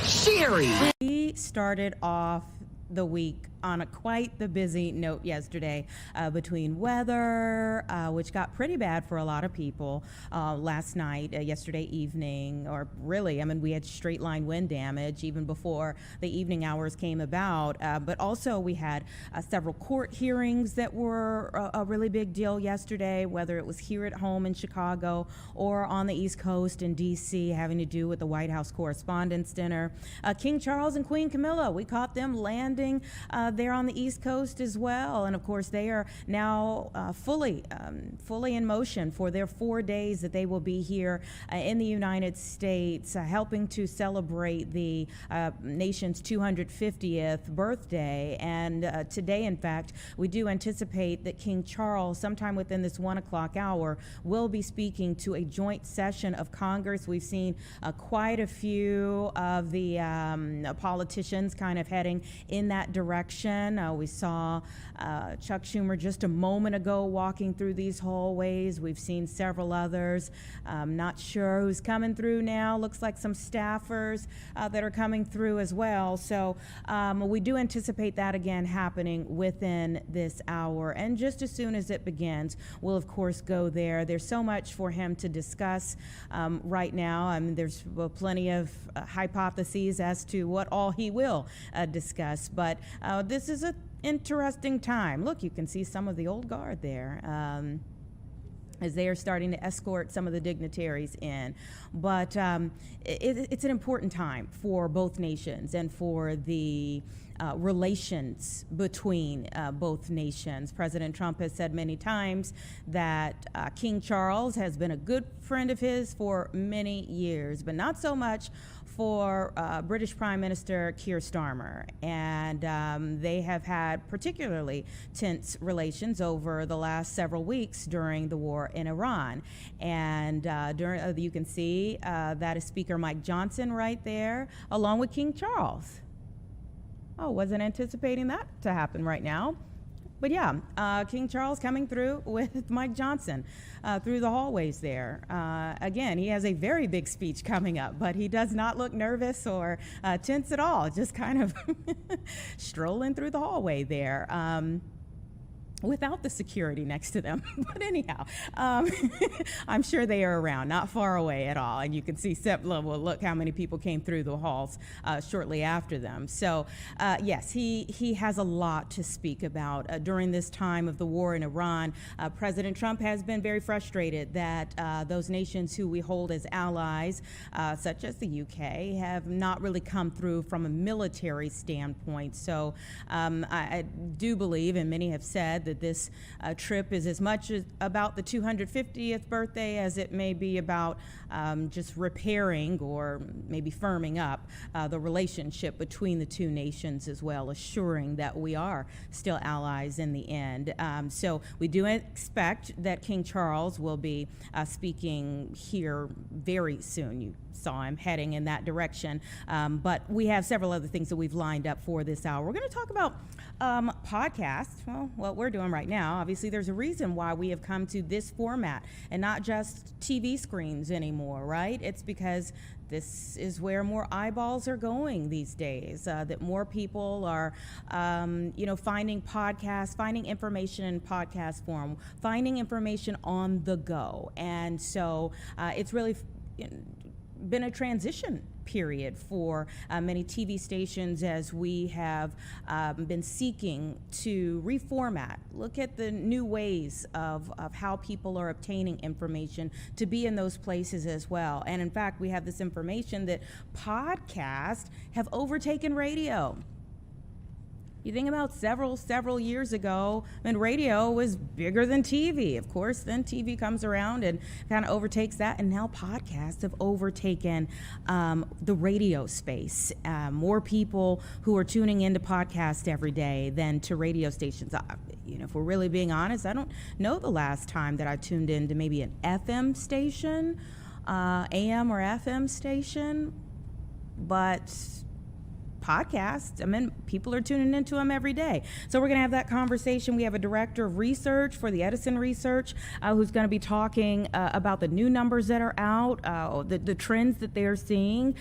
Sherry. We started off the week on quite the busy note yesterday between weather, which got pretty bad for a lot of people last night, yesterday evening, or really, I mean, we had straight line wind damage even before the evening hours came about. But also we had several court hearings that were a really big deal yesterday, whether it was here at home in Chicago or on the East Coast in D.C., having to do with the White House Correspondents' Dinner. King Charles and Queen Camilla, we caught them landing there on the East Coast as well, and of course they are now fully in motion for their 4 days that they will be here in the United States, helping to celebrate the nation's 250th birthday. And today, in fact, we do anticipate that King Charles, sometime within this 1 o'clock hour, will be speaking to a joint session of Congress. We've seen quite a few of the politicians kind of heading in that direction. We saw Chuck Schumer just a moment ago walking through these hallways. We've seen several others. Not sure who's coming through now. Looks like some staffers that are coming through as well. So we do anticipate that again happening within this hour. And just as soon as it begins, we'll of course go there. There's so much for him to discuss right now. I mean, there's plenty of hypotheses as to what all he will discuss. But this is an interesting time. Look, you can see some of the old guard there as they are starting to escort some of the dignitaries in. But it's an important time for both nations and for the relations between both nations. President Trump has said many times that King Charles has been a good friend of his for many years, but not so much for British Prime Minister Keir Starmer. And they have had particularly tense relations over the last several weeks during the war in Iran. And you can see that is Speaker Mike Johnson right there, along with King Charles. Oh, wasn't anticipating that to happen right now. But yeah, King Charles coming through with Mike Johnson through the hallways there. Again, he has a very big speech coming up, but he does not look nervous or tense at all, just kind of strolling through the hallway there. Without the security next to them. But anyhow, I'm sure they are around, not far away at all. And you can see well, look how many people came through the halls shortly after them. So yes, he has a lot to speak about during this time of the war in Iran. President Trump has been very frustrated that those nations who we hold as allies, such as the UK, have not really come through from a military standpoint. So I do believe, and many have said, that this trip is as much about the 250th birthday as it may be about just repairing or maybe firming up the relationship between the two nations as well, assuring that we are still allies in the end. So we do expect that King Charles will be speaking here very soon. You saw him heading in that direction. But we have several other things that we've lined up for this hour. We're going to talk about podcasts. Well, what we're doing right now, obviously there's a reason why we have come to this format and not just TV screens anymore, right? It's because this is where more eyeballs are going these days, that more people are, finding podcasts, finding information in podcast form, finding information on the go. And so it's really been a transition period for many TV stations as we have been seeking to reformat, look at the new ways of how people are obtaining information to be in those places as well. And in fact, we have this information that podcasts have overtaken radio. You think about several years ago, and radio was bigger than TV. Of course, then TV comes around and kind of overtakes that, and now podcasts have overtaken the radio space. More people who are tuning into podcasts every day than to radio stations. If we're really being honest, I don't know the last time that I tuned into maybe an FM station, AM or FM station, but podcasts. I mean, people are tuning into them every day. So we're going to have that conversation. We have a director of research for the Edison Research who's going to be talking about the new numbers that are out, the trends that they're seeing.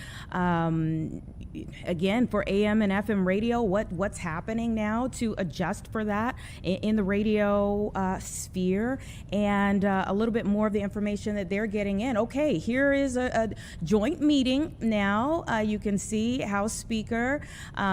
Again, for AM and FM radio, what's happening now to adjust for that in the radio sphere, and a little bit more of the information that they're getting in. Okay, here is a joint meeting now. You can see House Speaker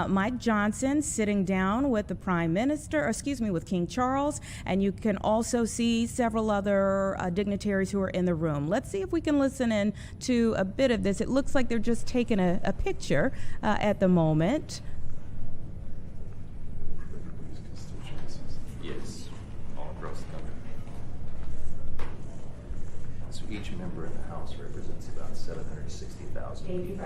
Mike Johnson sitting down with the Prime Minister, with King Charles, and you can also see several other dignitaries who are in the room. Let's see if we can listen in to a bit of this. It looks like they're just taking a picture at the moment. Yes, all across the country. So each member in the House represents about 760,000.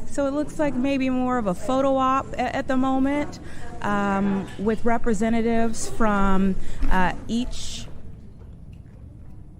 So it looks like maybe more of a photo op at the moment, with representatives from each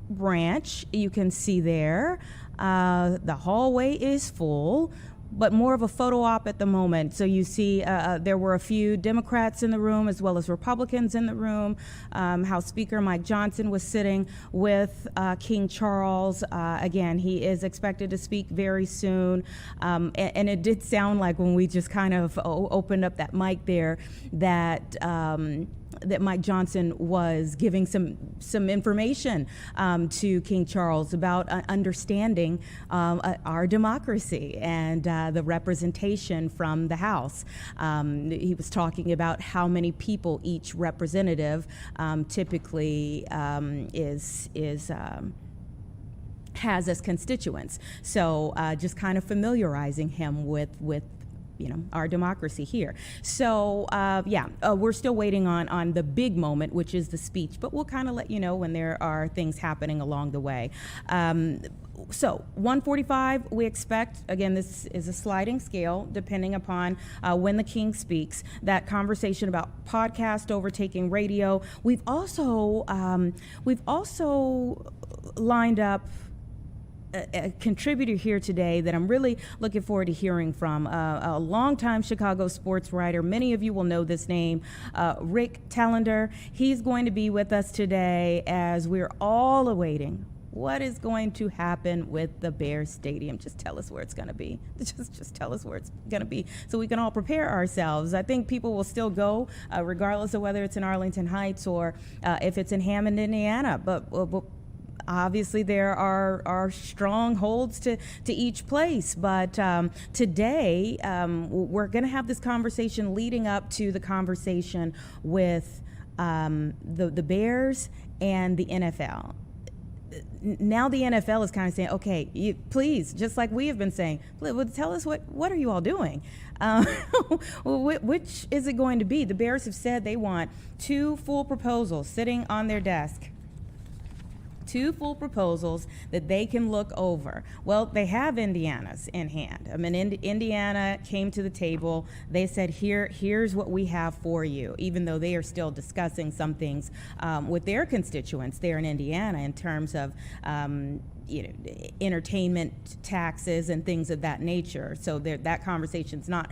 branch. You can see there. The hallway is full, but more of a photo op at the moment. So you see there were a few Democrats in the room as well as Republicans in the room. House Speaker Mike Johnson was sitting with King Charles. Again, he is expected to speak very soon. And it did sound like when we just kind of opened up that mic there that that Mike Johnson was giving some information to King Charles about understanding our democracy and the representation from the House. He was talking about how many people each representative typically has as constituents. So just kind of familiarizing him with our democracy here. So we're still waiting on the big moment, which is the speech, but we'll kind of let you know when there are things happening along the way. So 1:45, we expect, again, this is a sliding scale depending upon when the King speaks, that conversation about podcast overtaking radio. We've also lined up a contributor here today that I'm really looking forward to hearing from, a longtime Chicago sports writer. Many of you will know this name, Rick Telander. He's going to be with us today as we're all awaiting what is going to happen with the Bears Stadium. Just tell us where it's going to be. Just tell us where it's going to be so we can all prepare ourselves. I think people will still go, regardless of whether it's in Arlington Heights or if it's in Hammond, Indiana. But obviously, there are strongholds to each place, but today we're going to have this conversation leading up to the conversation with the Bears and the NFL. Now the NFL is kind of saying, okay, please, just like we have been saying, tell us what are you all doing? Which is it going to be? The Bears have said they want 2 full proposals sitting on their desk. 2 full proposals that they can look over. Well, they have Indiana's in hand. I mean, Indiana came to the table. They said, here's what we have for you, even though they are still discussing some things with their constituents there in Indiana in terms of entertainment taxes and things of that nature. So that conversation's not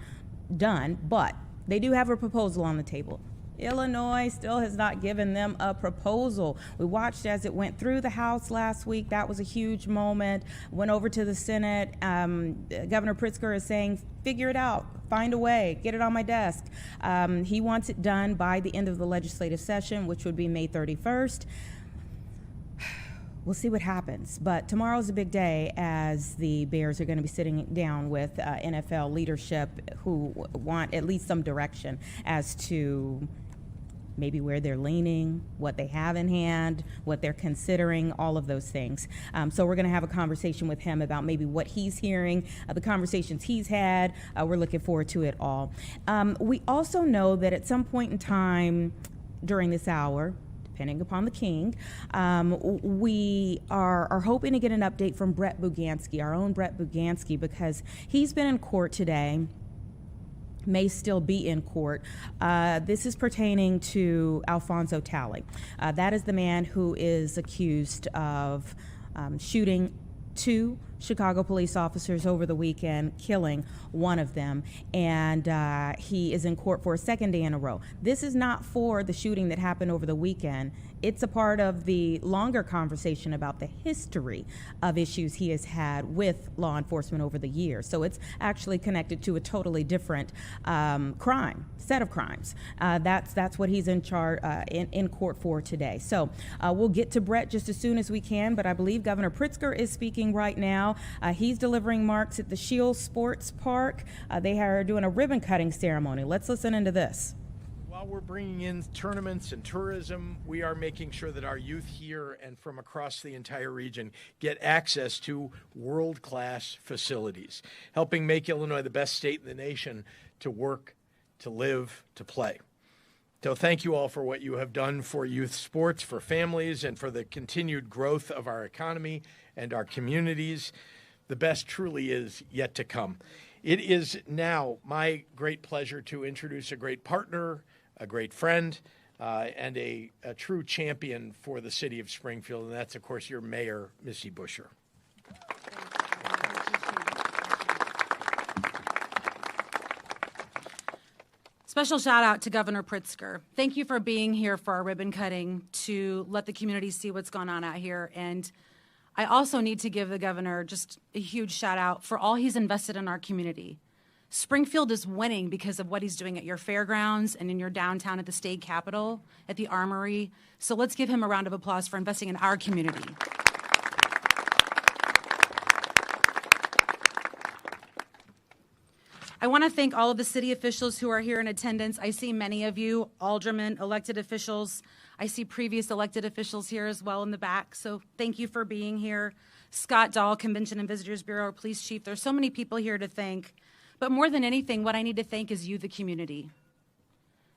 done, but they do have a proposal on the table. Illinois still has not given them a proposal. We watched as it went through the House last week. That was a huge moment. Went over to the Senate. Governor Pritzker is saying, figure it out, find a way, get it on my desk. He wants it done by the end of the legislative session, which would be May 31st. We'll see what happens, but tomorrow's a big day as the Bears are going to be sitting down with NFL leadership who want at least some direction as to maybe where they're leaning, what they have in hand, what they're considering, all of those things. So we're going to have a conversation with him about maybe what he's hearing, the conversations he's had. We're looking forward to it all. We also know that at some point in time during this hour, depending upon the King, we are hoping to get an update from Brett Bugansky, our own Brett Bugansky, because he's been in court today, may still be in court. This is pertaining to Alphonso Talley. That is the man who is accused of shooting 2 Chicago police officers over the weekend, killing one of them, and he is in court for a second day in a row. This is not for the shooting that happened over the weekend. It's a part of the longer conversation about the history of issues he has had with law enforcement over the years. So it's actually connected to a totally different set of crimes. That's what he's in court for today. So we'll get to Brett just as soon as we can, but I believe Governor Pritzker is speaking right now. He's delivering marks at the Shield Sports Park. They are doing a ribbon cutting ceremony. Let's listen into this. While we're bringing in tournaments and tourism, we are making sure that our youth here and from across the entire region get access to world-class facilities, helping make Illinois the best state in the nation to work, to live, to play. So thank you all for what you have done for youth sports, for families, and for the continued growth of our economy and our communities. The best truly is yet to come. It is now my great pleasure to introduce a great partner, a great friend, and a true champion for the city of Springfield, and that's, of course, your mayor, Missy Buscher. Special shout out to Governor Pritzker. Thank you for being here for our ribbon cutting to let the community see what's going on out here. And I also need to give the governor just a huge shout out for all he's invested in our community. Springfield is winning because of what he's doing at your fairgrounds and in your downtown at the state capitol, at the Armory. So let's give him a round of applause for investing in our community. I want to thank all of the city officials who are here in attendance. I see many of you, aldermen, elected officials. I see previous elected officials here as well in the back. So thank you for being here. Scott Dahl, Convention and Visitors Bureau, Police Chief. There's so many people here to thank. But more than anything, what I need to thank is you, the community.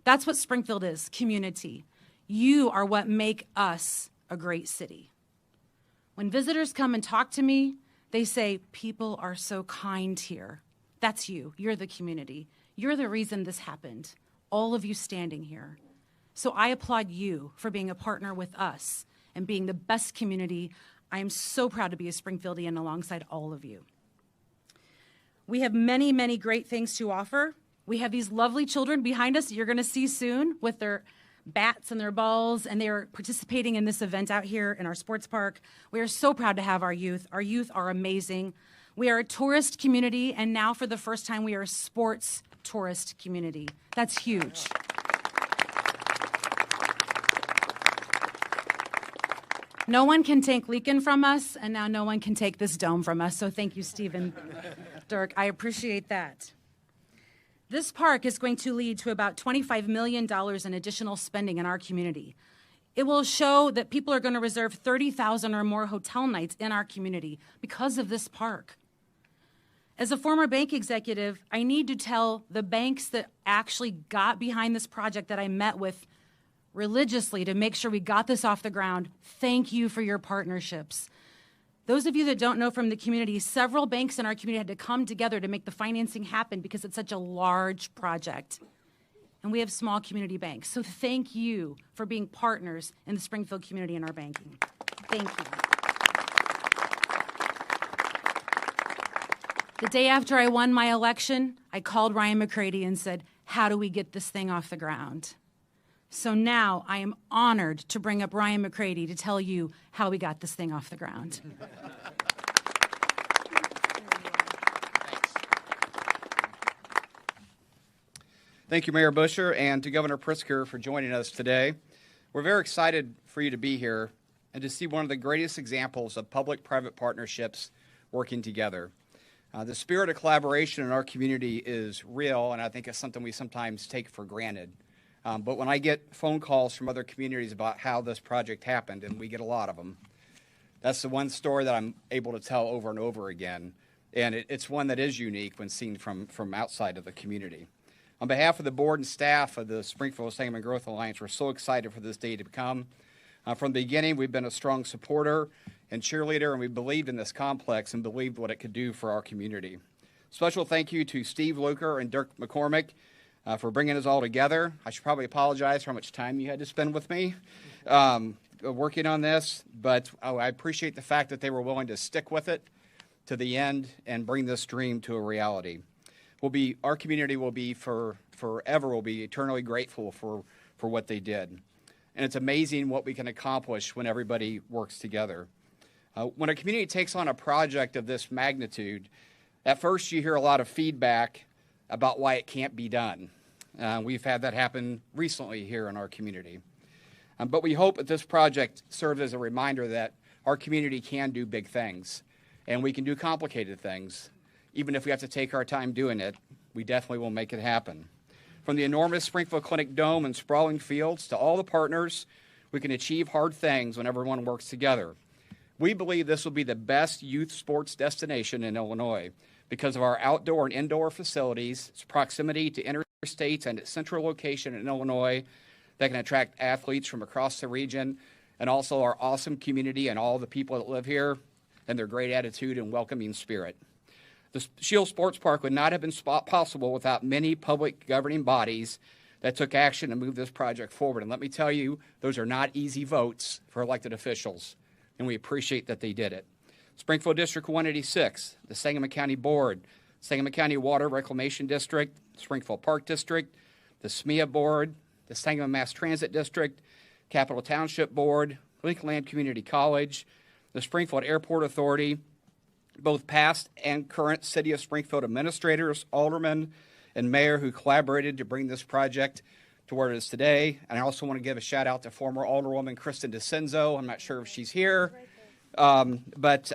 That's what Springfield is, community. You are what make us a great city. When visitors come and talk to me, they say, people are so kind here. That's you. You're the community. You're the reason this happened. All of you standing here. So I applaud you for being a partner with us and being the best community. I am so proud to be a Springfieldian alongside all of you. We have many, many great things to offer. We have these lovely children behind us that you're going to see soon with their bats and their balls, and they are participating in this event out here in our sports park. We are so proud to have our youth. Our youth are amazing. We are a tourist community, and now for the first time, we are a sports tourist community. That's huge. No one can take Leakin from us, and now no one can take this dome from us. So thank you, Stephen, Dirk. I appreciate that. This park is going to lead to about $25 million in additional spending in our community. It will show that people are going to reserve 30,000 or more hotel nights in our community because of this park. As a former bank executive, I need to tell the banks that actually got behind this project that I met with religiously to make sure we got this off the ground, thank you for your partnerships. Those of you that don't know from the community, several banks in our community had to come together to make the financing happen because it's such a large project. And we have small community banks. So thank you for being partners in the Springfield community and our banking. Thank you. The day after I won my election, I called Ryan McCready and said, how do we get this thing off the ground? So now I am honored to bring up Ryan McCready to tell you how we got this thing off the ground. Thank you, Mayor Buscher, and to Governor Pritzker for joining us today. We're very excited for you to be here and to see one of the greatest examples of public-private partnerships working together. The spirit of collaboration in our community is real, and I think it's something we sometimes take for granted. But when I get phone calls from other communities about how this project happened, and we get a lot of them, that's the one story that I'm able to tell over and over again. And it's one that is unique when seen from outside of the community. On behalf of the board and staff of the Springfield Sangamon Growth Alliance, we're so excited for this day to come. From the beginning, we've been a strong supporter and cheerleader, and we believed in this complex and believed what it could do for our community. Special thank you to Steve Luker and Dirk McCormick for bringing us all together. I should probably apologize for how much time you had to spend with me working on this, but I appreciate the fact that they were willing to stick with it to the end and bring this dream to a reality. Our community will be forever will be eternally grateful for what they did. And it's amazing what we can accomplish when everybody works together. When a community takes on a project of this magnitude, at first you hear a lot of feedback about why it can't be done. We've had that happen recently here in our community. But we hope that this project serves as a reminder that our community can do big things, and we can do complicated things. Even if we have to take our time doing it, we definitely will make it happen. From the enormous Springfield Clinic Dome and sprawling fields to all the partners, we can achieve hard things when everyone works together. We believe this will be the best youth sports destination in Illinois because of our outdoor and indoor facilities, its proximity to interstates, and its central location in Illinois that can attract athletes from across the region, and also our awesome community and all the people that live here and their great attitude and welcoming spirit. The Shield Sports Park would not have been possible without many public governing bodies that took action to move this project forward. And let me tell you, those are not easy votes for elected officials, and we appreciate that they did it. Springfield District 186, the Sangamon County Board, Sangamon County Water Reclamation District, Springfield Park District, the SMEA Board, the Sangamon Mass Transit District, Capital Township Board, Lincoln Community College, the Springfield Airport Authority, both past and current City of Springfield administrators, aldermen, and mayor who collaborated to bring this project to where it is today. And I also want to give a shout out to former Alderwoman Kristen DeCenzo. I'm not sure if she's here, but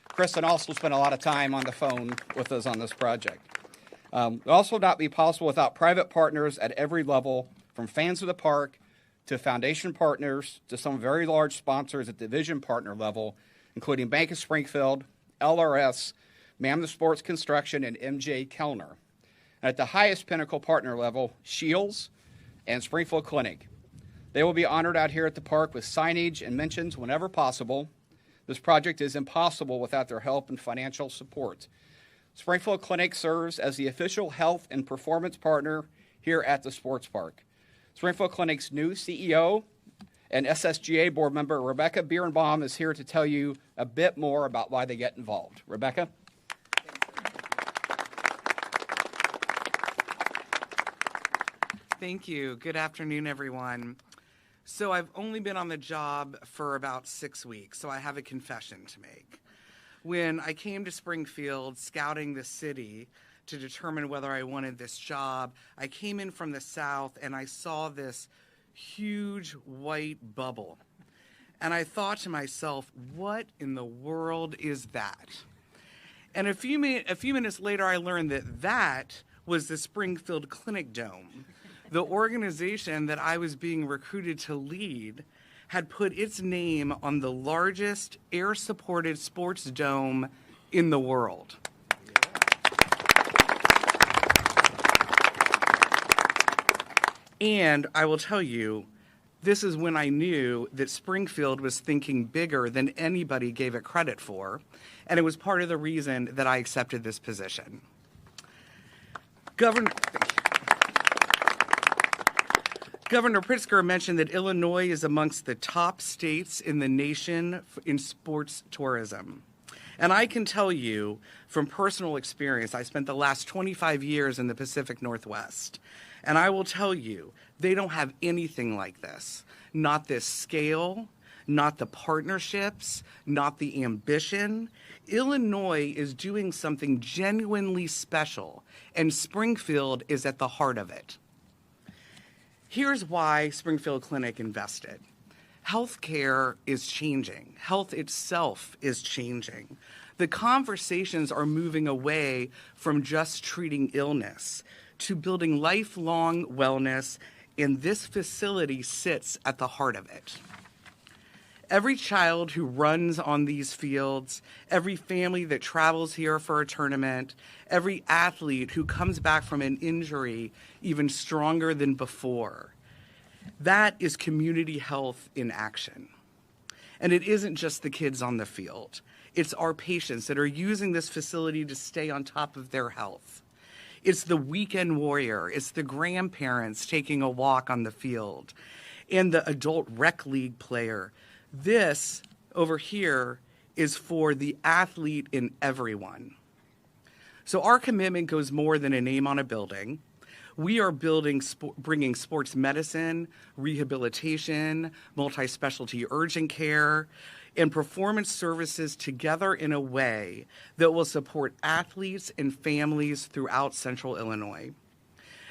Kristen also spent a lot of time on the phone with us on this project. It will also not be possible without private partners at every level, from fans of the park to foundation partners to some very large sponsors at the division partner level, including Bank of Springfield, LRS, Mammoth Sports Construction, and MJ Kellner. And at the highest pinnacle partner level, Shields and Springfield Clinic. They will be honored out here at the park with signage and mentions whenever possible. This project is impossible without their help and financial support. Springfield Clinic serves as the official health and performance partner here at the sports park. Springfield Clinic's new CEO and SSGA board member Rebecca Birnbaum is here to tell you a bit more about why they get involved. Rebecca? Thank you. Good afternoon, everyone. So I've only been on the job for about 6 weeks, so I have a confession to make. When I came to Springfield scouting the city to determine whether I wanted this job, I came in from the south and I saw this huge white bubble. And I thought to myself, what in the world is that? And a few minutes later, I learned that that was the Springfield Clinic Dome. The organization that I was being recruited to lead had put its name on the largest air-supported sports dome in the world. And I will tell you, this is when I knew that Springfield was thinking bigger than anybody gave it credit for, and it was part of the reason that I accepted this position. Governor Pritzker mentioned that Illinois is amongst the top states in the nation in sports tourism. And I can tell you from personal experience, I spent the last 25 years in the Pacific Northwest. And I will tell you, they don't have anything like this. Not this scale, not the partnerships, not the ambition. Illinois is doing something genuinely special, and Springfield is at the heart of it. Here's why Springfield Clinic invested. Healthcare is changing. Health itself is changing. The conversations are moving away from just treating illness to building lifelong wellness, and this facility sits at the heart of it. Every child who runs on these fields, every family that travels here for a tournament, every athlete who comes back from an injury even stronger than before, that is community health in action. And it isn't just the kids on the field. It's our patients that are using this facility to stay on top of their health. It's the weekend warrior. It's the grandparents taking a walk on the field and the adult rec league player. This over here is for the athlete in everyone. So our commitment goes more than a name on a building. We are bringing sports medicine, rehabilitation, multi-specialty urgent care, and performance services together in a way that will support athletes and families throughout Central Illinois.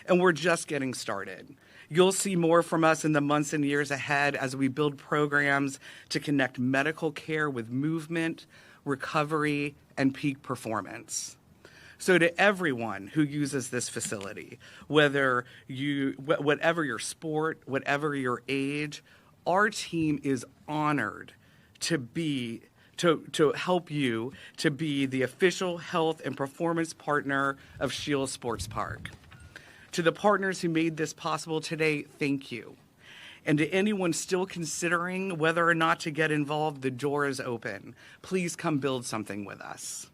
And we're just getting started. You'll see more from us in the months and years ahead as we build programs to connect medical care with movement, recovery, and peak performance. So to everyone who uses this facility, whatever your sport, whatever your age, our team is honored to help you to be the official health and performance partner of Shield Sports Park. To the partners who made this possible today, thank you. And to anyone still considering whether or not to get involved, the door is open. Please come build something with us.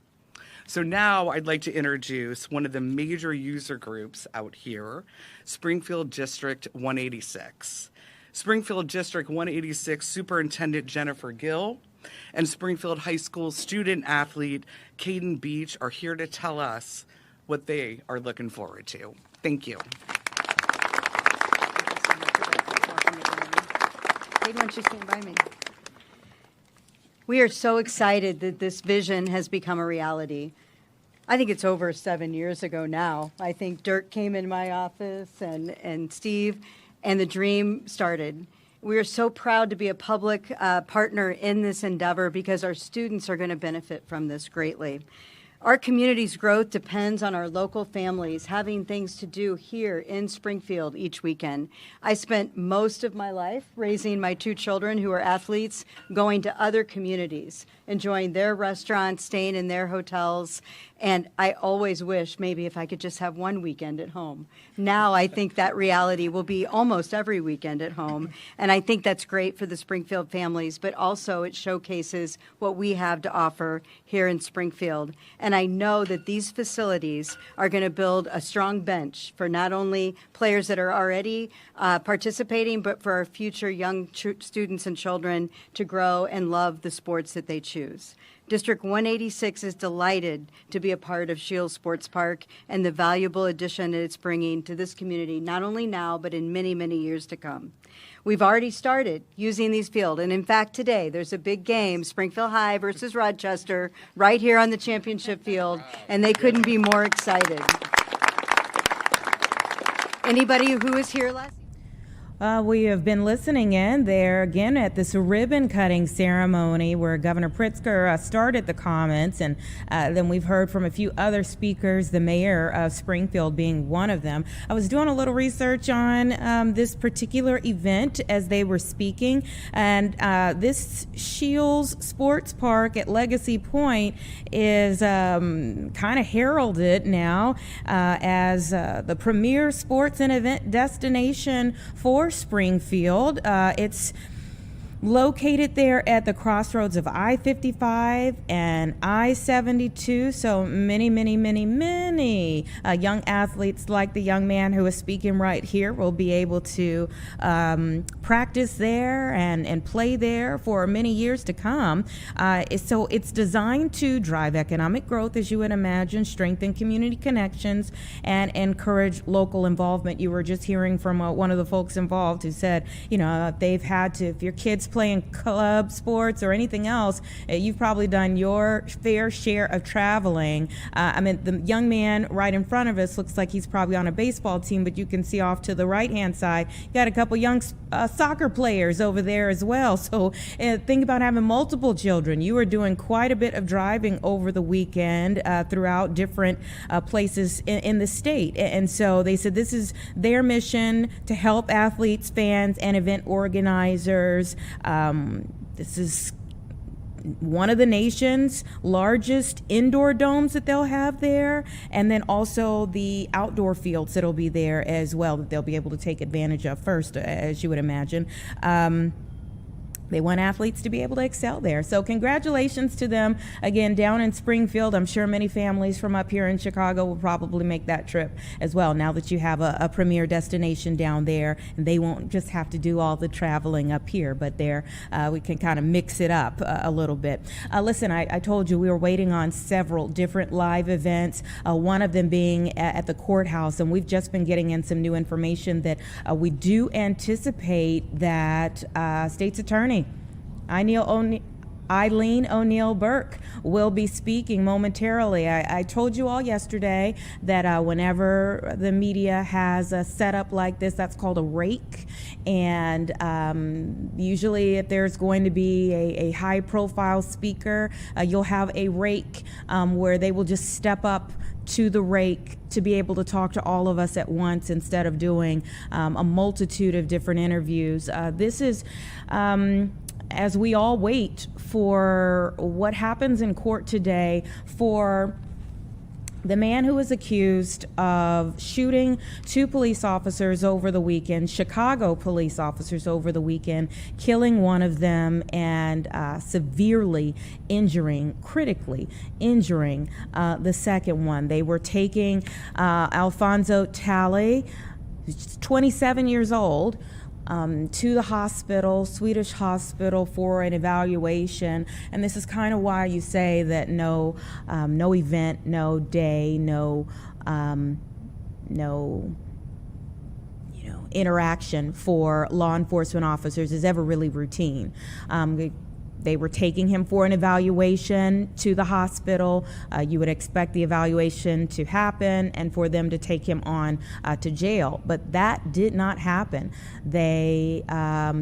So now I'd like to introduce one of the major user groups out here, Springfield District 186. Springfield District 186 Superintendent Jennifer Gill and Springfield High School student athlete Caden Beach are here to tell us what they are looking forward to. Thank you. Caden, why don't you stand by me? We are so excited that this vision has become a reality. I think it's over 7 years ago now. I think Dirk came in my office and Steve, and the dream started. We are so proud to be a public partner in this endeavor because our students are going to benefit from this greatly. Our community's growth depends on our local families having things to do here in Springfield each weekend. I spent most of my life raising my 2 children who are athletes, going to other communities, enjoying their restaurants, staying in their hotels, and I always wish maybe if I could just have one weekend at home. Now I think that reality will be almost every weekend at home, and I think that's great for the Springfield families, but also it showcases what we have to offer here in Springfield. And I know that these facilities are going to build a strong bench for not only players that are already participating, but for our future young students and children to grow and love the sports that they choose. District 186 is delighted to be a part of Shield Sports Park and the valuable addition that it's bringing to this community, not only now, but in many, many years to come. We've already started using these fields, and in fact, today there's a big game, Springfield High versus Rochester, right here on the championship field, and they couldn't be more excited. Anybody who was here last? We have been listening in there again at this ribbon cutting ceremony where Governor Pritzker started the comments, and then we've heard from a few other speakers, the mayor of Springfield being one of them. I was doing a little research on this particular event as they were speaking, and this Shields Sports Park at Legacy Point is kind of heralded now as the premier sports and event destination for Springfield. It's located there at the crossroads of I-55 and I-72, so many young athletes like the young man who is speaking right here will be able to practice there and play there for many years to come. So it's designed to drive economic growth, as you would imagine, strengthen community connections, and encourage local involvement. You were just hearing from one of the folks involved who said, they've had to, if your kids playing club sports or anything else, you've probably done your fair share of traveling. The young man right in front of us looks like he's probably on a baseball team, but you can see off to the right-hand side, you got a couple young soccer players over there as well. So think about having multiple children. You are doing quite a bit of driving over the weekend throughout different places in the state. And so they said this is their mission to help athletes, fans, and event organizers. This is one of the nation's largest indoor domes that they'll have there, and then also the outdoor fields that'll be there as well that they'll be able to take advantage of first, as you would imagine. They want athletes to be able to excel there. So congratulations to them again down in Springfield. I'm sure many families from up here in Chicago will probably make that trip as well now that you have a premier destination down there, and they won't just have to do all the traveling up here, but there we can kind of mix it up a little bit. Listen, I told you we were waiting on several different live events, one of them being at the courthouse, and we've just been getting in some new information that we do anticipate that State's Attorney Eileen O'Neill Burke will be speaking momentarily. I told you all yesterday that whenever the media has a setup like this, that's called a rake. And usually if there's going to be a high-profile speaker, you'll have a rake where they will just step up to the rake to be able to talk to all of us at once instead of doing a multitude of different interviews. This is as we all wait for what happens in court today for the man who was accused of shooting two police officers over the weekend, Chicago police officers over the weekend, killing one of them and severely critically injuring the second one. They were taking Alfonso Talley, who's 27 years old, to the hospital, Swedish hospital, for an evaluation. And this is kind of why you say that no event, no day, no interaction for law enforcement officers is ever really routine. They were taking him for an evaluation to the hospital. You would expect the evaluation to happen and for them to take him on to jail, but that did not happen. They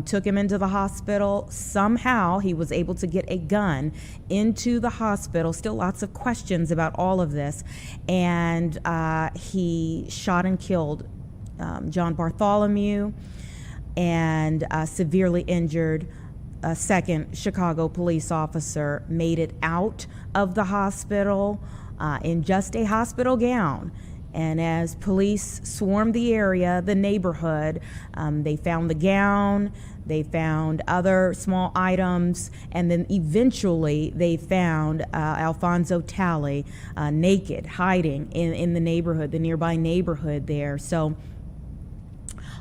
took him into the hospital. Somehow he was able to get a gun into the hospital. Still lots of questions about all of this. And he shot and killed John Bartholomew and severely injured a second Chicago police officer. Made it out of the hospital in just a hospital gown. And as police swarmed the area, the neighborhood, they found the gown, they found other small items, and then eventually they found Alfonso Talley naked, hiding in the neighborhood, the nearby neighborhood there. So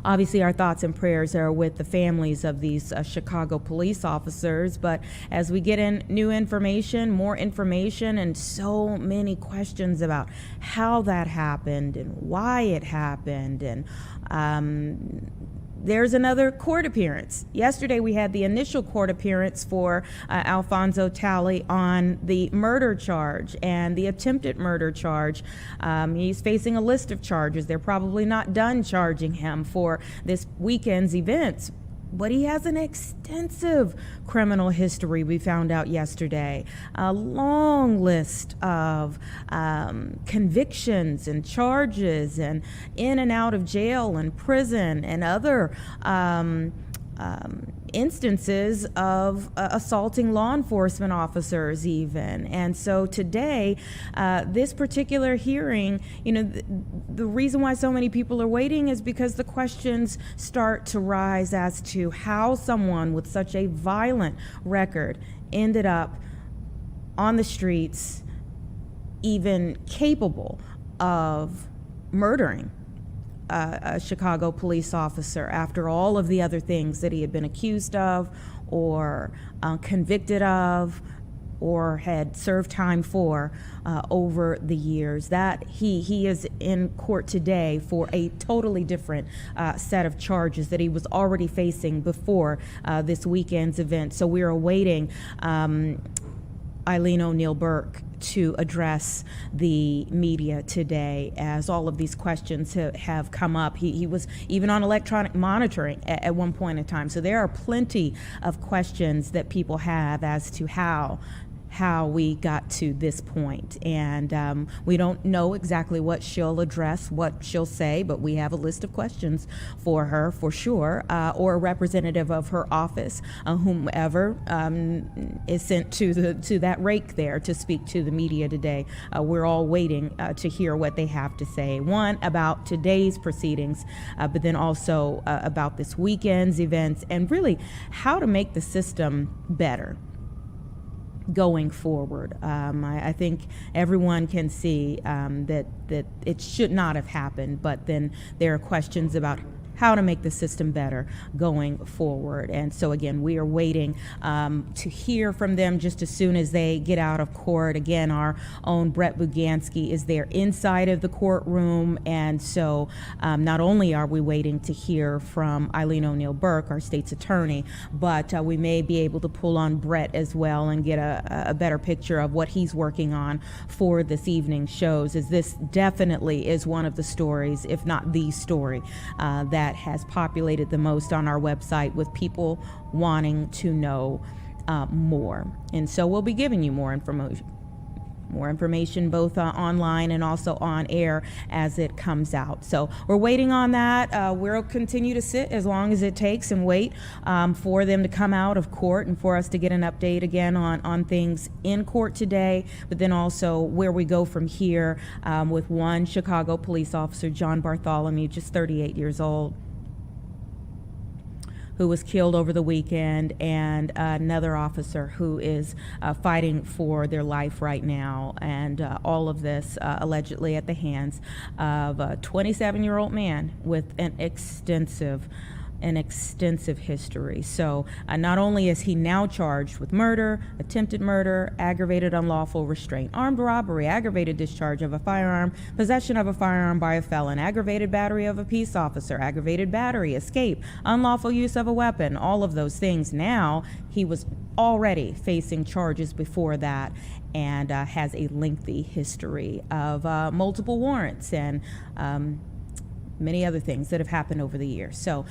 obviously, our thoughts and prayers are with the families of these Chicago police officers. But as we get in new information, more information, and so many questions about how that happened and why it happened, and there's another court appearance. Yesterday, we had the initial court appearance for Alfonso Talley on the murder charge and the attempted murder charge. He's facing a list of charges. They're probably not done charging him for this weekend's events, but he has an extensive criminal history, we found out yesterday. A long list of convictions and charges and in and out of jail and prison and other instances of assaulting law enforcement officers even. And so today, this particular hearing, the reason why so many people are waiting is because the questions start to rise as to how someone with such a violent record ended up on the streets, even capable of murdering a Chicago police officer after all of the other things that he had been accused of or convicted of or had served time for over the years. That he is in court today for a totally different set of charges that he was already facing before this weekend's event. So we're awaiting Eileen O'Neill Burke to address the media today as all of these questions have come up. He was even on electronic monitoring at one point in time. So there are plenty of questions that people have as to how how we got to this point. And we don't know exactly what she'll address, what she'll say, but we have a list of questions for her for sure, or a representative of her office, whomever is sent to that rake there to speak to the media today. We're all waiting to hear what they have to say. One, about today's proceedings, but then also about this weekend's events, and really how to make the system better going forward. I think everyone can see that it should not have happened, but then there are questions about how to make the system better going forward. And so again, we are waiting to hear from them just as soon as they get out of court. Again, our own Brett Bugansky is there inside of the courtroom. And so not only are we waiting to hear from Eileen O'Neill Burke, our state's attorney, but we may be able to pull on Brett as well and get a better picture of what he's working on for this evening's shows, as this definitely is one of the stories, if not the story, that has populated the most on our website, with people wanting to know more. And so we'll be giving you more information both online and also on air as it comes out. So we're waiting on that. We'll continue to sit as long as it takes and wait for them to come out of court and for us to get an update again on things in court today, but then also where we go from here with one Chicago police officer, John Bartholomew, just 38 years old, who was killed over the weekend, and another officer who is fighting for their life right now. And all of this allegedly at the hands of a 27-year-old man with an extensive history. So not only is he now charged with murder, attempted murder, aggravated unlawful restraint, armed robbery, aggravated discharge of a firearm, possession of a firearm by a felon, aggravated battery of a peace officer, aggravated battery, escape, unlawful use of a weapon, all of those things. Now he was already facing charges before that, and has a lengthy history of multiple warrants and many other things that have happened over the years. So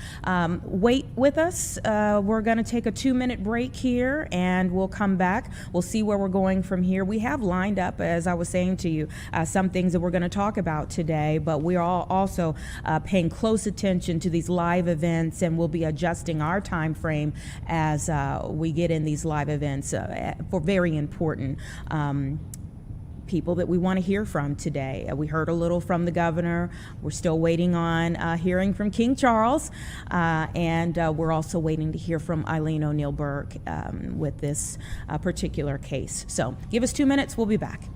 wait with us. We're going to take a 2-minute break here, and we'll come back. We'll see where we're going from here. We have lined up, as I was saying to you, some things that we're going to talk about today, but we're all also paying close attention to these live events, and we'll be adjusting our time frame as we get in these live events for very important people that we want to hear from today. We heard a little from the governor. We're still waiting on hearing from King Charles, and we're also waiting to hear from Eileen O'Neill Burke with this particular case. So give us 2 minutes. We'll be back.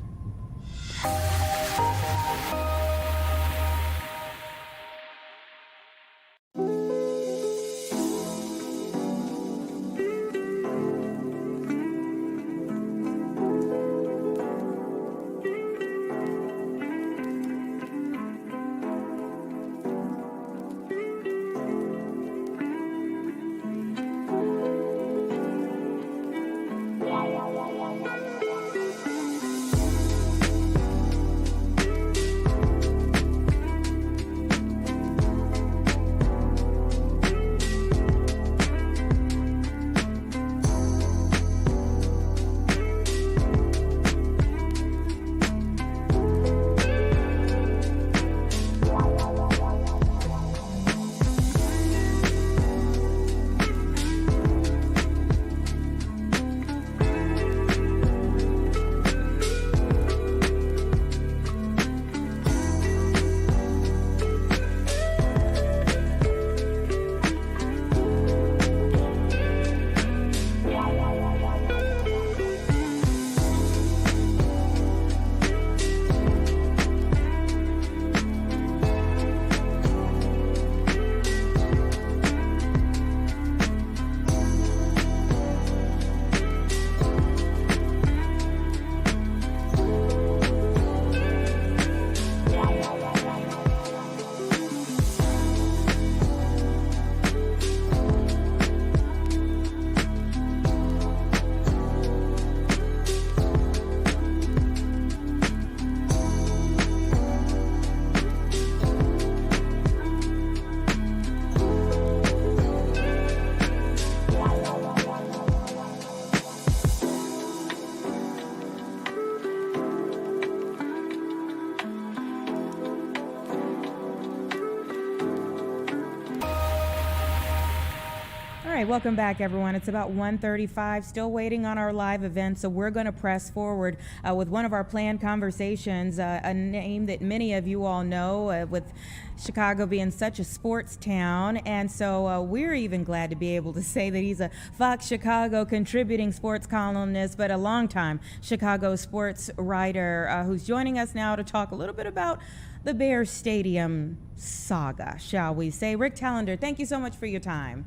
right, welcome back, everyone. It's about 1:35, still waiting on our live event, so we're going to press forward with one of our planned conversations, a name that many of you all know, with Chicago being such a sports town. And so we're even glad to be able to say that he's a Fox Chicago contributing sports columnist, but a longtime Chicago sports writer who's joining us now to talk a little bit about the Bears Stadium saga, shall we say. Rick Telander, thank you so much for your time.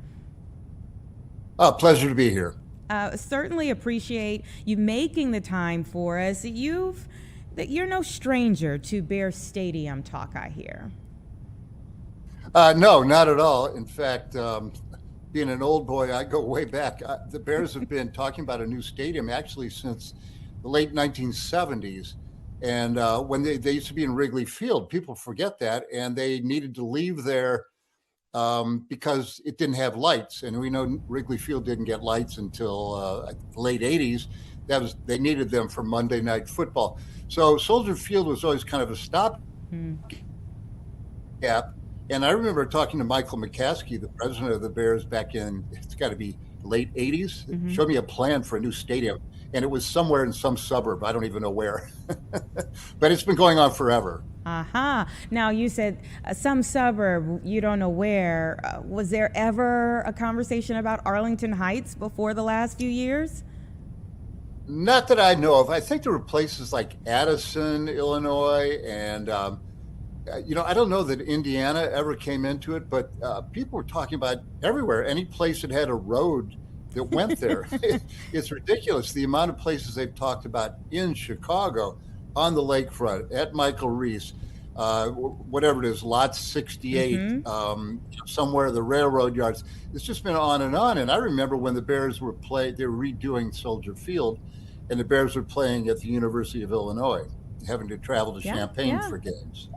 Pleasure to be here. Certainly appreciate you making the time for us. You're no stranger to Bears Stadium talk, I hear. No, not at all. In fact, being an old boy, I go way back. The Bears have been talking about a new stadium actually since the late 1970s. And when they used to be in Wrigley Field, people forget that, and they needed to leave there because it didn't have lights. And we know Wrigley Field didn't get lights until the late 80s. They needed them for Monday Night Football. So Soldier Field was always kind of a stopgap. And I remember talking to Michael McCaskey, the president of the Bears, back in, it's got to be late 80s, showed me a plan for a new stadium. And it was somewhere in some suburb. I don't even know where. But it's been going on forever. Now, you said some suburb, you don't know where. Was there ever a conversation about Arlington Heights before the last few years? Not that I know of. I think there were places like Addison, Illinois, and I don't know that Indiana ever came into it, but people were talking about everywhere. Any place that had a road that went there. It's ridiculous the amount of places they've talked about in Chicago, on the lakefront, at Michael Reese, whatever it is, lot 68, somewhere the railroad yards. It's just been on. And I remember when the Bears were they were redoing Soldier Field, and the Bears were playing at the University of Illinois, having to travel to Champaign for games.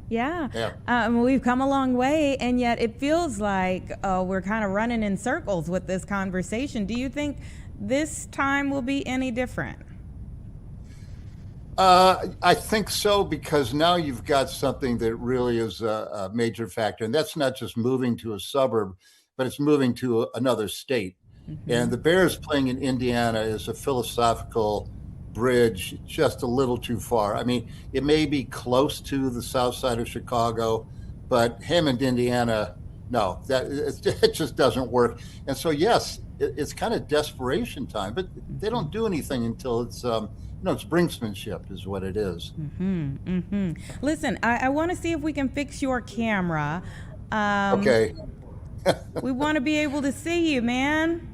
We've come a long way, and yet it feels like we're kind of running in circles with this conversation. Do you think this time will be any different? I think so, because now you've got something that really is a major factor, and that's not just moving to a suburb, but it's moving to another state. And the Bears playing in Indiana is a philosophical bridge just a little too far. I mean, it may be close to the south side of Chicago, but Hammond, Indiana, no, it just doesn't work. And so, yes, it's kind of desperation time, but they don't do anything until it's it's brinksmanship is what it is. Listen, I want to see if we can fix your camera. Okay. We want to be able to see you, man.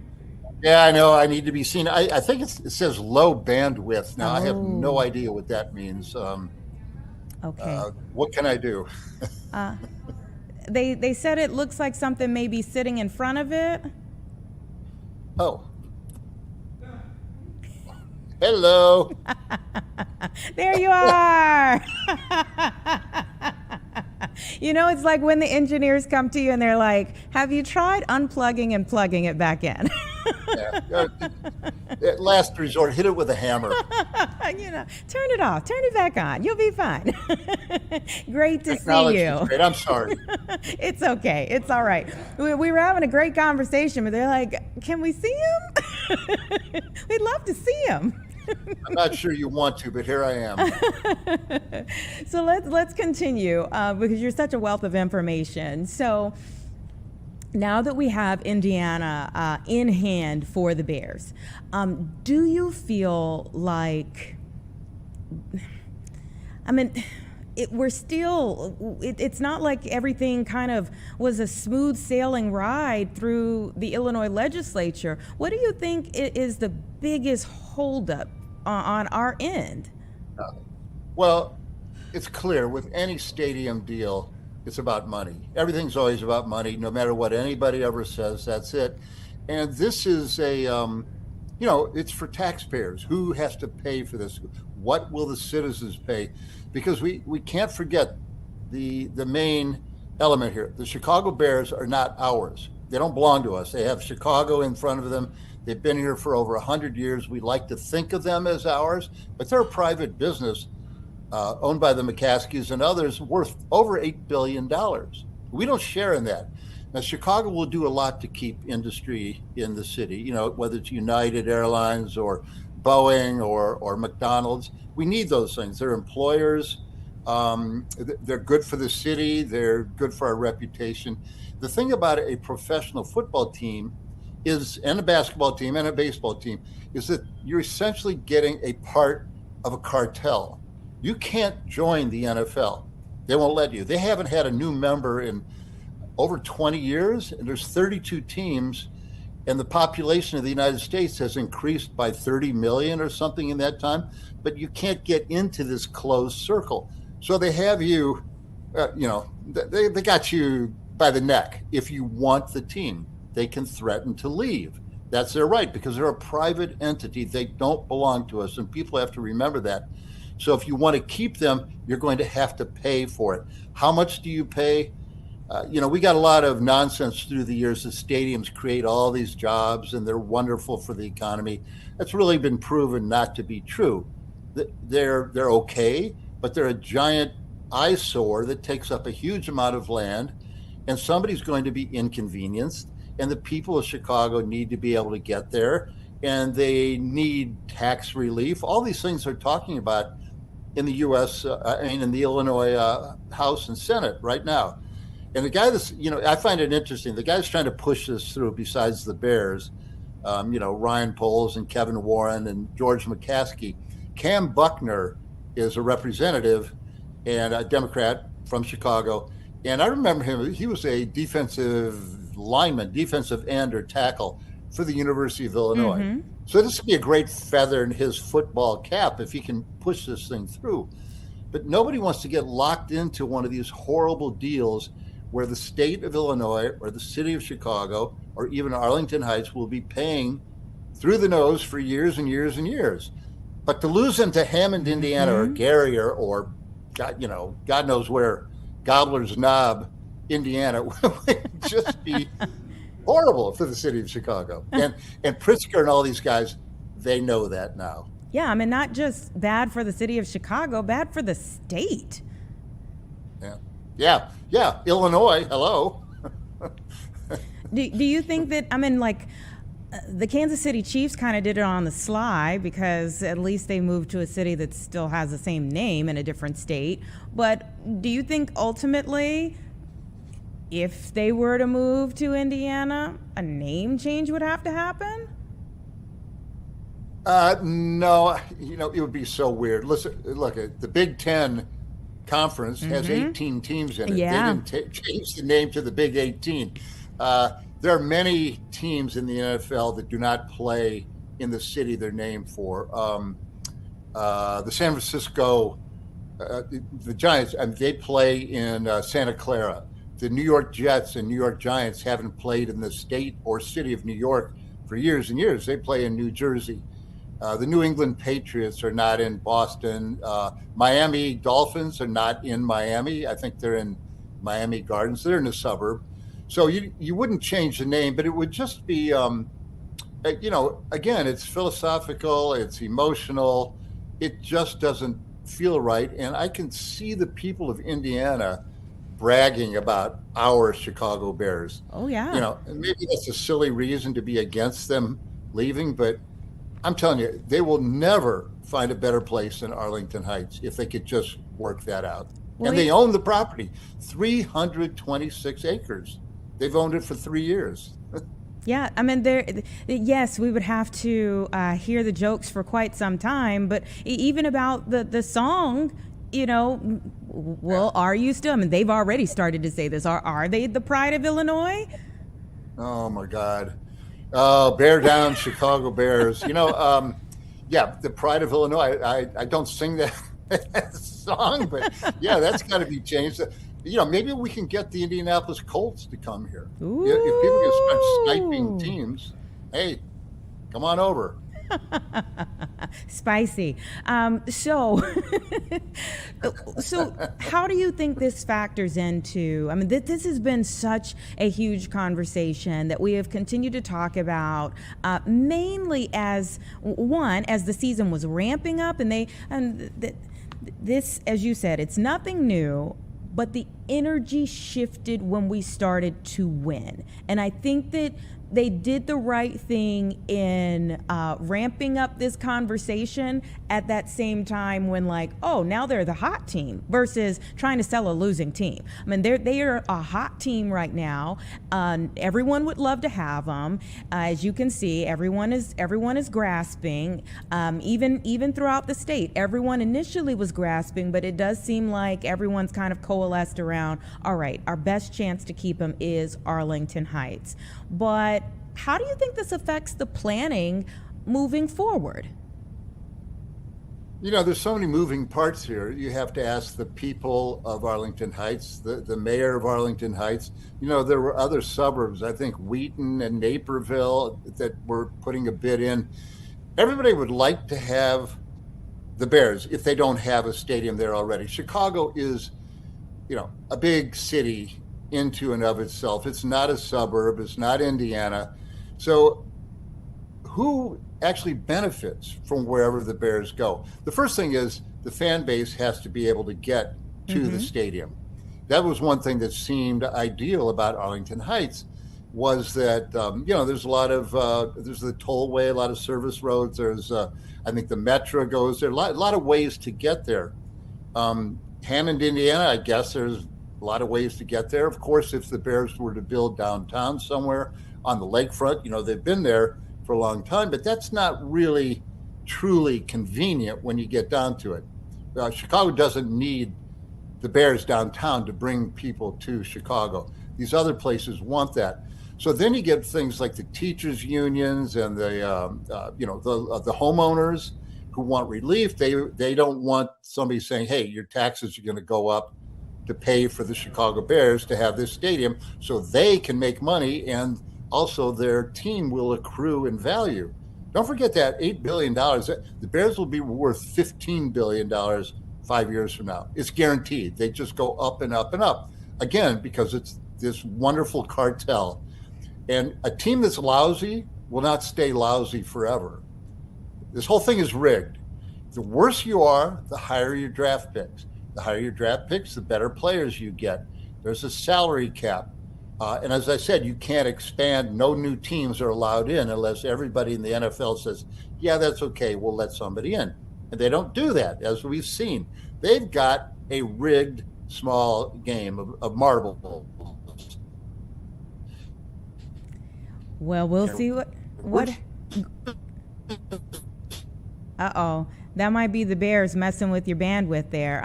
Yeah, I know. I need to be seen. I think it says low bandwidth. Now, I have no idea what that means. Okay. What can I do? They said it looks like something may be sitting in front of it. Oh. Hello. There you are. It's like when the engineers come to you and they're like, have you tried unplugging and plugging it back in? At last resort, hit it with a hammer. Turn it off, turn it back on. You'll be fine. Great to see you. Great. I'm sorry. It's okay. It's all right. We were having a great conversation, but they're like, can we see him? We'd love to see him. I'm not sure you want to, but here I am. So let's continue because you're such a wealth of information. So now that we have Indiana in hand for the Bears, do you feel like, it's not like everything kind of was a smooth sailing ride through the Illinois legislature. What do you think is the biggest holdup on our end? Well, it's clear with any stadium deal, it's about money. Everything's always about money, no matter what anybody ever says, that's it. And this is it's for taxpayers. Who has to pay for this? What will the citizens pay? Because we can't forget the main element here. The Chicago Bears are not ours. They don't belong to us. They have Chicago in front of them. They've been here for over 100 years. We like to think of them as ours, but they're a private business owned by the McCaskies and others worth over $8 billion. We don't share in that. Now, Chicago will do a lot to keep industry in the city, you know, whether it's United Airlines or Boeing or McDonald's. We need those things. They're employers. They're good for the city. They're good for our reputation. The thing about a professional football team is, and a basketball team and a baseball team, is that you're essentially getting a part of a cartel. You can't join the NFL. They won't let you. They haven't had a new member in over 20 years, and there's 32 teams, and the population of the United States has increased by 30 million or something in that time, but you can't get into this closed circle. So they have you, they got you by the neck. If you want the team, they can threaten to leave. That's their right, because they're a private entity. They don't belong to us, and people have to remember that. So if you want to keep them, you're going to have to pay for it. How much do you pay? We got a lot of nonsense through the years. The stadiums create all these jobs and they're wonderful for the economy. That's really been proven not to be true. They're okay, but they're a giant eyesore that takes up a huge amount of land, and somebody's going to be inconvenienced, and the people of Chicago need to be able to get there, and they need tax relief. All these things they're talking about in the U.S., in the Illinois House and Senate right now. And the guy that's, I find it interesting. The guy's trying to push this through besides the Bears, Ryan Poles and Kevin Warren and George McCaskey. Cam Buckner is a representative and a Democrat from Chicago. And I remember him. He was a defensive lineman, defensive end or tackle for the University of Illinois. Mm-hmm. So this would be a great feather in his football cap if he can push this thing through. But nobody wants to get locked into one of these horrible deals where the state of Illinois or the city of Chicago or even Arlington Heights will be paying through the nose for years and years and years. But to lose them to Hammond, Indiana, or Gary or God knows where, Gobbler's Knob, Indiana, would just be horrible for the city of Chicago. And Pritzker and all these guys, they know that now. Yeah, I mean, not just bad for the city of Chicago, bad for the state. Yeah. Illinois, hello. Do you think that, the Kansas City Chiefs kind of did it on the sly because at least they moved to a city that still has the same name in a different state. But do you think ultimately, if they were to move to Indiana, a name change would have to happen? No, it would be so weird. Listen, look, the Big Ten Conference has 18 teams in it. Yeah. They didn't change the name to the Big 18. There are many teams in the NFL that do not play in the city they're named for. The San Francisco, the Giants, they play in Santa Clara. The New York Jets and New York Giants haven't played in the state or city of New York for years and years. They play in New Jersey. The New England Patriots are not in Boston. Miami Dolphins are not in Miami. I think they're in Miami Gardens. They're in a suburb. So you wouldn't change the name, but it would just be, again, it's philosophical, it's emotional. It just doesn't feel right. And I can see the people of Indiana bragging about our Chicago Bears. Oh, yeah. Maybe that's a silly reason to be against them leaving, but I'm telling you, they will never find a better place than Arlington Heights if they could just work that out. Well, and they own the property, 326 acres. They've owned it for 3 years. Yeah, yes, we would have to hear the jokes for quite some time, but even about the song, are you still? They've already started to say this. Are they the pride of Illinois? Oh, my God. Oh, bear down, Chicago Bears. The pride of Illinois. I don't sing that song, but yeah, that's got to be changed. Maybe we can get the Indianapolis Colts to come here. Ooh. If people can start sniping teams, hey, come on over. Spicy. So how do you think this factors into, this has been such a huge conversation that we have continued to talk about, mainly as the season was ramping up, this, as you said, it's nothing new. but the energy shifted when we started to win. And I think that they did the right thing in ramping up this conversation at that same time when, like, oh, now they're the hot team versus trying to sell a losing team. I mean, they are a hot team right now. Everyone would love to have them. As you can see, everyone is grasping. Even throughout the state, everyone initially was grasping, but it does seem like everyone's kind of coalesced around, all right, our best chance to keep them is Arlington Heights. But how do you think this affects the planning moving forward? You know, there's so many moving parts here. You have to ask the people of Arlington Heights, the mayor of Arlington Heights. You know, there were other suburbs, I think Wheaton and Naperville, that were putting a bid in. Everybody would like to have the Bears if they don't have a stadium there already. Chicago is, you know, a big city into and of itself. It's not a suburb. It's not Indiana. So who actually benefits from wherever the Bears go? The first thing is the fan base has to be able to get to the stadium. That was one thing that seemed ideal about Arlington Heights, was that, you know, there's a lot of, there's the tollway, a lot of service roads. There's, I think the Metro goes there, a lot of ways to get there. Hammond, Indiana, I guess there's a lot of ways to get there. Of course, if the Bears were to build downtown somewhere on the lakefront, you know, they've been there for a long time, but that's not really truly convenient when you get down to it. Chicago doesn't need the Bears downtown to bring people to Chicago. These other places want that. So then you get things like the teachers' unions and the, you know, the homeowners who want relief. They don't want somebody saying, hey, your taxes are going to go up to pay for the Chicago Bears to have this stadium, so they can make money and also their team will accrue in value. Don't forget that $8 billion, the Bears will be worth $15 billion 5 years from now. It's guaranteed. They just go up and up and up. Again, because it's this wonderful cartel. And a team that's lousy will not stay lousy forever. This whole thing is rigged. The worse you are, the higher your draft picks. The higher your draft picks, the better players you get. There's a salary cap. And as I said, you can't expand. No new teams are allowed in unless everybody in the NFL says, yeah, that's okay, we'll let somebody in. And they don't do that, as we've seen. They've got a rigged small game of marbles. Well, we'll see what uh-oh. That might be the Bears messing with your bandwidth there.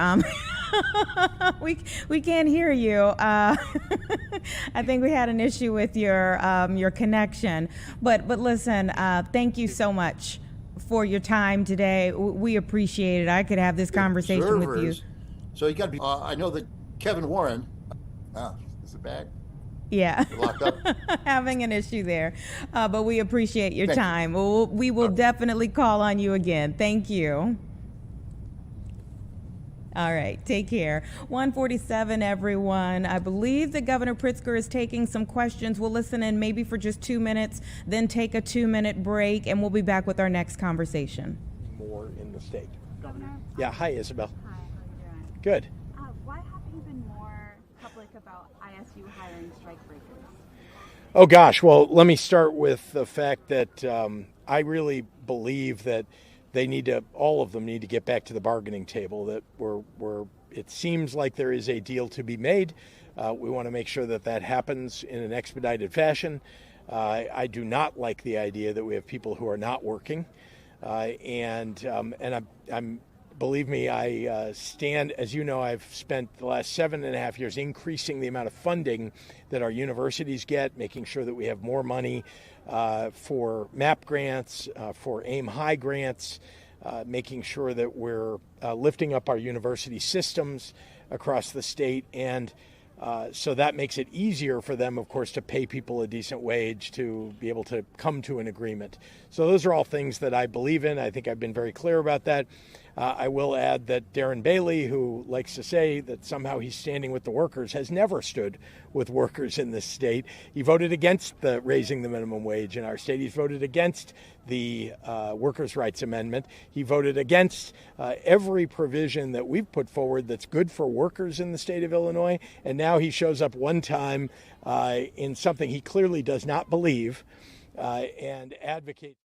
We can't hear you. I think we had an issue with your connection. But listen, thank you so much for your time today. We appreciate it. I could have this conversation with you. So you got to be. I know that Kevin Warren. Is it back? Yeah, You're locked up. Having an issue there, but we appreciate your Thank time. We will definitely call on you again. Thank you. All right, take care. 1:47, everyone. I believe that Governor Pritzker is taking some questions. We'll listen in maybe for just 2 minutes, then take a 2-minute break, and we'll be back with our next conversation. More in the state. Governor? Yeah, hi, Isabel. Hi, how are you doing? Good. Why haven't you been more public about ISU hiring strikebreakers? Oh, gosh. Well, let me start with the fact that I really believe that all of them need to get back to the bargaining table, that it seems like there is a deal to be made. We want to make sure that happens in an expedited fashion. I do not like the idea that we have people who are not working. And I'm believe me, I stand, as you know, I've spent the last 7.5 years increasing the amount of funding that our universities get, making sure that we have more money for MAP grants, for AIM High grants, making sure that we're lifting up our university systems across the state. And so that makes it easier for them, of course, to pay people a decent wage, to be able to come to an agreement. So those are all things that I believe in. I think I've been very clear about that. I will add that Darren Bailey, who likes to say that somehow he's standing with the workers, has never stood with workers in this state. He voted against raising the minimum wage in our state. He's voted against the Workers' Rights Amendment. He voted against every provision that we've put forward that's good for workers in the state of Illinois. And now he shows up one time in something he clearly does not believe and advocates.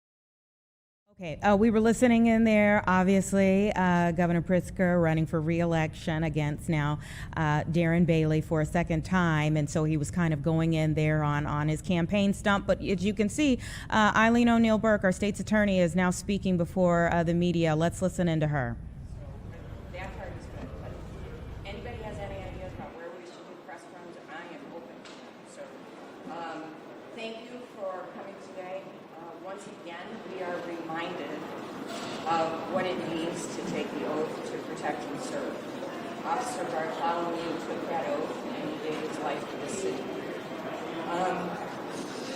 Okay, we were listening in there, obviously, Governor Pritzker running for re-election against now Darren Bailey for a second time, and so he was kind of going in there on his campaign stump. But as you can see, Eileen O'Neill Burke, our state's attorney, is now speaking before the media. Let's listen into her. That part is good, but anybody has any ideas about where we should do press runs, I am open. So, thank you for coming today. Once again, we are reminded of what it means to take the oath to protect and serve. Officer Bartholomew took that oath and he gave his life to the city.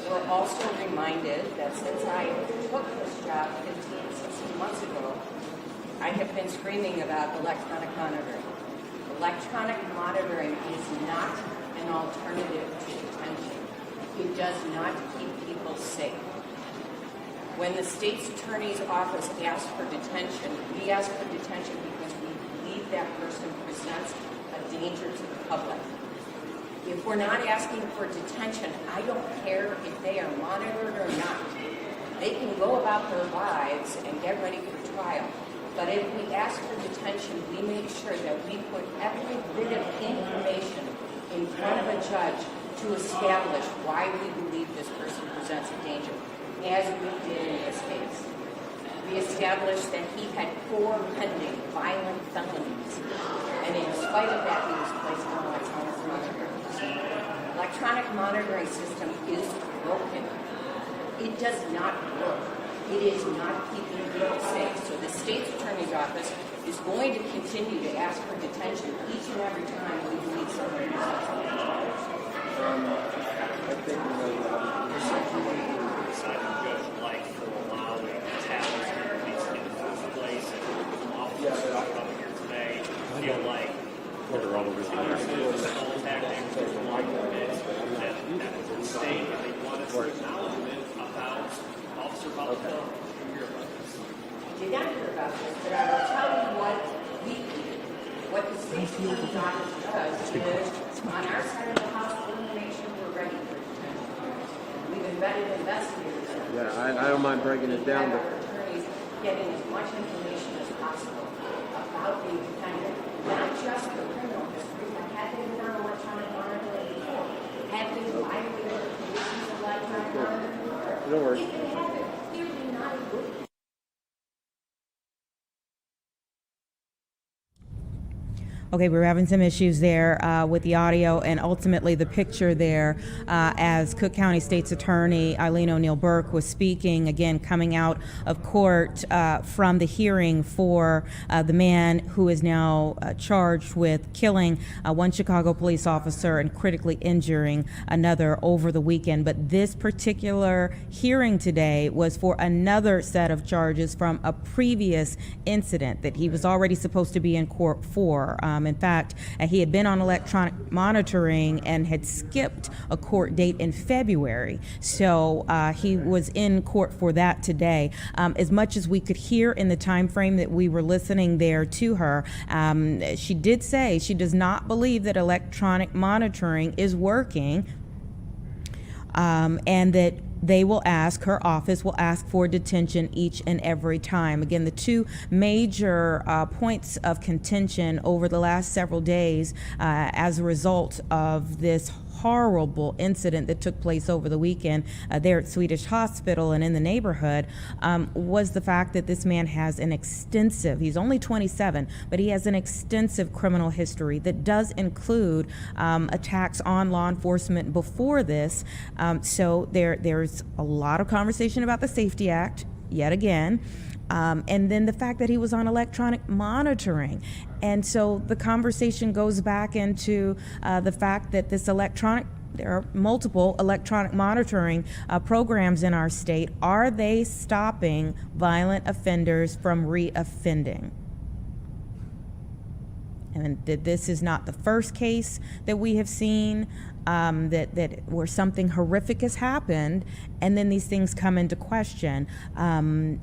We're also reminded that since I took this job 16 months ago, I have been screaming about electronic monitoring. Electronic monitoring is not an alternative to detention. It does not keep people safe. When the state's attorney's office asks for detention, we ask for detention because we believe that person presents a danger to the public. If we're not asking for detention, I don't care if they are monitored or not. They can go about their lives and get ready for trial. But if we ask for detention, we make sure that we put every bit of information in front of a judge to establish why we believe this person presents a danger, as we did in this case. We established that he had 4 pending violent felonies, and in spite of that, he was placed on electronic monitoring. Electronic monitoring system is broken. It does not work. It is not keeping people safe. So the state's attorney's office is going to continue to ask for detention each and every time we believe someone is I think did not hear about this, but I will tell you what the state's attorney's office does is, on our side of the house, we'll make sure we're ready for detention. We've embedded investigators. Yeah, I don't mind breaking it down, but our attorneys getting as much information as possible about the defendant, not just the criminal history, but had they been on electronic monitoring before? Had they violated the conditions of electronic monitoring before? Don't worry. If they haven't, clearly not a good. Okay, we were having some issues there with the audio and ultimately the picture there as Cook County State's Attorney Eileen O'Neill Burke was speaking, again, coming out of court from the hearing for the man who is now charged with killing one Chicago police officer and critically injuring another over the weekend. But this particular hearing today was for another set of charges from a previous incident that he was already supposed to be in court for. In fact, he had been on electronic monitoring and had skipped a court date in February. So he was in court for that today. As much as we could hear in the time frame that we were listening there to her, she did say she does not believe that electronic monitoring is working, and that her office will ask for detention each and every time. Again, the two major points of contention over the last several days as a result of this horrible incident that took place over the weekend there at Swedish Hospital and in the neighborhood was the fact that this man has an extensive, he's only 27, but he has an extensive criminal history that does include attacks on law enforcement before this. So there's a lot of conversation about the Safety Act, yet again. And then the fact that he was on electronic monitoring. And so the conversation goes back into the fact that there are multiple electronic monitoring programs in our state. Are they stopping violent offenders from re-offending? and that this is not the first case that we have seen, that where something horrific has happened, and then these things come into question, and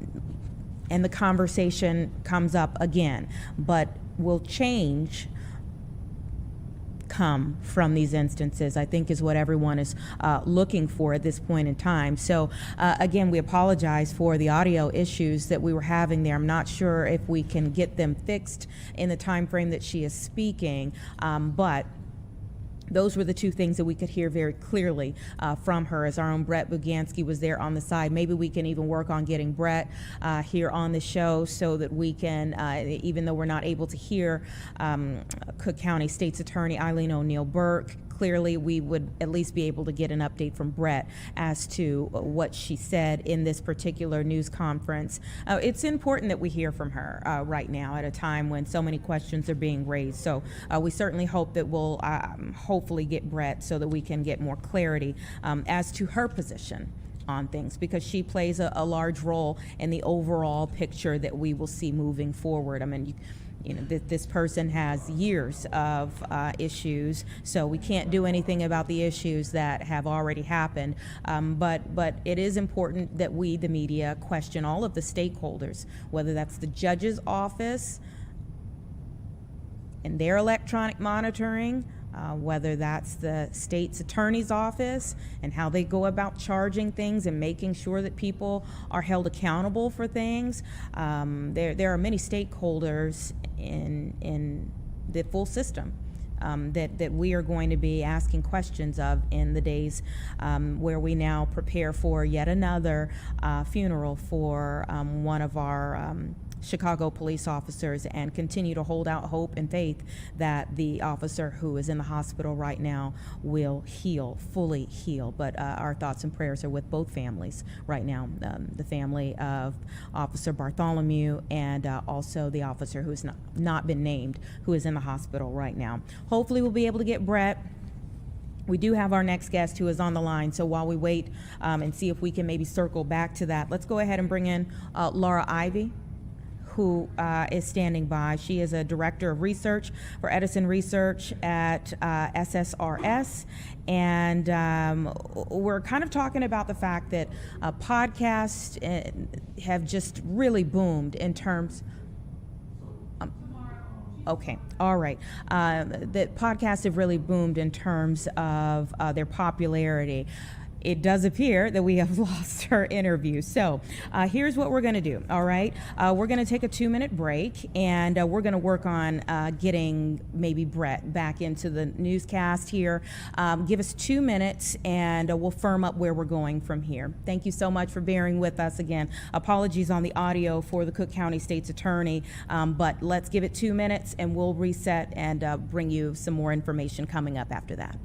the conversation comes up again. But will change come from these instances, I think, is what everyone is looking for at this point in time. So again, we apologize for the audio issues that we were having there. I'm not sure if we can get them fixed in the time frame that she is speaking, but those were the two things that we could hear very clearly from her, as our own Brett Bugansky was there on the side. Maybe we can even work on getting Brett here on the show so that we can, even though we're not able to hear Cook County State's Attorney Eileen O'Neill Burke, clearly we would at least be able to get an update from Brett as to what she said in this particular news conference. It's important that we hear from her right now at a time when so many questions are being raised. So we certainly hope that we'll hopefully get Brett so that we can get more clarity as to her position on things, because she plays a large role in the overall picture that we will see moving forward. I mean, you know, this person has years of issues, so we can't do anything about the issues that have already happened. But it is important that we, the media, question all of the stakeholders, whether that's the judge's office and their electronic monitoring, whether that's the state's attorney's office and how they go about charging things and making sure that people are held accountable for things. There are many stakeholders in the full system that we are going to be asking questions of in the days where we now prepare for yet another funeral for one of our Chicago police officers, and continue to hold out hope and faith that the officer who is in the hospital right now will heal, fully heal. But our thoughts and prayers are with both families right now, the family of Officer Bartholomew and also the officer who has not been named, who is in the hospital right now. Hopefully we'll be able to get Brett. We do have our next guest who is on the line, so while we wait and see if we can maybe circle back to that, let's go ahead and bring in Laura Ivey, who is standing by. She is a director of research for Edison Research at SSRS, and we're kind of talking about the fact that podcasts have just really boomed in terms. Okay, all right. That podcasts have really boomed in terms of their popularity. It does appear that we have lost her interview. So here's what we're going to do, all right? We're going to take a 2-minute break, and we're going to work on getting maybe Brett back into the newscast here. Give us 2 minutes, and we'll firm up where we're going from here. Thank you so much for bearing with us again. Apologies on the audio for the Cook County State's Attorney, but let's give it 2 minutes, and we'll reset and bring you some more information coming up after that.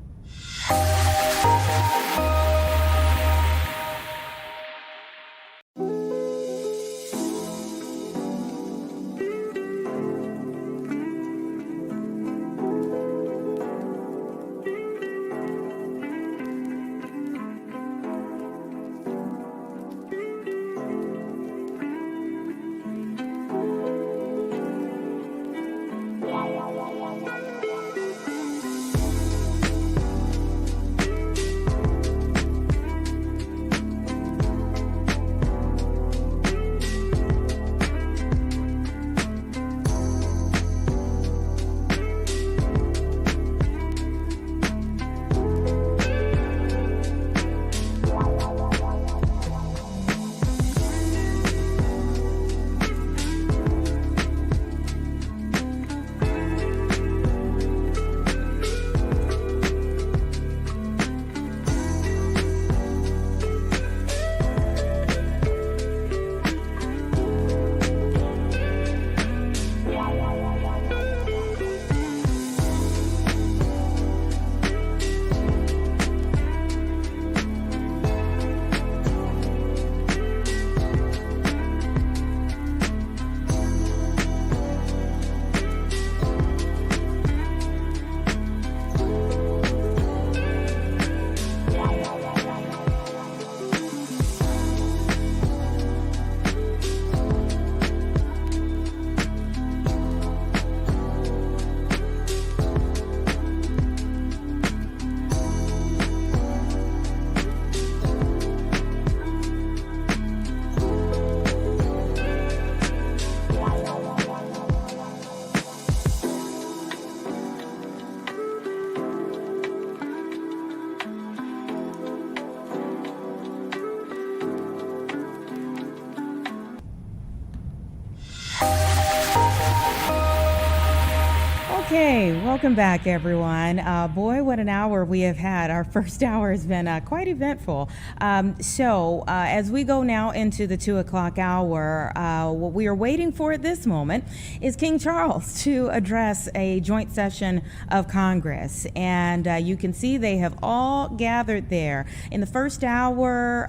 Okay, welcome back, everyone. Boy, what an hour we have had. Our first hour has been quite eventful. As we go now into the 2 o'clock hour, what we are waiting for at this moment is King Charles to address a joint session of Congress. And you can see they have all gathered there. In the first hour,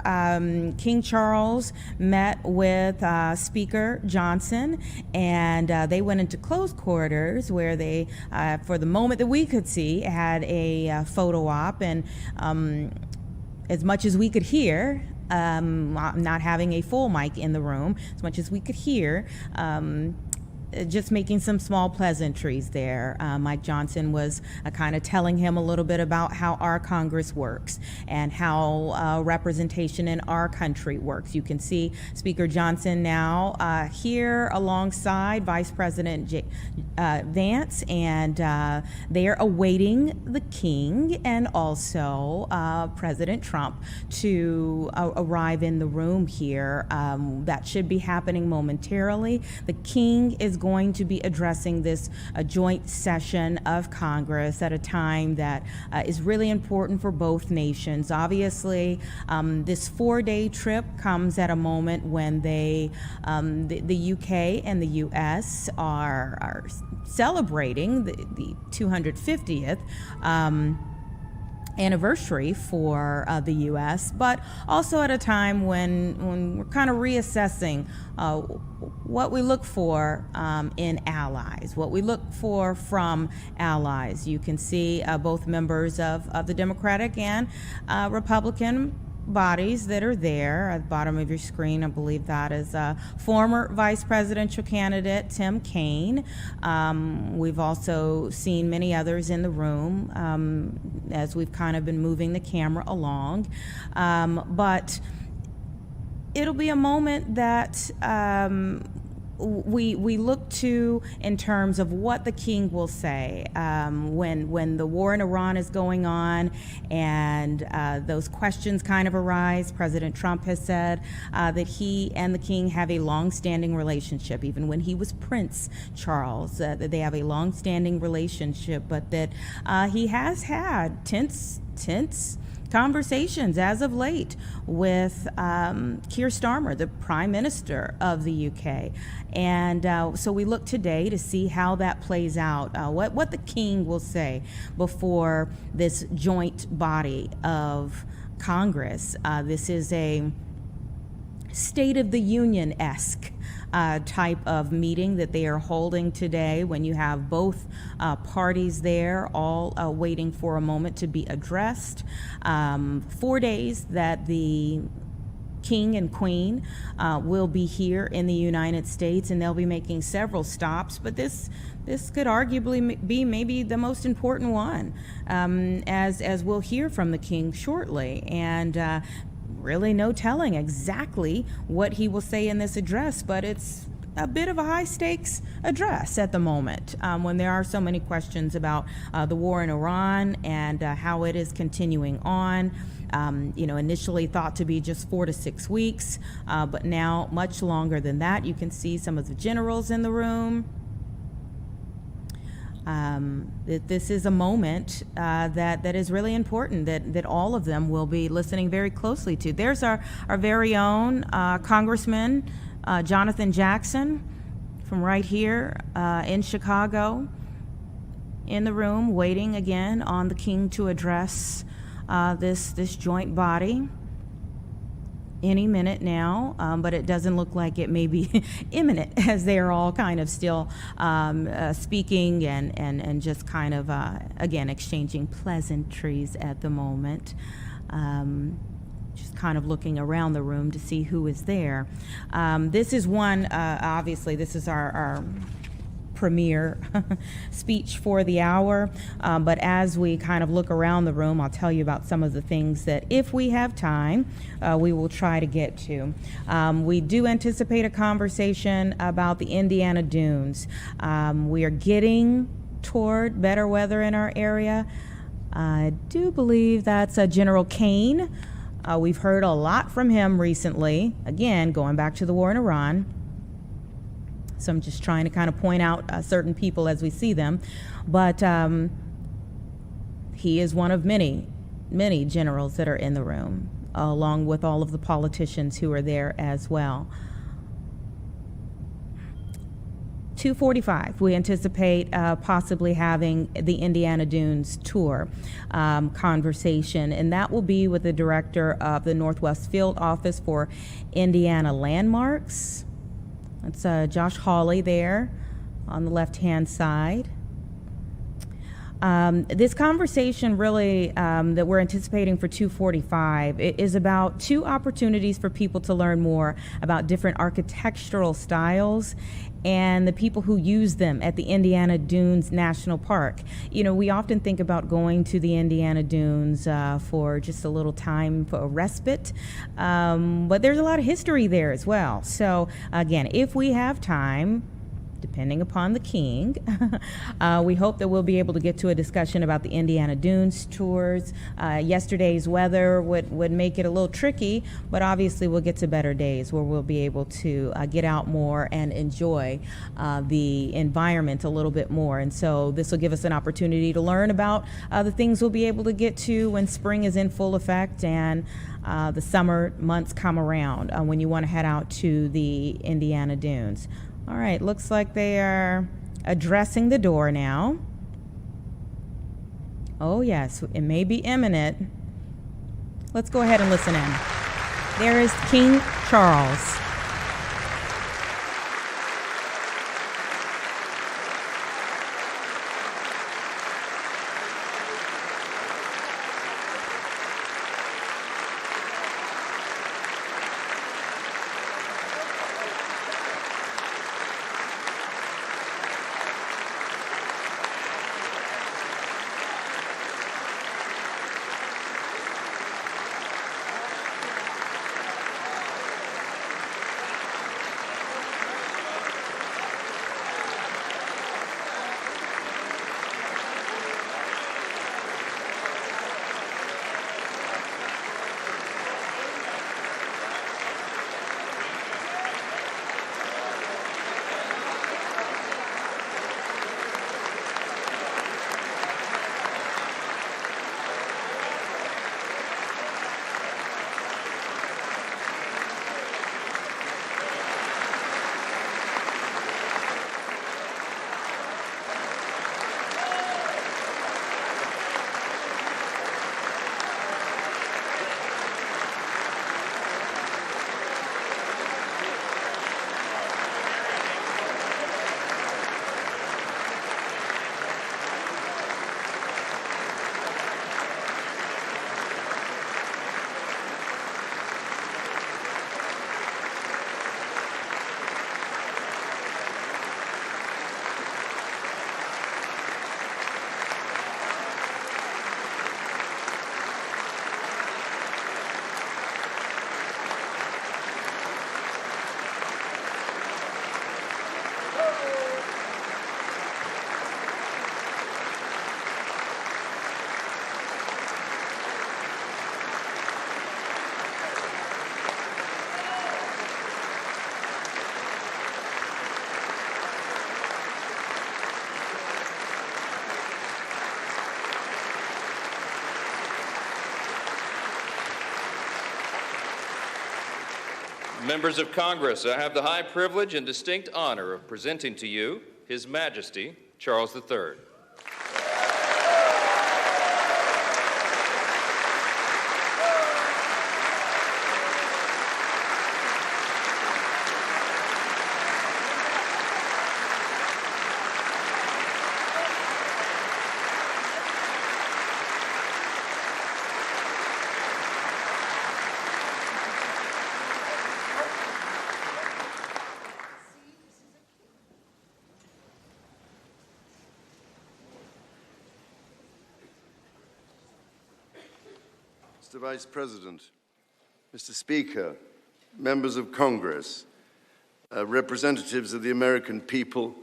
King Charles met with Speaker Johnson, and they went into closed quarters where they, for the moment that we could see, had a photo op, and as much as we could hear, not having a full mic in the room, as much as we could hear, just making some small pleasantries there. Mike Johnson was kind of telling him a little bit about how our Congress works and how representation in our country works. You can see Speaker Johnson now here alongside Vice President Vance, and they are awaiting the King and also President Trump to arrive in the room here. That should be happening momentarily. The King is going to be addressing this joint session of Congress at a time that is really important for both nations. Obviously, this 4-day trip comes at a moment when the UK and the US are celebrating the 250th anniversary for the U.S., but also at a time when we're kind of reassessing what we look for in allies, what we look for from allies. You can see both members of the Democratic and Republican bodies that are there. At the bottom of your screen, I believe that is former vice presidential candidate Tim Kaine. We've also seen many others in the room as we've kind of been moving the camera along. But it'll be a moment that we look to in terms of what the King will say when the war in Iran is going on and those questions kind of arise. President Trump has said that he and the King have a long-standing relationship, even when he was Prince Charles, that they have a long-standing relationship, but that he has had tense conversations as of late with Keir Starmer, the Prime Minister of the UK. And so we look today to see how that plays out, what the King will say before this joint body of Congress. This is a State of the Union-esque type of meeting that they are holding today, when you have both parties there all waiting for a moment to be addressed. 4 days that the King and Queen will be here in the United States, and they'll be making several stops, but this could arguably be maybe the most important one, as we'll hear from the King shortly. And really no telling exactly what he will say in this address, but it's a bit of a high-stakes address at the moment, when there are so many questions about the war in Iran and how it is continuing on. Initially thought to be just 4 to 6 weeks, but now much longer than that. You can see some of the generals in the room. This is a moment that is really important, that all of them will be listening very closely to. There's our very own Congressman Jonathan Jackson from right here in Chicago, in the room, waiting again on the King to address this joint body any minute now, but it doesn't look like it may be imminent, as they are all kind of still speaking and just kind of, again, exchanging pleasantries at the moment. Just kind of looking around the room to see who is there. This is one, obviously, this is our premier speech for the hour, but as we kind of look around the room, I'll tell you about some of the things that, if we have time, we will try to get to. We do anticipate a conversation about the Indiana dunes. We are getting toward better weather in our area. I do believe that's General Kaine. We've heard a lot from him recently, again, going back to the war in Iran. So I'm just trying to kind of point out certain people as we see them. But he is one of many, many generals that are in the room, along with all of the politicians who are there as well. 2:45, we anticipate possibly having the Indiana Dunes tour conversation, and that will be with the director of the Northwest Field Office for Indiana Landmarks. That's Josh Hawley there on the left-hand side. This conversation really that we're anticipating for 2:45 is about two opportunities for people to learn more about different architectural styles and the people who use them at the Indiana Dunes National Park. You know, we often think about going to the Indiana Dunes for just a little time for a respite, but there's a lot of history there as well. So again, if we have time, depending upon the king, we hope that we'll be able to get to a discussion about the Indiana Dunes tours. Yesterday's weather would make it a little tricky, but obviously we'll get to better days where we'll be able to get out more and enjoy the environment a little bit more. And so this will give us an opportunity to learn about the things we'll be able to get to when spring is in full effect and the summer months come around when you want to head out to the Indiana Dunes. All right, looks like they are addressing the door now. Oh, yes, it may be imminent. Let's go ahead and listen in. There is King Charles. Members of Congress, I have the high privilege and distinct honor of presenting to you His Majesty Charles III. Mr. Vice President, Mr. Speaker, members of Congress, representatives of the American people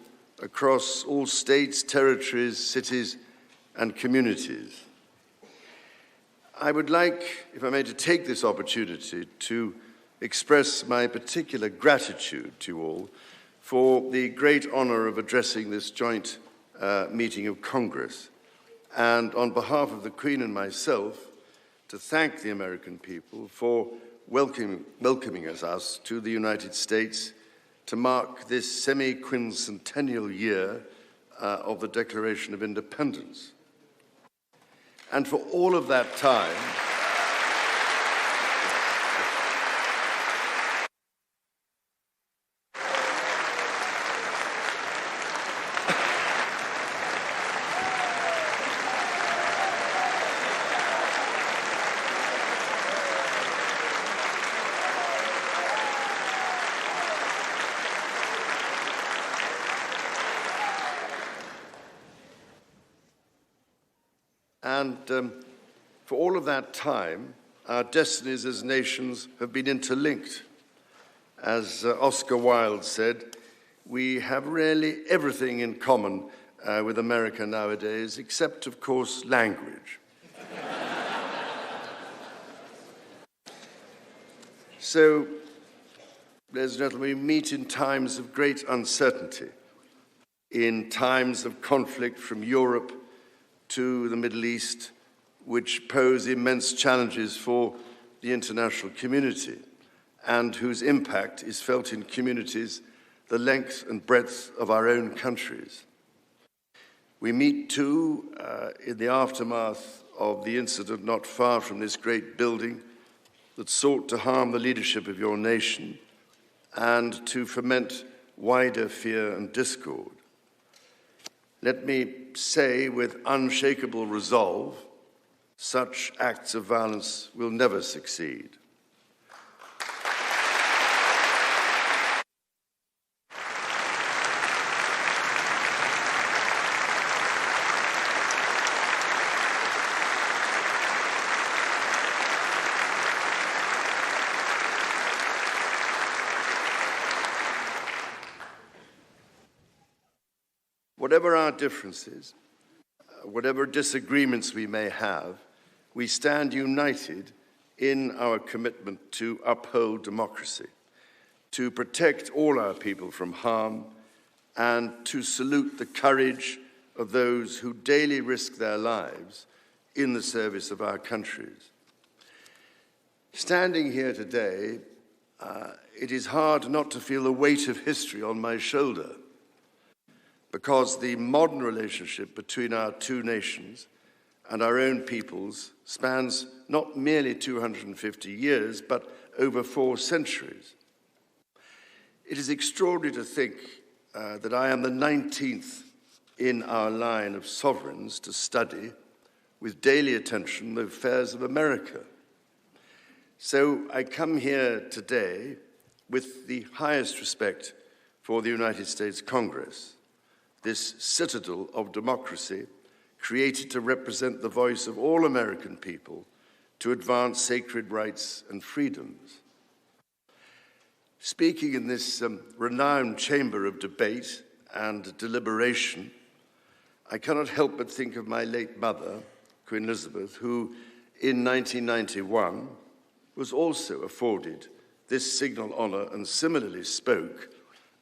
across all states, territories, cities, and communities. I would like, if I may, to take this opportunity to express my particular gratitude to you all for the great honor of addressing this joint meeting of Congress, and on behalf of the Queen and myself, to thank the American people for welcoming us to the United States to mark this semi-quincentennial year of the Declaration of Independence. And for all of that time, for all of that time, our destinies as nations have been interlinked. As Oscar Wilde said, we have really everything in common with America nowadays, except, of course, language. So, ladies and gentlemen, we meet in times of great uncertainty, in times of conflict from Europe to the Middle East, which pose immense challenges for the international community and whose impact is felt in communities the length and breadth of our own countries. We meet, too, in the aftermath of the incident not far from this great building that sought to harm the leadership of your nation and to foment wider fear and discord. Let me say with unshakable resolve, such acts of violence will never succeed. Whatever our differences, whatever disagreements we may have, we stand united in our commitment to uphold democracy, to protect all our people from harm, and to salute the courage of those who daily risk their lives in the service of our countries. Standing here today, it is hard not to feel the weight of history on my shoulder, because the modern relationship between our two nations and our own peoples spans not merely 250 years, but over 4 centuries. It is extraordinary to think that I am the 19th in our line of sovereigns to study with daily attention the affairs of America. So I come here today with the highest respect for the United States Congress, this citadel of democracy created to represent the voice of all American people to advance sacred rights and freedoms. Speaking in this renowned chamber of debate and deliberation, I cannot help but think of my late mother, Queen Elizabeth, who in 1991 was also afforded this signal honor and similarly spoke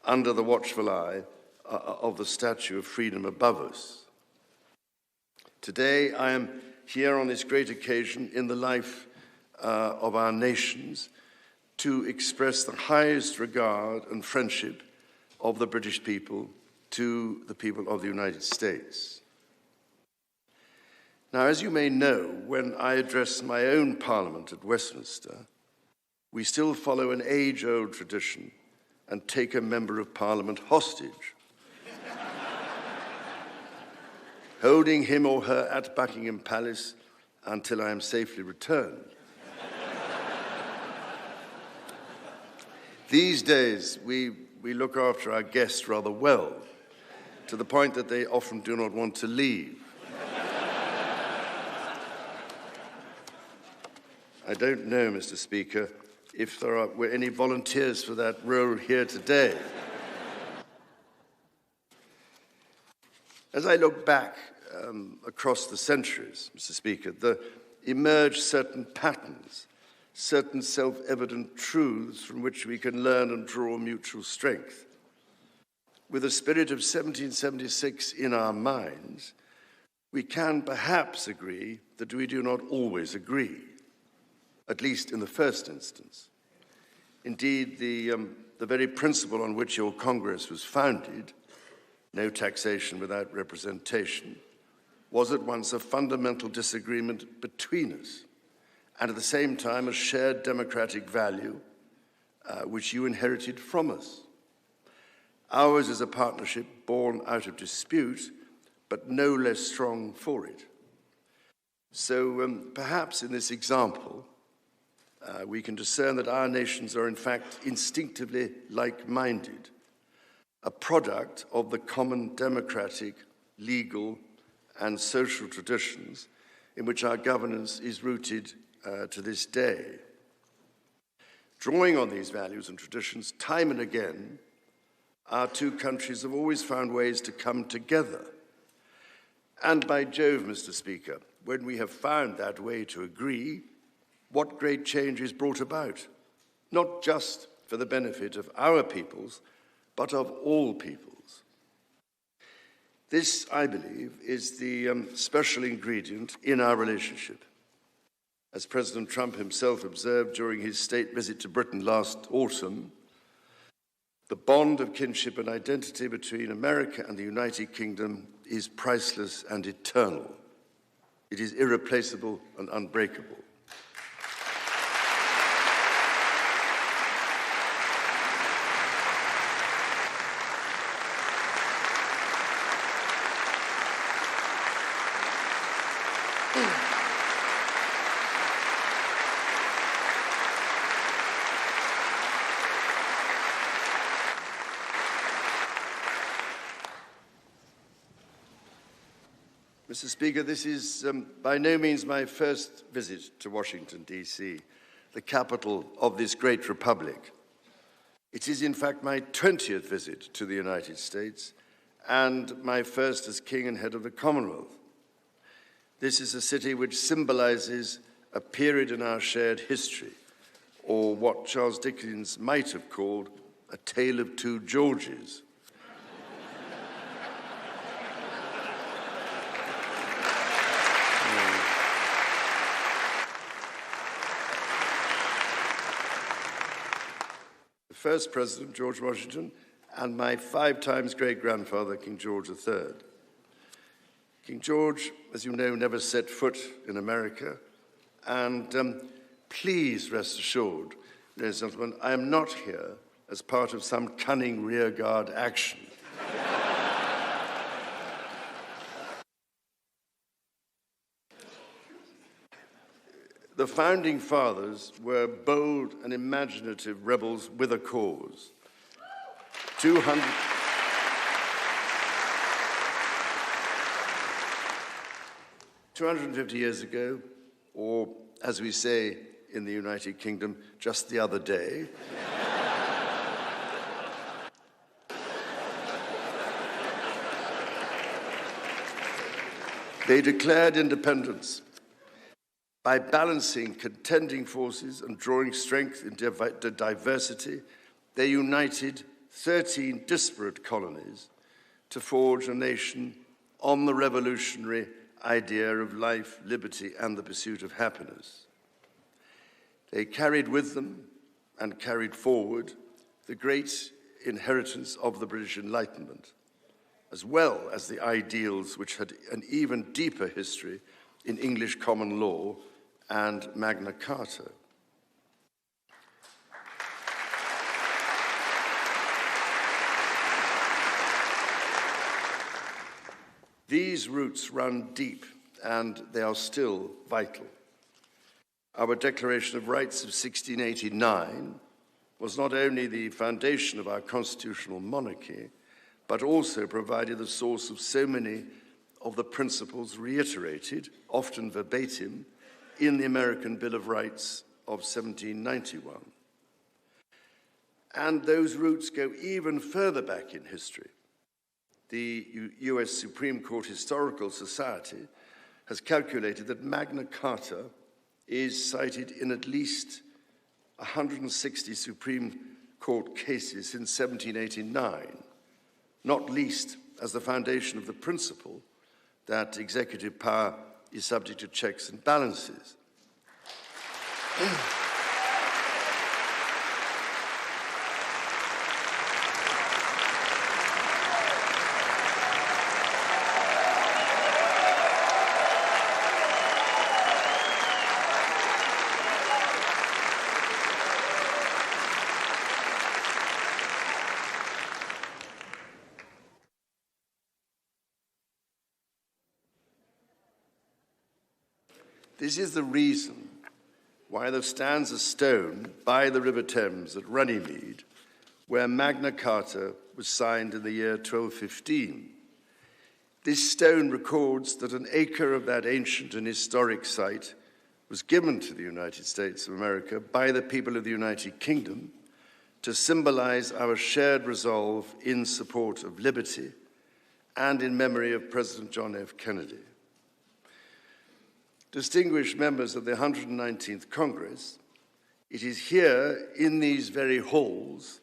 under the watchful eye of the Statue of Freedom above us. Today, I am here on this great occasion in the life of our nations to express the highest regard and friendship of the British people to the people of the United States. Now, as you may know, when I address my own Parliament at Westminster, we still follow an age-old tradition and take a member of Parliament hostage, holding him or her at Buckingham Palace until I am safely returned. These days, we look after our guests rather well, to the point that they often do not want to leave. I don't know, Mr. Speaker, if there were any volunteers for that role here today. As I look back across the centuries, Mr. Speaker, there emerge certain patterns, certain self-evident truths from which we can learn and draw mutual strength. with the spirit of 1776 in our minds, we can perhaps agree that we do not always agree, at least in the first instance. Indeed, the very principle on which your Congress was founded, no taxation without representation, was at once a fundamental disagreement between us, and at the same time a shared democratic value which you inherited from us. Ours is a partnership born out of dispute, but no less strong for it. So perhaps in this example, we can discern that our nations are in fact instinctively like-minded, a product of the common democratic, legal, and social traditions in which our governance is rooted to this day. Drawing on these values and traditions, time and again, our two countries have always found ways to come together. And by Jove, Mr. Speaker, when we have found that way to agree, what great change is brought about, not just for the benefit of our peoples, but of all peoples. This, I believe, is the special ingredient in our relationship. As President Trump himself observed during his state visit to Britain last autumn, the bond of kinship and identity between America and the United Kingdom is priceless and eternal. It is irreplaceable and unbreakable. Mr. Speaker, this is by no means my first visit to Washington, D.C., the capital of this great republic. It is, in fact, my 20th visit to the United States and my first as King and head of the Commonwealth. This is a city which symbolizes a period in our shared history, or what Charles Dickens might have called a tale of two Georges. First President, George Washington, and my 5 times great-grandfather, King George III. King George, as you know, never set foot in America, and please rest assured, ladies and gentlemen, I am not here as part of some cunning rearguard action. The Founding Fathers were bold and imaginative rebels with a cause. 250 years ago, or as we say in the United Kingdom, just the other day, they declared independence. By balancing contending forces and drawing strength in diversity, they united 13 disparate colonies to forge a nation on the revolutionary idea of life, liberty, and the pursuit of happiness. They carried with them and carried forward the great inheritance of the British Enlightenment, as well as the ideals which had an even deeper history in English common law and Magna Carta. These roots run deep, and they are still vital. Our Declaration of Rights of 1689 was not only the foundation of our constitutional monarchy, but also provided the source of so many of the principles reiterated, often verbatim, in the American Bill of Rights of 1791. And those roots go even further back in history. The US Supreme Court Historical Society has calculated that Magna Carta is cited in at least 160 Supreme Court cases since 1789, not least as the foundation of the principle that executive power is subject to checks and balances. This is the reason why there stands a stone by the River Thames at Runnymede, where Magna Carta was signed in the year 1215. This stone records that an acre of that ancient and historic site was given to the United States of America by the people of the United Kingdom to symbolize our shared resolve in support of liberty and in memory of President John F. Kennedy. Distinguished members of the 119th Congress, it is here in these very halls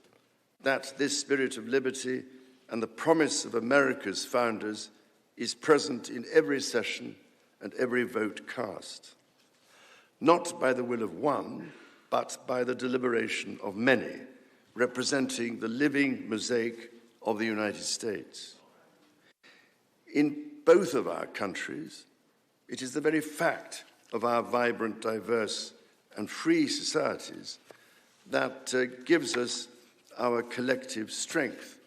that this spirit of liberty and the promise of America's founders is present in every session and every vote cast, not by the will of one, but by the deliberation of many, representing the living mosaic of the United States. In both of our countries, it is the very fact of our vibrant, diverse, and free societies that gives us our collective strength,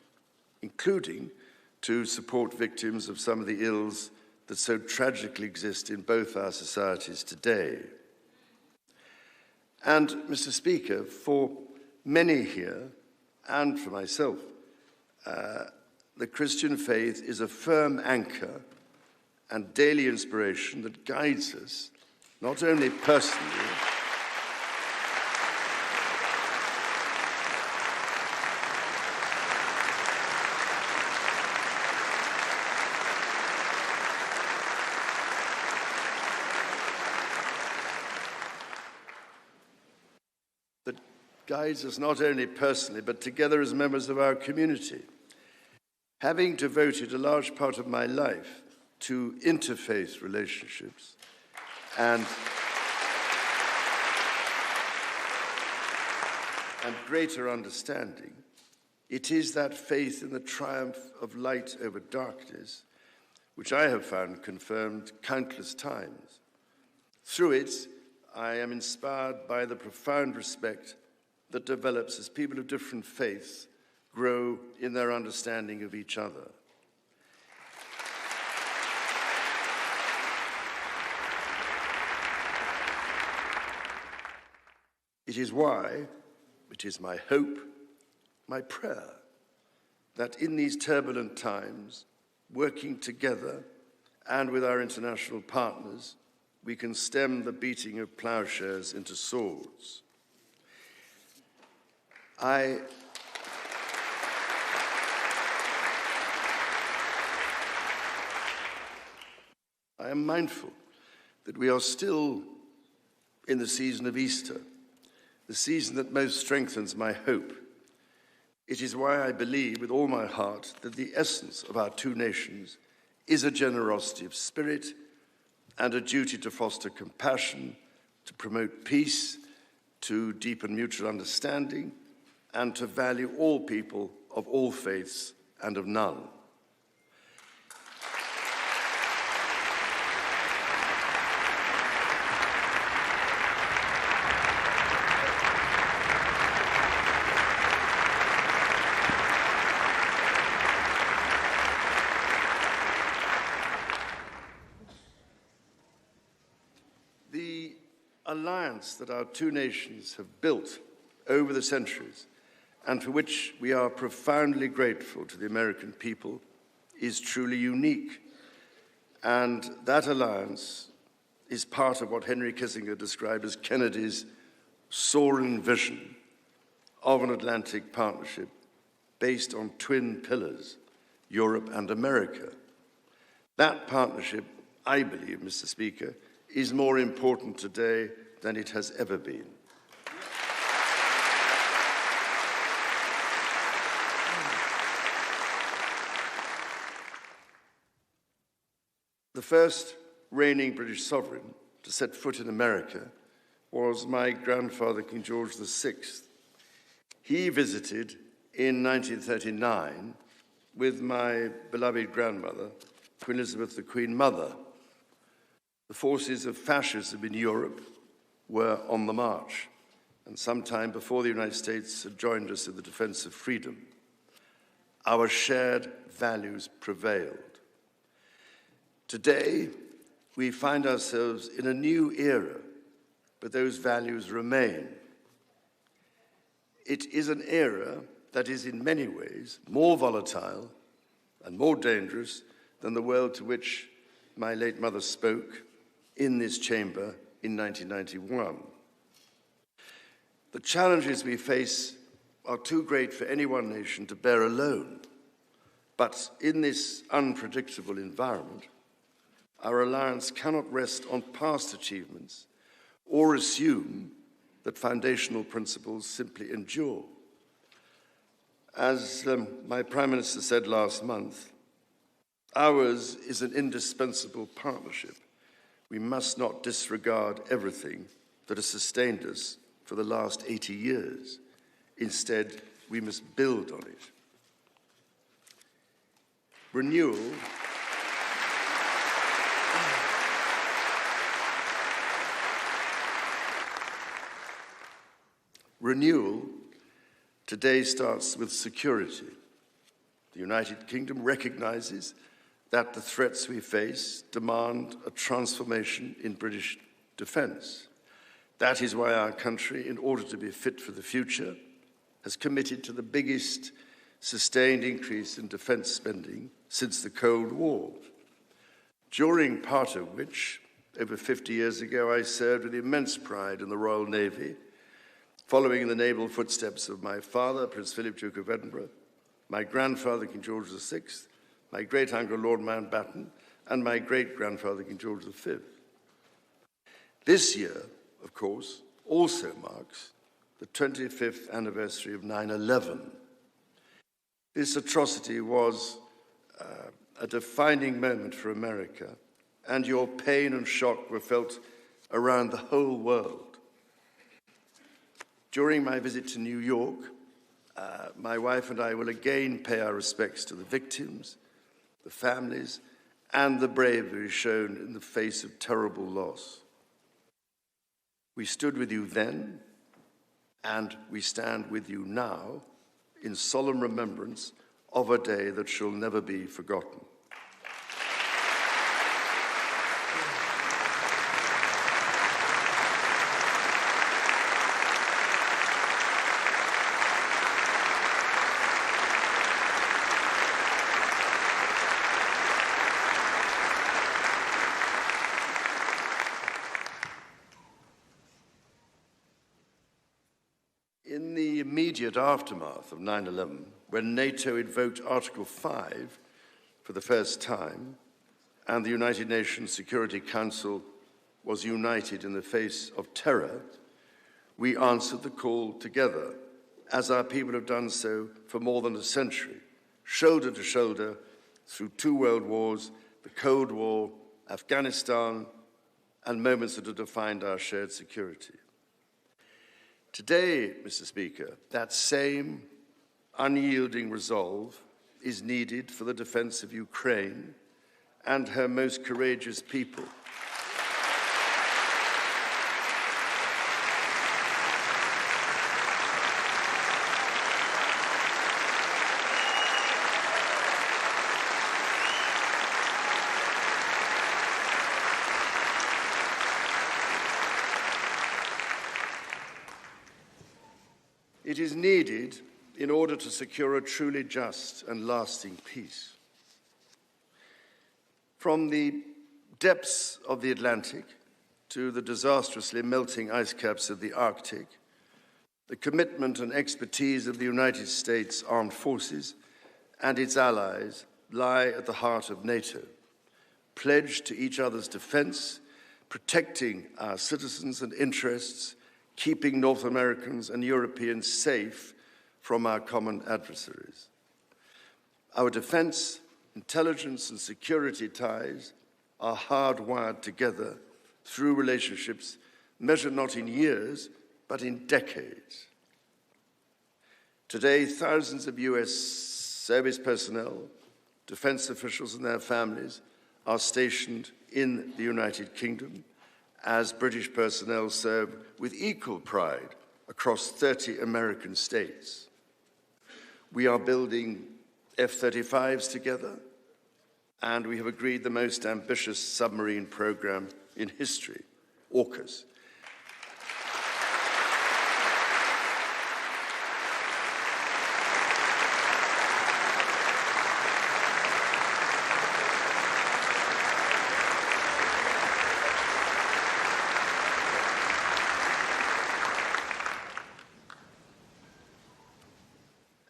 including to support victims of some of the ills that so tragically exist in both our societies today. And, Mr. Speaker, for many here, and for myself, the Christian faith is a firm anchor and daily inspiration that guides us, not only personally, but together as members of our community. Having devoted a large part of my life to interfaith relationships and greater understanding, it is that faith in the triumph of light over darkness which I have found confirmed countless times. Through it, I am inspired by the profound respect that develops as people of different faiths grow in their understanding of each other. It is why, it is my hope, my prayer, that in these turbulent times, working together and with our international partners, we can stem the beating of plowshares into swords. I am mindful that we are still in the season of Easter, the season that most strengthens my hope. It is why I believe with all my heart that the essence of our two nations is a generosity of spirit and a duty to foster compassion, to promote peace, to deepen mutual understanding, and to value all people of all faiths and of none. The alliance that our two nations have built over the centuries, and for which we are profoundly grateful to the American people, is truly unique. And that alliance is part of what Henry Kissinger described as Kennedy's soaring vision of an Atlantic partnership based on twin pillars, Europe and America. That partnership, I believe, Mr. Speaker, is more important today than it has ever been. The first reigning British sovereign to set foot in America was my grandfather, King George VI. He visited in 1939 with my beloved grandmother, Queen Elizabeth, the Queen Mother. The forces of fascism in Europe were on the march, and sometime before the United States had joined us in the defense of freedom, our shared values prevailed. Today, we find ourselves in a new era, but those values remain. It is an era that is in many ways more volatile and more dangerous than the world to which my late mother spoke in this chamber in 1991. The challenges we face are too great for any one nation to bear alone. But in this unpredictable environment, our alliance cannot rest on past achievements or assume that foundational principles simply endure. As my Prime Minister said last month, ours is an indispensable partnership. We must not disregard everything that has sustained us for the last 80 years. Instead, we must build on it. Renewal today starts with security. The United Kingdom recognizes that the threats we face demand a transformation in British defense. That is why our country, in order to be fit for the future, has committed to the biggest sustained increase in defense spending since the Cold War, during part of which, over 50 years ago, I served with immense pride in the Royal Navy, following in the naval footsteps of my father, Prince Philip, Duke of Edinburgh, my grandfather, King George VI, my great-uncle, Lord Mountbatten, and my great-grandfather, King George V. This year, of course, also marks the 25th anniversary of 9/11. This atrocity was a defining moment for America, and your pain and shock were felt around the whole world. During my visit to New York, my wife and I will again pay our respects to the victims, the families, and the bravery shown in the face of terrible loss. We stood with you then, and we stand with you now in solemn remembrance of a day that shall never be forgotten. In the immediate aftermath of 9/11, when NATO invoked Article 5 for the first time, and the United Nations Security Council was united in the face of terror, we answered the call together, as our people have done so for more than a century, shoulder to shoulder through 2 world wars, the Cold War, Afghanistan, and moments that have defined our shared security. Today, Mr. Speaker, that same unyielding resolve is needed for the defense of Ukraine and her most courageous people. It is needed in order to secure a truly just and lasting peace. From the depths of the Atlantic to the disastrously melting ice caps of the Arctic, the commitment and expertise of the United States Armed Forces and its allies lie at the heart of NATO, pledged to each other's defense, protecting our citizens and interests, keeping North Americans and Europeans safe from our common adversaries. Our defense, intelligence, and security ties are hardwired together through relationships measured not in years, but in decades. Today, thousands of US service personnel, defense officials and their families are stationed in the United Kingdom, as British personnel serve with equal pride across 30 American states. We are building F-35s together, and we have agreed the most ambitious submarine program in history, AUKUS.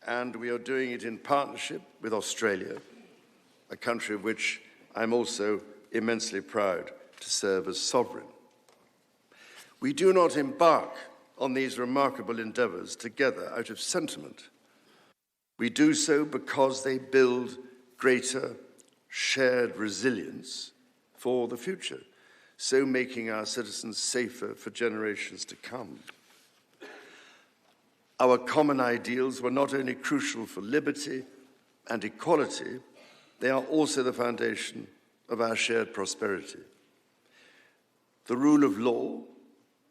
And we are doing it in partnership with Australia, a country of which I'm also immensely proud to serve as sovereign. We do not embark on these remarkable endeavors together out of sentiment. We do so because they build greater shared resilience for the future, so making our citizens safer for generations to come. Our common ideals were not only crucial for liberty and equality, they are also the foundation of our shared prosperity. The rule of law,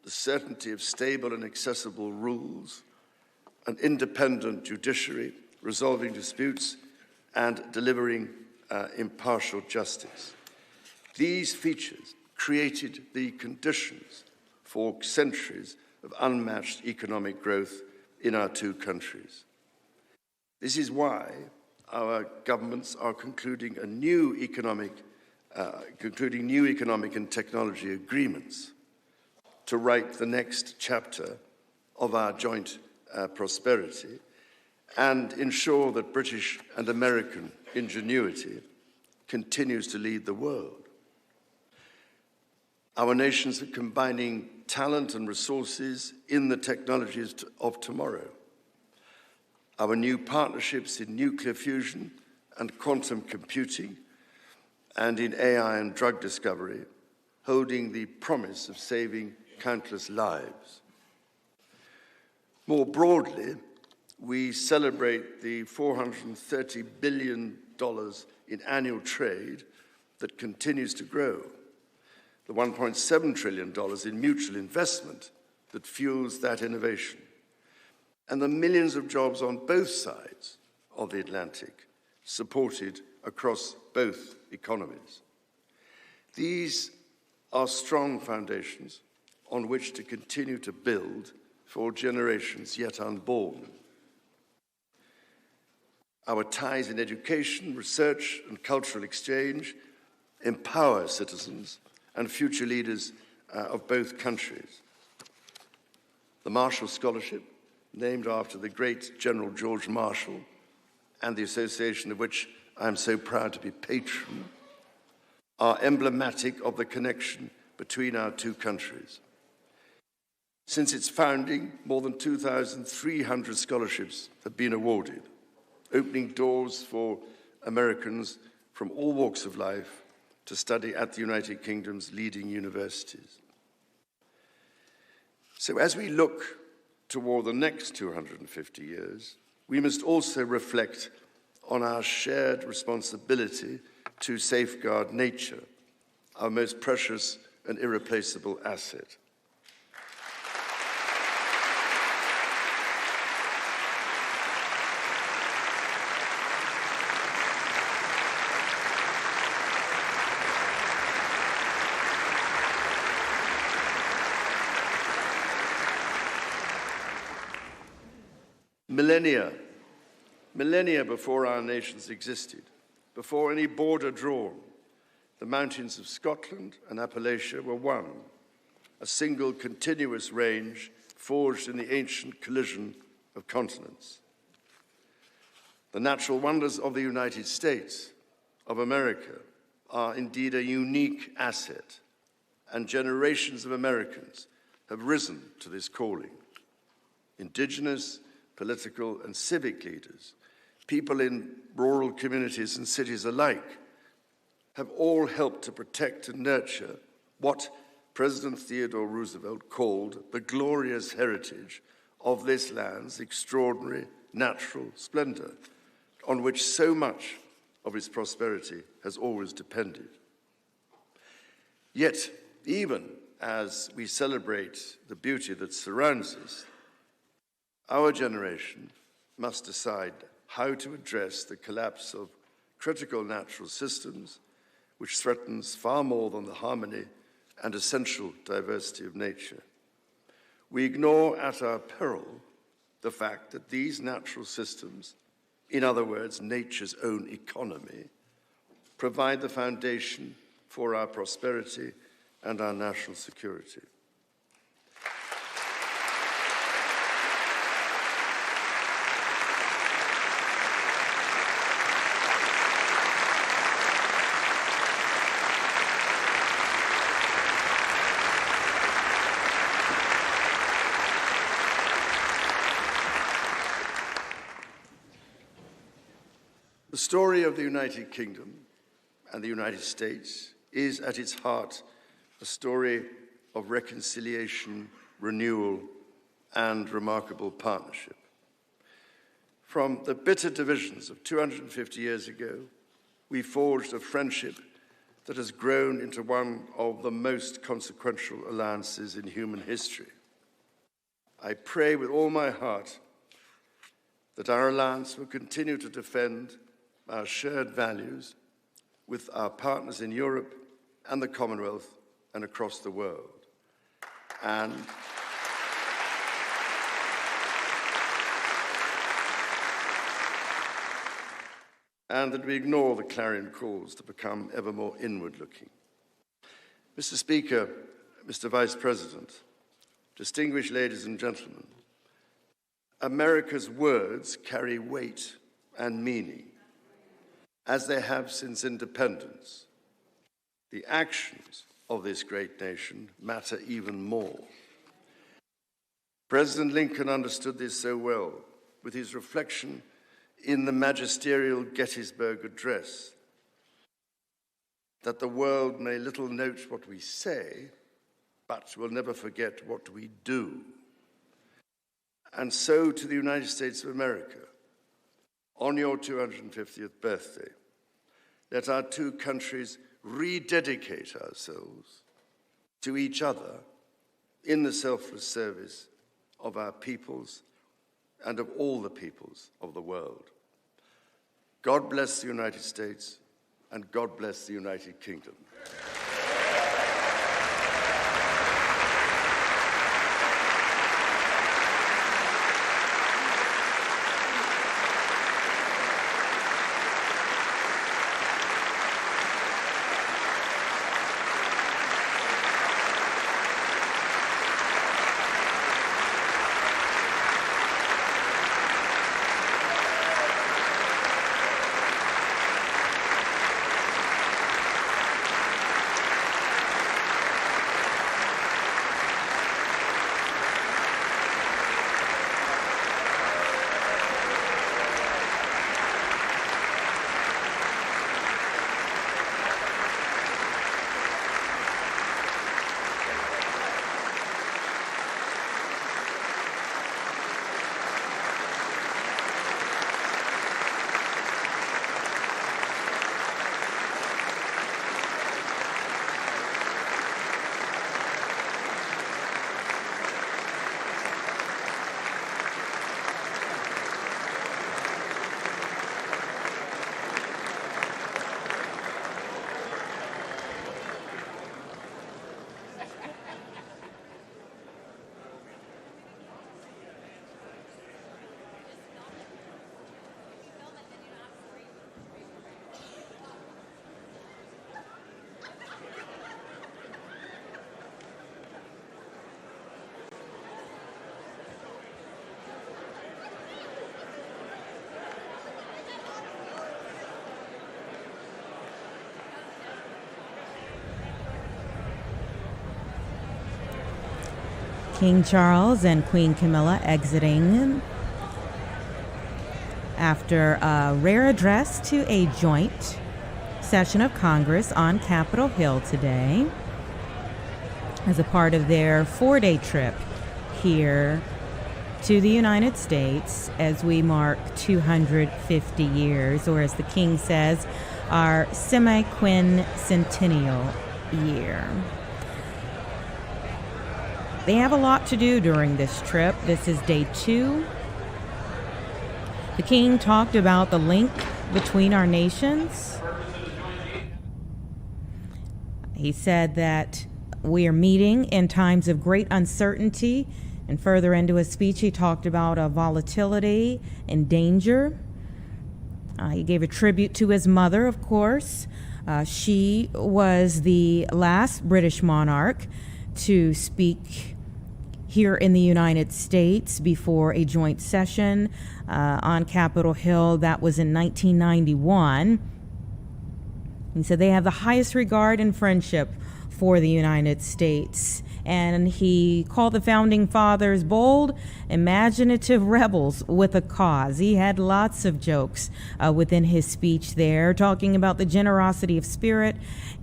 the certainty of stable and accessible rules, an independent judiciary, resolving disputes, and delivering impartial justice. These features created the conditions for centuries of unmatched economic growth in our two countries. This is why our governments are concluding new economic and technology agreements to write the next chapter of our joint prosperity and ensure that British and American ingenuity continues to lead the world. Our nations are combining talent and resources in the technologies of tomorrow. Our new partnerships in nuclear fusion and quantum computing and in AI and drug discovery, holding the promise of saving countless lives. More broadly, we celebrate the $430 billion in annual trade that continues to grow, the $1.7 trillion in mutual investment that fuels that innovation, and the millions of jobs on both sides of the Atlantic, supported across both economies. These are strong foundations on which to continue to build for generations yet unborn. Our ties in education, research, and cultural exchange empower citizens and future leaders of both countries. The Marshall Scholarship, named after the great General George Marshall, and the association of which I am so proud to be patron, are emblematic of the connection between our two countries. Since its founding, more than 2,300 scholarships have been awarded, opening doors for Americans from all walks of life to study at the United Kingdom's leading universities. So as we look toward the next 250 years, we must also reflect on our shared responsibility to safeguard nature, our most precious and irreplaceable asset. Millennia before our nations existed, before any border drawn, the mountains of Scotland and Appalachia were one, a single continuous range forged in the ancient collision of continents. The natural wonders of the United States of America are indeed a unique asset, and generations of Americans have risen to this calling. Indigenous, political, and civic leaders, people in rural communities and cities alike, have all helped to protect and nurture what President Theodore Roosevelt called the glorious heritage of this land's extraordinary natural splendor, on which so much of its prosperity has always depended. Yet, even as we celebrate the beauty that surrounds us, our generation must decide how to address the collapse of critical natural systems, which threatens far more than the harmony and essential diversity of nature. We ignore at our peril the fact that these natural systems, in other words, nature's own economy, provide the foundation for our prosperity and our national security. The story of the United Kingdom and the United States is at its heart a story of reconciliation, renewal, and remarkable partnership. From the bitter divisions of 250 years ago, we forged a friendship that has grown into one of the most consequential alliances in human history. I pray with all my heart that our alliance will continue to defend our shared values with our partners in Europe and the Commonwealth and across the world. And that we ignore the clarion calls to become ever more inward-looking. Mr. Speaker, Mr. Vice President, distinguished ladies and gentlemen, America's words carry weight and meaning, as they have since independence. The actions of this great nation matter even more. President Lincoln understood this so well with his reflection in the magisterial Gettysburg Address, that the world may little note what we say, but will never forget what we do. And so to the United States of America, on your 250th birthday, let our two countries rededicate ourselves to each other in the selfless service of our peoples and of all the peoples of the world. God bless the United States, and God bless the United Kingdom. King Charles and Queen Camilla exiting after a rare address to a joint session of Congress on Capitol Hill today as a part of their 4-day trip here to the United States as we mark 250 years, or as the King says, our semi-quincentennial year. They have a lot to do during this trip. This is day 2. The King talked about the link between our nations. He said that we are meeting in times of great uncertainty. And further into his speech, he talked about volatility and danger. He gave a tribute to his mother, of course. She was the last British monarch to speak here in the United States before a joint session on Capitol Hill. That was in 1991. He said they have the highest regard and friendship for the United States. And he called the Founding Fathers bold, imaginative rebels with a cause. He had lots of jokes within his speech there, talking about the generosity of spirit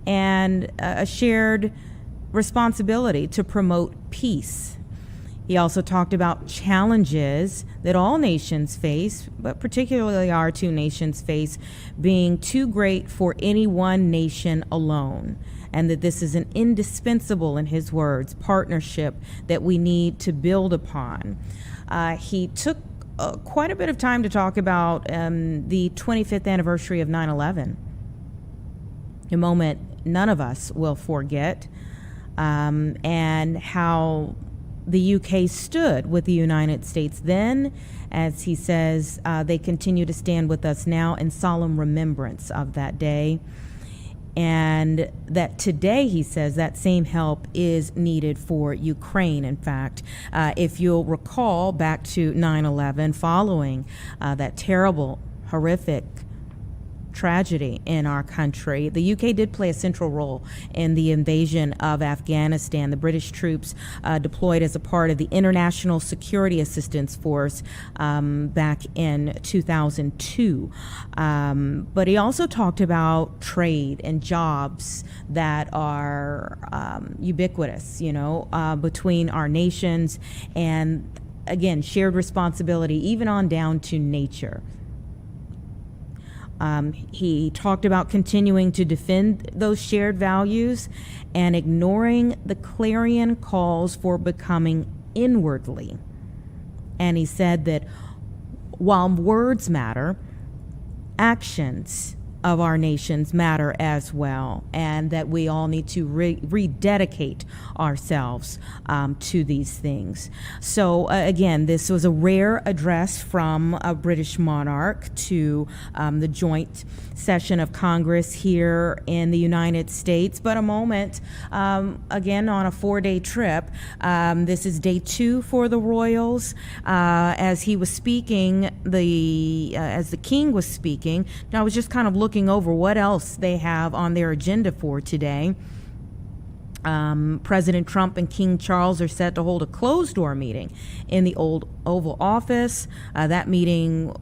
and a shared responsibility to promote peace. He also talked about challenges that all nations face, but particularly our two nations face, being too great for any one nation alone, and that this is an indispensable, in his words, partnership that we need to build upon. He took quite a bit of time to talk about the 25th anniversary of 9/11, a moment none of us will forget, and how the UK stood with the United States then. As he says, they continue to stand with us now in solemn remembrance of that day. And that today, he says, that same help is needed for Ukraine. In fact, if you'll recall back to 9/11, following that terrible, horrific tragedy in our country, the UK did play a central role in the invasion of Afghanistan. The British troops deployed as a part of the International Security Assistance Force back in 2002. But he also talked about trade and jobs that are ubiquitous, between our nations, and again, shared responsibility, even on down to nature. He talked about continuing to defend those shared values and ignoring the clarion calls for becoming inwardly. And he said that while words matter, actions of our nations matter as well, and that we all need to rededicate ourselves to these things. So again, this was a rare address from a British monarch to the joint session of Congress here in the United States, but a moment, again, on a 4-day trip. This is day 2 for the royals. As he was speaking, as the King was speaking, I was just kind of looking over what else they have on their agenda for today. President Trump and King Charles are set to hold a closed-door meeting in the old Oval Office. That meeting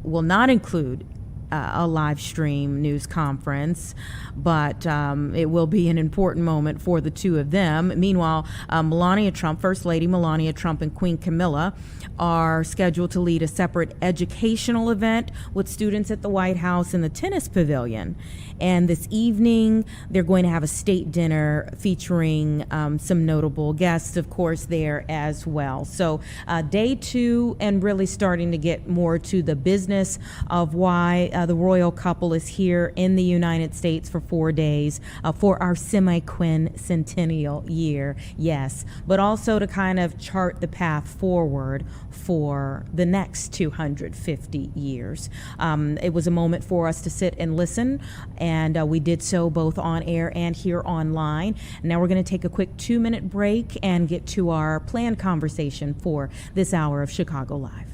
will not include a live stream news conference, but it will be an important moment for the two of them. Meanwhile, Melania Trump, First Lady Melania Trump, and Queen Camilla are scheduled to lead a separate educational event with students at the White House in the tennis pavilion. And this evening, they're going to have a state dinner featuring some notable guests, of course, there as well. So day 2, and really starting to get more to the business of why the royal couple is here in the United States for 4 days for our semi-quincentennial year, yes, but also to kind of chart the path forward for the next 250 years. It was a moment for us to sit and listen, and we did so both on air and here online. Now we're going to take a quick 2-minute break and get to our planned conversation for this hour of Chicago Live.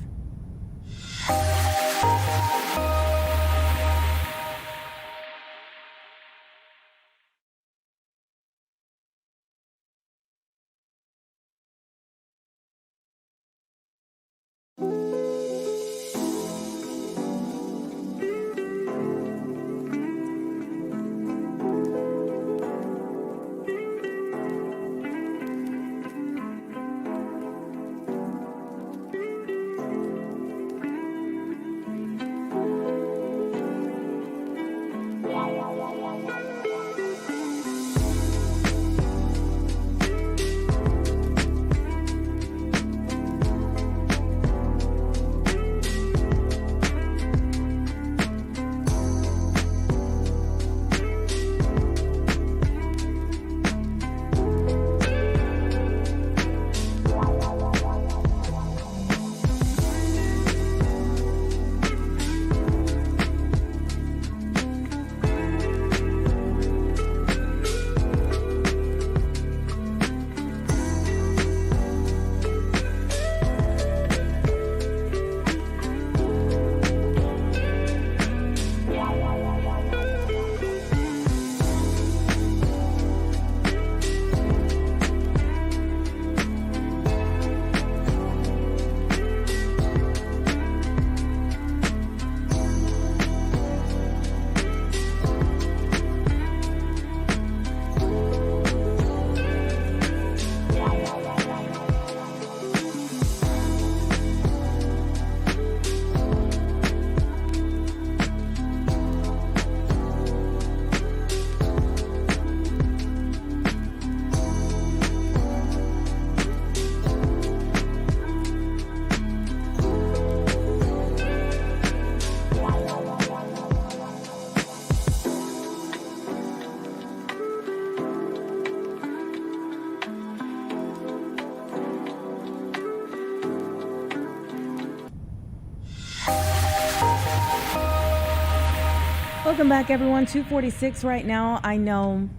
Welcome back, everyone. 2:46 right now. I know.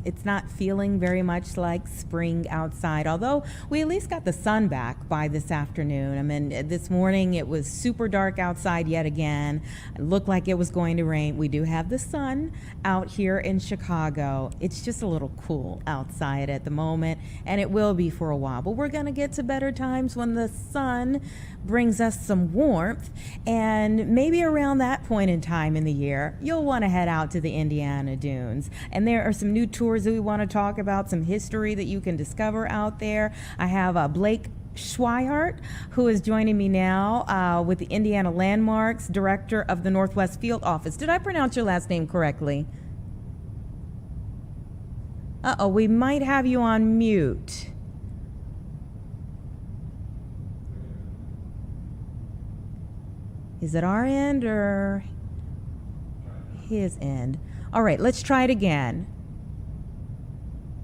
It's not feeling very much like spring outside, although we at least got the sun back by this afternoon. I mean, this morning it was super dark outside yet again. It looked like it was going to rain. We do have the sun out here in Chicago. It's just a little cool outside at the moment, and it will be for a while. But we're going to get to better times when the sun brings us some warmth, and maybe around that point in time in the year, you'll want to head out to the Indiana Dunes. And there are some new tours that we want to talk about, some history that you can discover out there. I have Blake Schweiart, who is joining me now with the Indiana Landmarks, Director of the Northwest Field Office. Did I pronounce your last name correctly? We might have you on mute. Is it our end or his end? All right, let's try it again.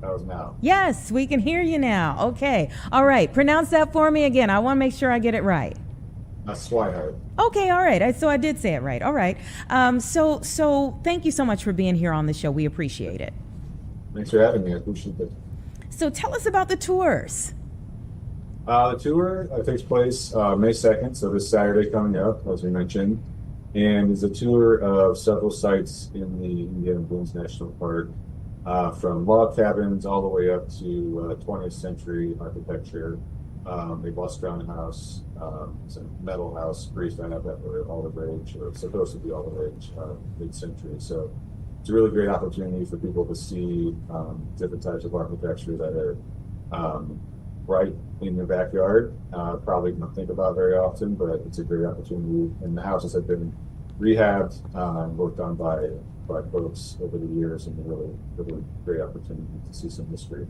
That was now. Yes, we can hear you now. Okay. All right. Pronounce that for me again. I want to make sure I get it right. Swihart. Okay. All right. So I did say it right. All right. So thank you so much for being here on the show. We appreciate it. Thanks for having me. I appreciate it. So tell us about the tours. The tour takes place May 2nd, so this Saturday coming up, as we mentioned, and is a tour of several sites in the Indiana Dunes National Park, from log cabins all the way up to 20th century architecture, a bus-drawn house, some metal house, prefab that were all the rage, or supposed to be all the rage, mid-century. So it's a really great opportunity for people to see different types of architecture that are right in your backyard. Probably don't think about very often, but it's a great opportunity. And the houses have been rehabbed and worked on by folks over the years, and a really great opportunity to see some history.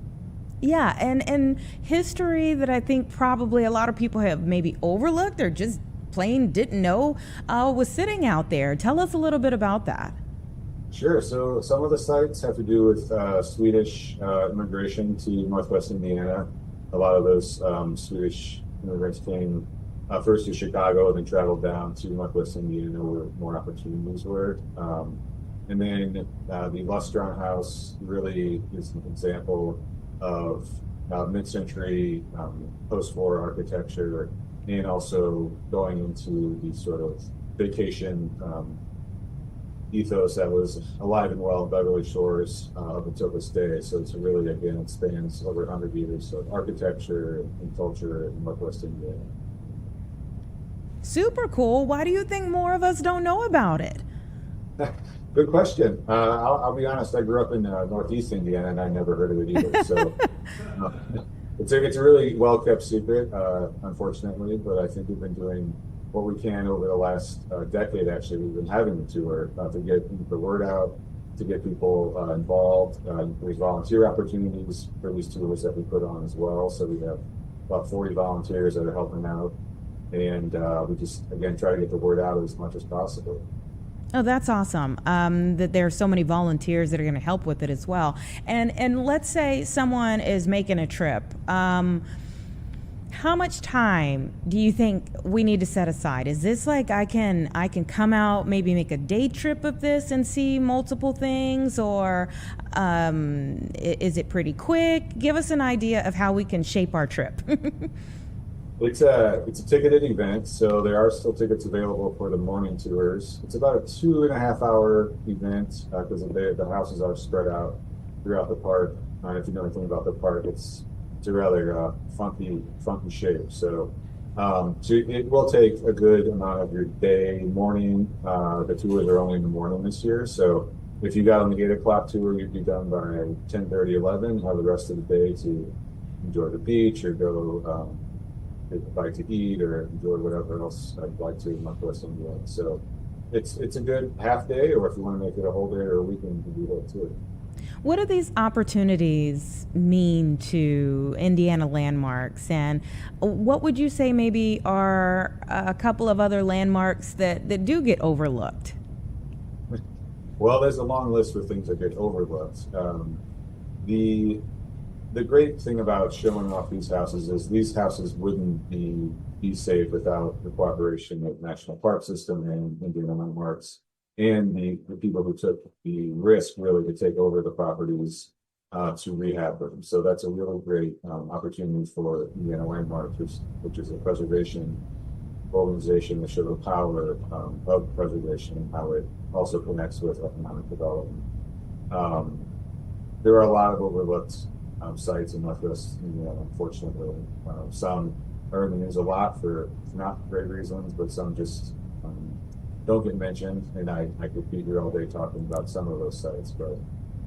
Yeah, and history that I think probably a lot of people have maybe overlooked or just plain didn't know was sitting out there. Tell us a little bit about that. Sure. So some of the sites have to do with Swedish immigration to Northwest Indiana. A lot of those Swedish immigrants came first to Chicago and then traveled down to Northwest Indiana where more opportunities were. And then the Lustron House really is an example of mid-century post-war architecture, and also going into the sort of vacation ethos that was alive and well in Beverly Shores up until this day. So it's really, again, it spans over 100 years of architecture and culture in Northwest Indiana. Super cool. Why do you think more of us don't know about it? Good question. I'll be honest, I grew up in Northeast Indiana and I never heard of it either. So it's a really well-kept secret, unfortunately, but I think we've been doing what we can over the last decade. Actually, we've been having the tour to get the word out, to get people involved. There's volunteer opportunities for these tours that we put on as well. So we have about 40 volunteers that are helping out, and we just, again, try to get the word out as much as possible. Oh, that's awesome. That there are so many volunteers that are going to help with it as well. And let's say someone is making a trip. How much time do you think we need to set aside? Is this like I can come out, maybe make a day trip of this and see multiple things, or is it pretty quick? Give us an idea of how we can shape our trip. It's a ticketed event, so there are still tickets available for the morning tours. It's about a 2.5 hour event because the houses are spread out throughout the park. If you know anything about the park, it's a rather funky shape. So it will take a good amount of your day, morning. The tours are only in the morning this year, so if you got on the 8 o'clock tour, you'd be done by 10:30, 11. Have the rest of the day to enjoy the beach or go take a bite to eat or enjoy whatever else I'd like to in Northwest Indiana. So it's a good half day, or if you want to make it a whole day or a weekend, you can do that too. What do these opportunities mean to Indiana landmarks, and what would you say maybe are a couple of other landmarks that do get overlooked? Well, there's a long list of things that get overlooked. The great thing about showing off these houses is these houses wouldn't be safe without the cooperation of National Park System and Indiana Landmarks. and the people who took the risk really to take over the properties to rehab them. So that's a really great opportunity for Indiana Landmarks, which is a preservation organization that show the power of preservation and how it also connects with economic development. There are a lot of overlooked sites in Northwest Indiana, unfortunately. Some are in the news a lot for not great reasons, but some just don't get mentioned. And I could be here all day talking about some of those sites, but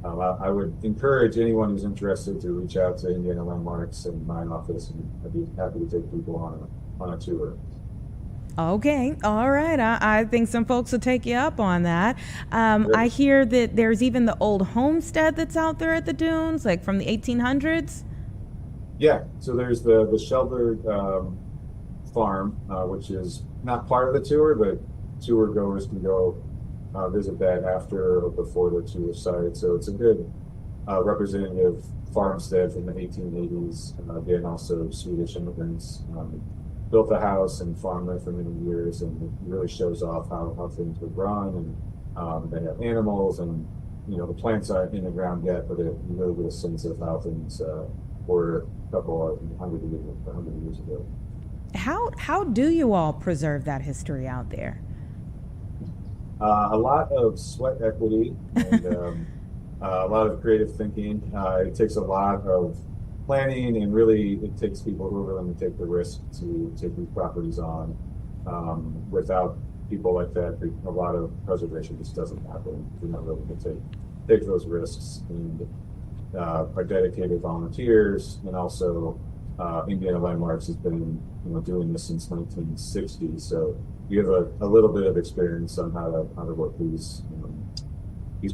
I would encourage anyone who's interested to reach out to Indiana Landmarks and my office, and I'd be happy to take people on a tour. Okay, all right. I think some folks will take you up on that. I hear that there's even the old homestead that's out there at the dunes, like from the 1800s. Yeah, so there's the sheltered farm, which is not part of the tour, but tour goers can go visit that after or before the tour site. So it's a good representative farmstead from the 1880s. Again, also Swedish immigrants built the house and farmed there for many years, and it really shows off how things were run. And they have animals, and the plants aren't in the ground yet, but you really get a sense of how things were a couple of 100 years ago. How do you all preserve that history out there? A lot of sweat equity and a lot of creative thinking. It takes a lot of planning, and really it takes people who are willing to take the risk to take these properties on. Without people like that, a lot of preservation just doesn't happen. You're not willing to take those risks, and our dedicated volunteers, and also Indiana Landmarks has been doing this since 1960. So we have a little bit of experience on how to work these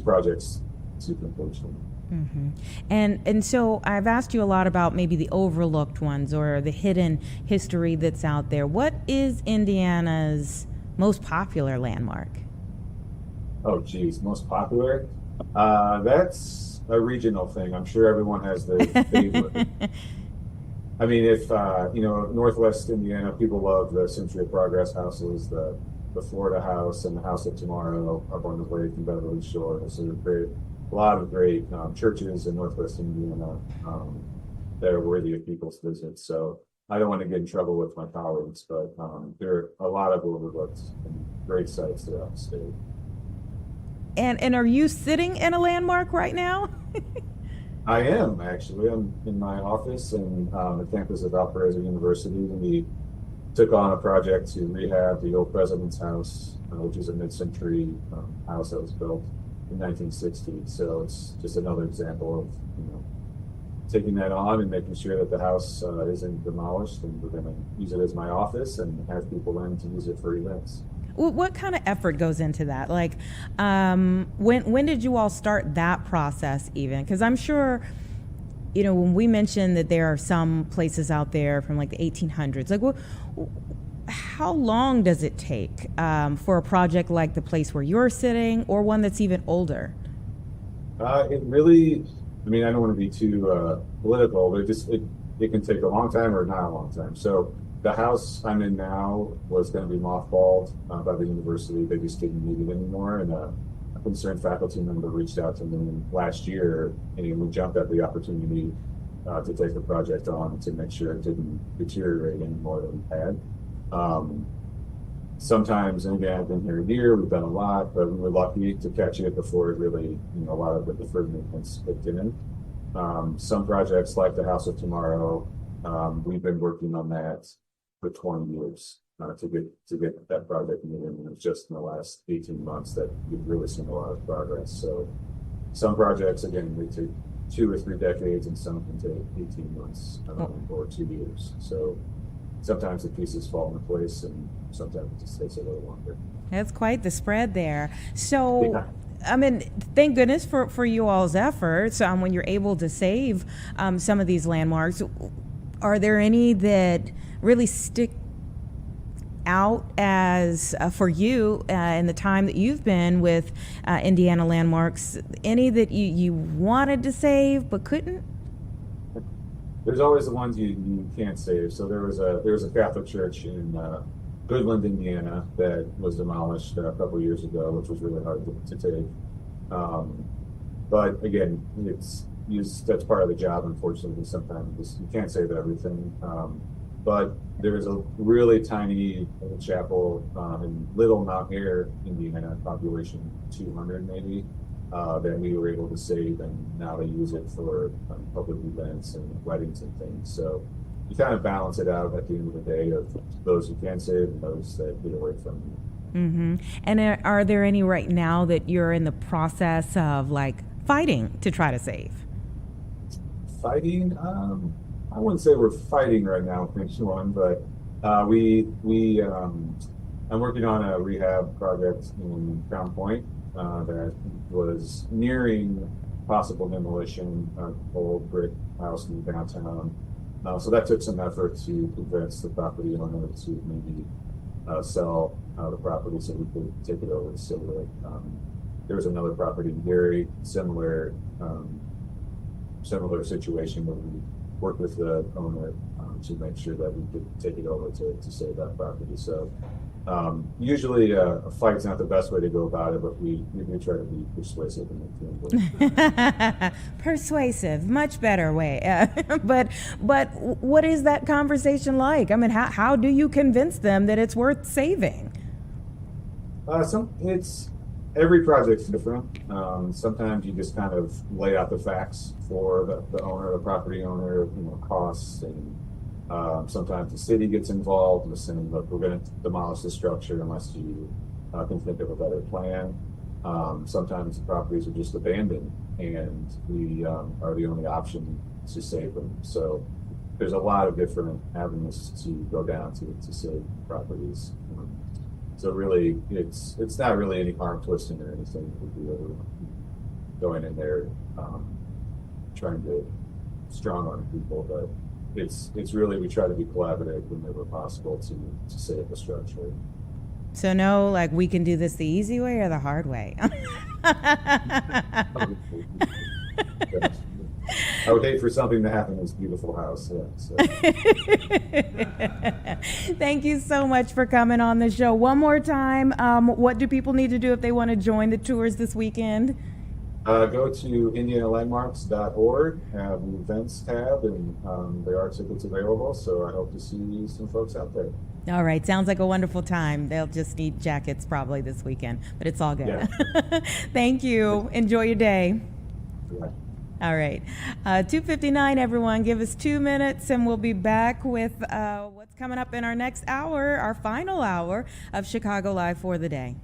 projects to completion. Mm-hmm. And so I've asked you a lot about maybe the overlooked ones or the hidden history that's out there. What is Indiana's most popular landmark? Oh, geez, most popular? That's a regional thing. I'm sure everyone has their favorite. I mean, if Northwest Indiana, people love the Century of Progress houses, the Florida House, and the House of Tomorrow up on the lake in Beverly Shores. So a lot of great churches in Northwest Indiana that are worthy of people's visits. So I don't want to get in trouble with my colleagues, but there are a lot of overlooked and great sites throughout the state. And are you sitting in a landmark right now? I am, actually. I'm in my office and the campus of Valparaiso University. We took on a project to rehab the old President's House, which is a mid-century house that was built in 1960. So it's just another example of taking that on and making sure that the house isn't demolished, and we're going to use it as my office and have people in to use it for events. What kind of effort goes into that? Like, when did you all start that process even? Because I'm sure, when we mentioned that there are some places out there from like the 1800s, like how long does it take for a project like the place where you're sitting, or one that's even older? It really, I don't want to be too political, but it can take a long time or not a long time. So the house I'm in now was going to be mothballed by the university. They just didn't need it anymore. And a concerned faculty member reached out to me last year, and we jumped at the opportunity to take the project on to make sure it didn't deteriorate any more than it had. Sometimes, and again, I've been here a year, we've done a lot, but we were lucky to catch it before it really, a lot of the deferred maintenance kicked in. Some projects like the House of Tomorrow, we've been working on that for 20 years to get that project moving. And it's just in the last 18 months that we've really seen a lot of progress. So some projects, again, they take 2 or 3 decades, and some can take 18 months or 2 years. So sometimes the pieces fall into place, and sometimes it just takes a little longer. That's quite the spread there. So, yeah. Thank goodness for you all's efforts when you're able to save some of these landmarks. Are there any that really stick out as for you in the time that you've been with Indiana Landmarks? Any that you wanted to save but couldn't? There's always the ones you can't save. So there was a Catholic church in Goodland, Indiana, that was demolished a couple years ago, which was really hard to take. But again, that's part of the job. Unfortunately, sometimes you can't save everything. But there's a really tiny chapel in Little Mount Ayr, Indiana, population 200 maybe, that we were able to save, and now they use it for public events and weddings and things. So you kind of balance it out at the end of the day of those who can save and those that get away from you. Mm-hmm. And are there any right now that you're in the process of like fighting to try to save? Fighting? I wouldn't say we're fighting right now with anyone, but I'm working on a rehab project in Crown Point that was nearing possible demolition, old brick house in downtown. So that took some effort to convince the property owner to maybe sell the property so we could take it over. So there was another property in Gary, similar situation where we worked with the owner to make sure that we could take it over to save that property. So usually a fight's not the best way to go about it, but we try to be persuasive and make things Persuasive, much better way. But what is that conversation like? I mean, how do you convince them that it's worth saving? Every project's different. Sometimes you just kind of lay out the facts for the owner, the property owner, costs, and sometimes the city gets involved and saying, look, we're going to demolish the structure unless you can think of a better plan. Sometimes the properties are just abandoned and we are the only option to save them. So there's a lot of different avenues to go down to save properties. So really, it's not really any arm twisting or anything. We're going in there trying to strong arm people, but it's really, we try to be collaborative whenever possible to save the structure. So no, like, we can do this the easy way or the hard way. I would hate for something to happen in this beautiful house. Yeah, so. Thank you so much for coming on the show. One more time, what do people need to do if they want to join the tours this weekend? Go to indianalandmarks.org, have the events tab, and there are tickets available, so I hope to see some folks out there. All right, sounds like a wonderful time. They'll just need jackets probably this weekend, but it's all good. Yeah. Thank you. Enjoy your day. Yeah. All right. 2:59, everyone. Give us 2 minutes and we'll be back with what's coming up in our next hour, our final hour of Chicago Live for the day.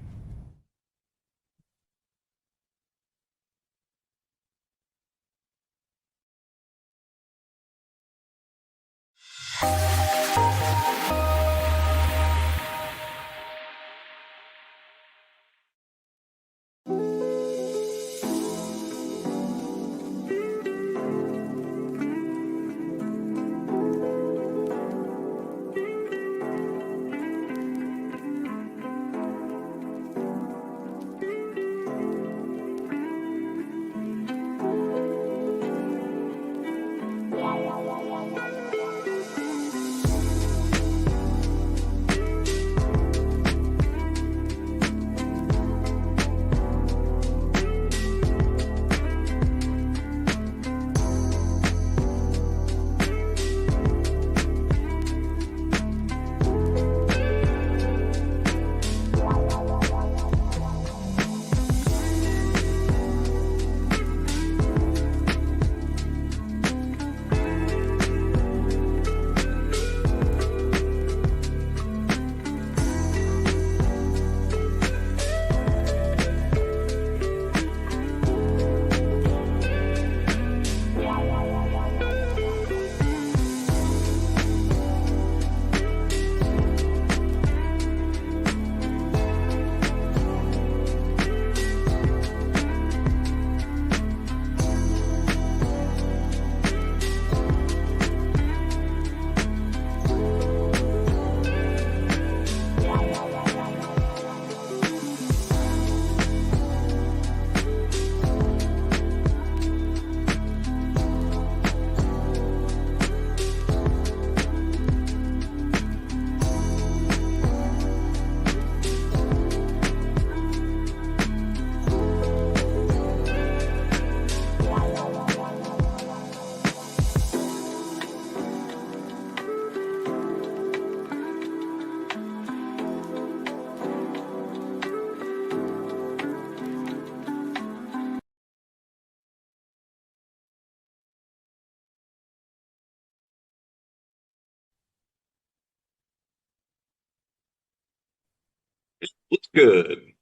What's good?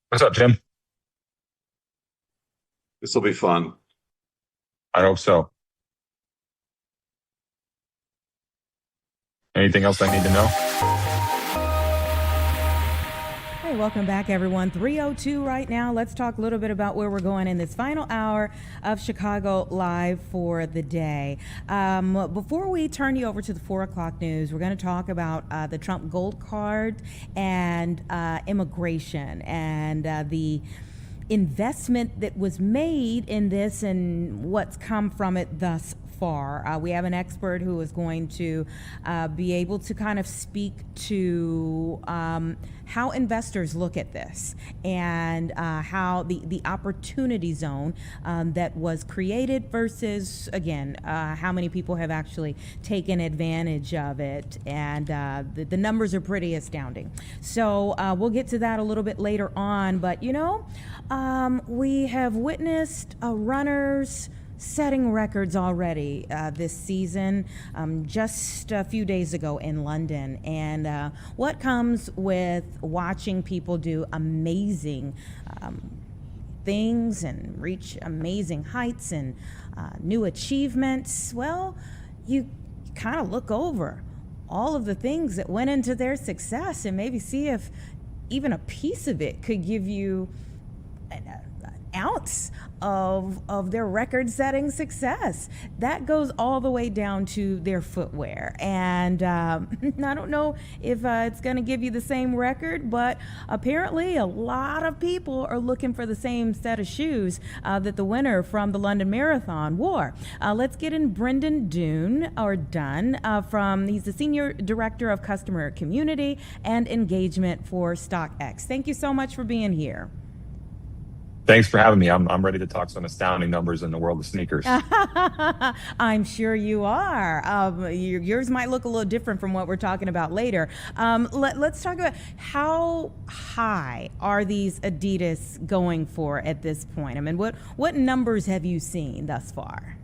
What's up, Jim? This will be fun. I hope so. Anything else I need to know? Hey, welcome back, everyone. 3:02 right now. Let's talk a little bit about where we're going in this final hour of Chicago Live for the day. Before we turn you over to the 4 o'clock news, we're going to talk about the Trump Gold Card and immigration and the investment that was made in this and what's come from it thus far. We have an expert who is going to be able to kind of speak to how investors look at this and how the opportunity zone that was created versus, again, how many people have actually taken advantage of it. And the numbers are pretty astounding. So we'll get to that a little bit later on. But, you know, we have witnessed runners setting records already this season, just a few days ago in London. And what comes with watching people do amazing things and reach amazing heights and new achievements, well, you kind of look over all of the things that went into their success and maybe see if even a piece of it could give you an ounce of their record-setting success. That goes all the way down to their footwear. And I don't know if it's going to give you the same record, but apparently a lot of people are looking for the same set of shoes that the winner from the London Marathon wore. Let's get in Brendan Dunn, he's the Senior Director of Customer Community and Engagement for StockX. Thank you so much for being here. Thanks for having me. I'm ready to talk some astounding numbers in the world of sneakers. I'm sure you are. Yours might look a little different from what we're talking about later. Let's talk about how high are these Adidas going for at this point? I mean, what numbers have you seen thus far?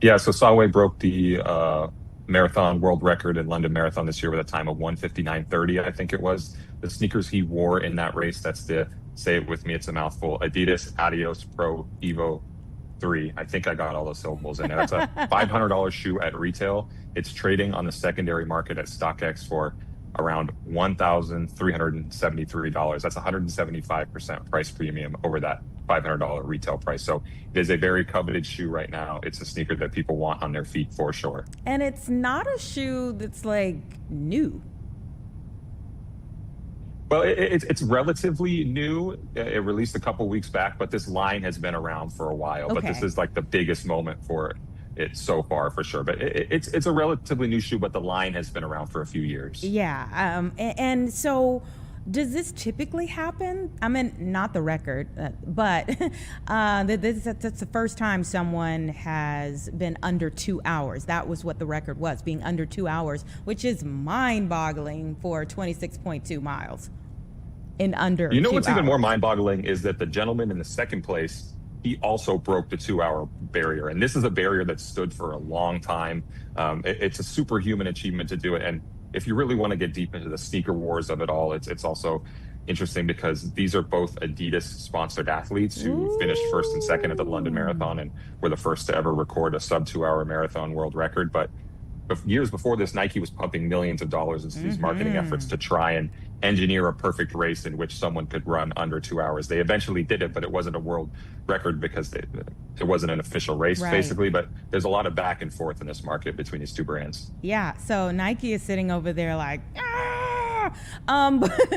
Yeah, so Solway broke the marathon world record in London Marathon this year with a time of 1:59:30, I think it was. The sneakers he wore in that race, that's the, say it with me, it's a mouthful, Adidas Adios Pro Evo 3. I think I got all those syllables in there. That's a $500 shoe at retail. It's trading on the secondary market at StockX for around $1,373. That's 175% price premium over that $500 retail price. So it is a very coveted shoe right now. It's a sneaker that people want on their feet for sure. And it's not a shoe that's like new. Well, it's relatively new. It released a couple weeks back, but this line has been around for a while. Okay. But this is like the biggest moment for it so far, for sure. But it's a relatively new shoe, but the line has been around for a few years. Yeah. And so does this typically happen? I mean, not the record, but that's the first time someone has been under 2 hours. That was what the record was, being under 2 hours, which is mind-boggling for 26.2 miles in under 2 hours. You know what's even more mind-boggling is that the gentleman in the second place, he also broke the 2 hour barrier. And this is a barrier that stood for a long time. It's a superhuman achievement to do it. And if you really want to get deep into the sneaker wars of it all, it's also interesting because these are both Adidas sponsored athletes who finished first and second at the London Marathon and were the first to ever record a sub 2 hour marathon world record. But years before this, Nike was pumping millions of dollars into these marketing efforts to try and engineer a perfect race in which someone could run under 2 hours. They eventually did it, but it wasn't a world record because it wasn't an official race, basically. But there's a lot of back and forth in this market between these two brands. Yeah, so Nike is sitting over there like,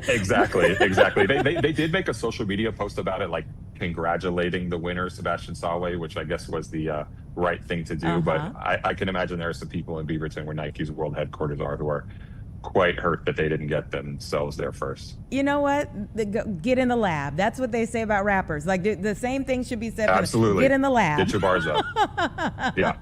Exactly. They did make a social media post about it, like congratulating the winner, Sebastian Solway, which I guess was the right thing to do. But I can imagine there are some people in Beaverton where Nike's world headquarters are who are quite hurt that they didn't get themselves there first. You know what? Get in the lab. That's what they say about rappers. Like the same thing should be said. Absolutely. Get in the lab. Get your bars up. Yeah.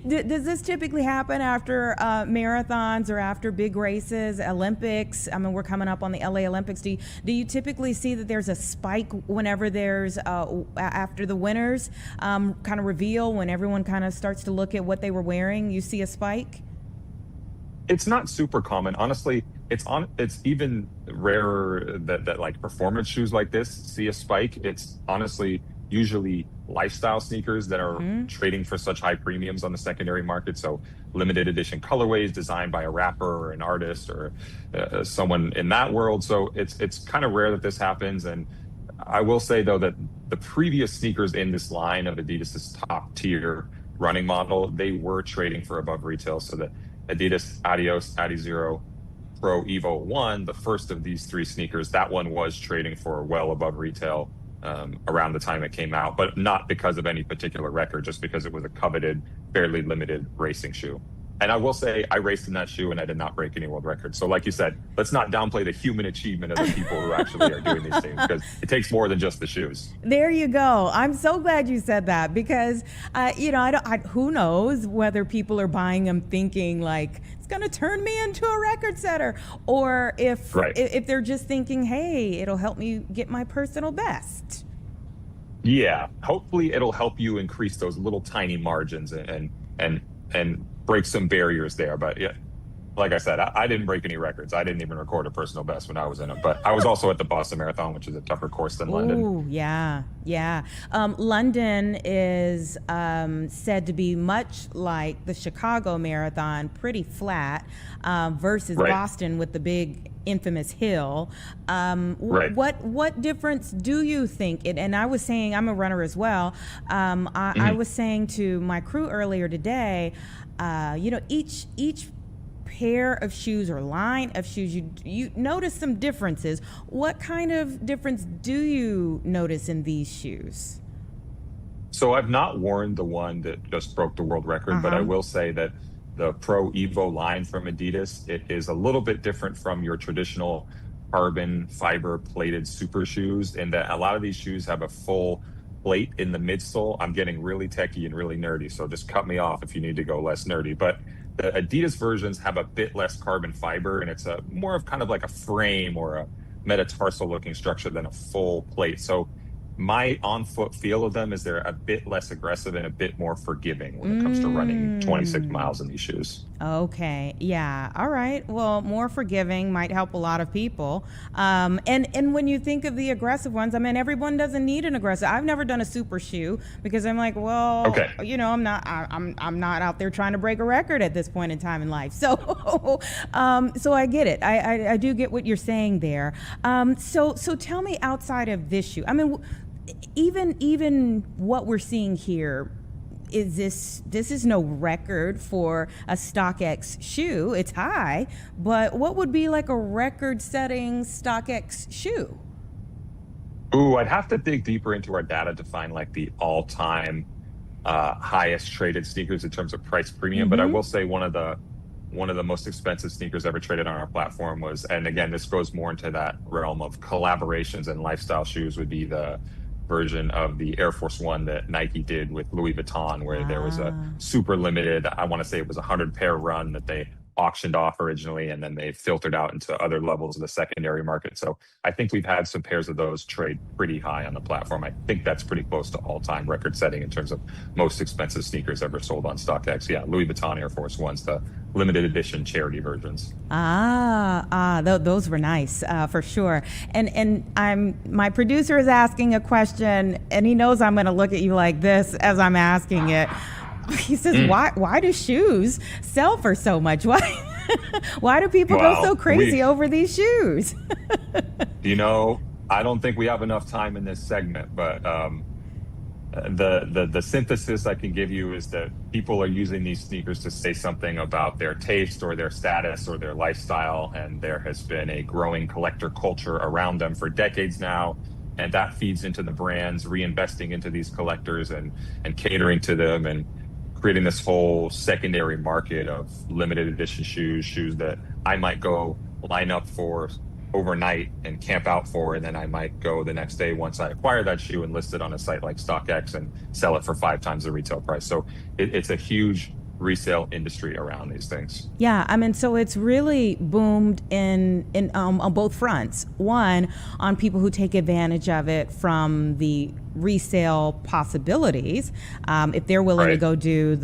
Does this typically happen after marathons or after big races, Olympics? I mean, we're coming up on the LA Olympics. Do you typically see that there's a spike whenever there's after the winners kind of reveal, when everyone kind of starts to look at what they were wearing? You see a spike? It's not super common. Honestly, it's even rarer that like performance shoes like this see a spike. It's honestly usually lifestyle sneakers that are trading for such high premiums on the secondary market. So limited edition colorways designed by a rapper or an artist or someone in that world. So it's kind of rare that this happens. And I will say though that the previous sneakers in this line of Adidas's top tier running model, they were trading for above retail. So the Adidas Adios, Adizero Pro Evo 1, the first of these three sneakers, that one was trading for well above retail around the time it came out, but not because of any particular record, just because it was a coveted, fairly limited racing shoe. And I will say I raced in that shoe and I did not break any world records. So like you said, let's not downplay the human achievement of the people who actually are doing these things, because it takes more than just the shoes. There you go. I'm so glad you said that, because, who knows whether people are buying them thinking like it's going to turn me into a record setter, or if they're just thinking, hey, it'll help me get my personal best. Yeah, hopefully it'll help you increase those little tiny margins and break some barriers there. But yeah, like I said, I didn't break any records. I didn't even record a personal best when I was in it. But I was also at the Boston Marathon, which is a tougher course than London. Oh, yeah. London is said to be much like the Chicago Marathon, pretty flat, versus Boston with the big infamous hill. What difference do you think? And I was saying, I'm a runner as well. I was saying to my crew earlier today, each pair of shoes or line of shoes, you notice some differences. What kind of difference do you notice in these shoes? So I've not worn the one that just broke the world record, but I will say that the Pro Evo line from Adidas, it is a little bit different from your traditional carbon fiber plated super shoes, in that a lot of these shoes have a full plate in the midsole. I'm getting really techie and really nerdy, so just cut me off if you need to go less nerdy. But the Adidas versions have a bit less carbon fiber, and it's a more of kind of like a frame or a metatarsal looking structure than a full plate. So my on-foot feel of them is they're a bit less aggressive and a bit more forgiving when it comes to running 26 miles in these shoes. Okay. Yeah. All right. Well, more forgiving might help a lot of people. And when you think of the aggressive ones, I mean, everyone doesn't need an aggressive. I've never done a super shoe because I'm like, well, I'm not out there trying to break a record at this point in time in life. So, so I get it. I do get what you're saying there. So tell me, outside of this shoe, I mean, even what we're seeing here, this is no record for a StockX shoe. It's high, but what would be like a record-setting StockX shoe? Ooh, I'd have to dig deeper into our data to find like the all-time highest traded sneakers in terms of price premium. But I will say one of the most expensive sneakers ever traded on our platform was, and again, this goes more into that realm of collaborations and lifestyle shoes, would be the version of the Air Force One that Nike did with Louis Vuitton, where there was a super limited, I want to say it was a 100-pair run that they auctioned off originally, and then they filtered out into other levels of the secondary market. So I think we've had some pairs of those trade pretty high on the platform. I think that's pretty close to all-time record setting in terms of most expensive sneakers ever sold on StockX. Yeah, Louis Vuitton Air Force Ones, the limited edition charity versions. Those were nice, for sure. And my producer is asking a question, and he knows I'm going to look at you like this as I'm asking it. He says, why do shoes sell for so much? Why do people go so crazy over these shoes? I don't think we have enough time in this segment, but the synthesis I can give you is that people are using these sneakers to say something about their taste or their status or their lifestyle, and there has been a growing collector culture around them for decades now. And that feeds into the brands reinvesting into these collectors and catering to them and creating this whole secondary market of limited edition shoes that I might go line up for overnight and camp out for, and then I might go the next day once I acquire that shoe and list it on a site like StockX and sell it for 5 times the retail price. So it's a huge resale industry around these things. Yeah, I mean, so it's really boomed on both fronts. One, on people who take advantage of it from the resale possibilities. If they're willing to go do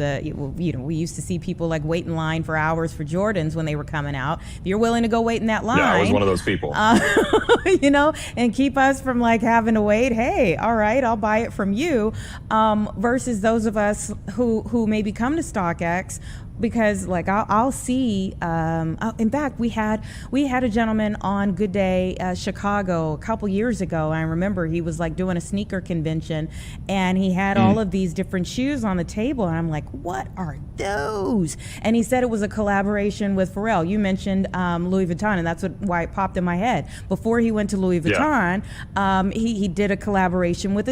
we used to see people like wait in line for hours for Jordans when they were coming out. If you're willing to go wait in that line. Yeah, I was one of those people. And keep us from like having to wait. Hey, all right, I'll buy it from you. Versus those of us who maybe come to StockX because like I'll see. In fact, we had a gentleman on Good Day Chicago a couple years ago. I remember he was like doing a sneaker convention, and he had all of these different shoes on the table, and I'm like, what are those? And he said it was a collaboration with Pharrell. You mentioned Louis Vuitton, and that's why it popped in my head. Before he went to Louis Vuitton, he did a collaboration with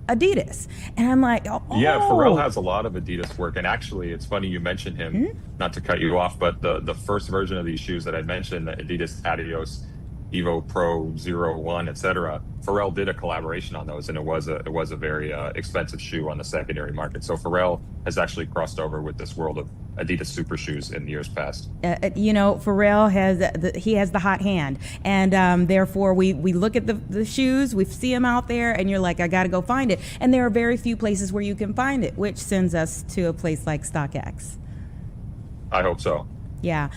Adidas, and I'm like, yeah, Pharrell has a lot of Adidas work, and actually, it's funny you mentioned him. Not to cut you off, but the first version of these shoes that I mentioned, the Adidas Adios Evo Pro 01, etc. Pharrell did a collaboration on those, and it was a very expensive shoe on the secondary market. So Pharrell has actually crossed over with this world of Adidas super shoes in years past. Pharrell has the hot hand, and therefore we look at the shoes, we see them out there, and you're like, I got to go find it. And there are very few places where you can find it, which sends us to a place like StockX. I hope so. Yeah.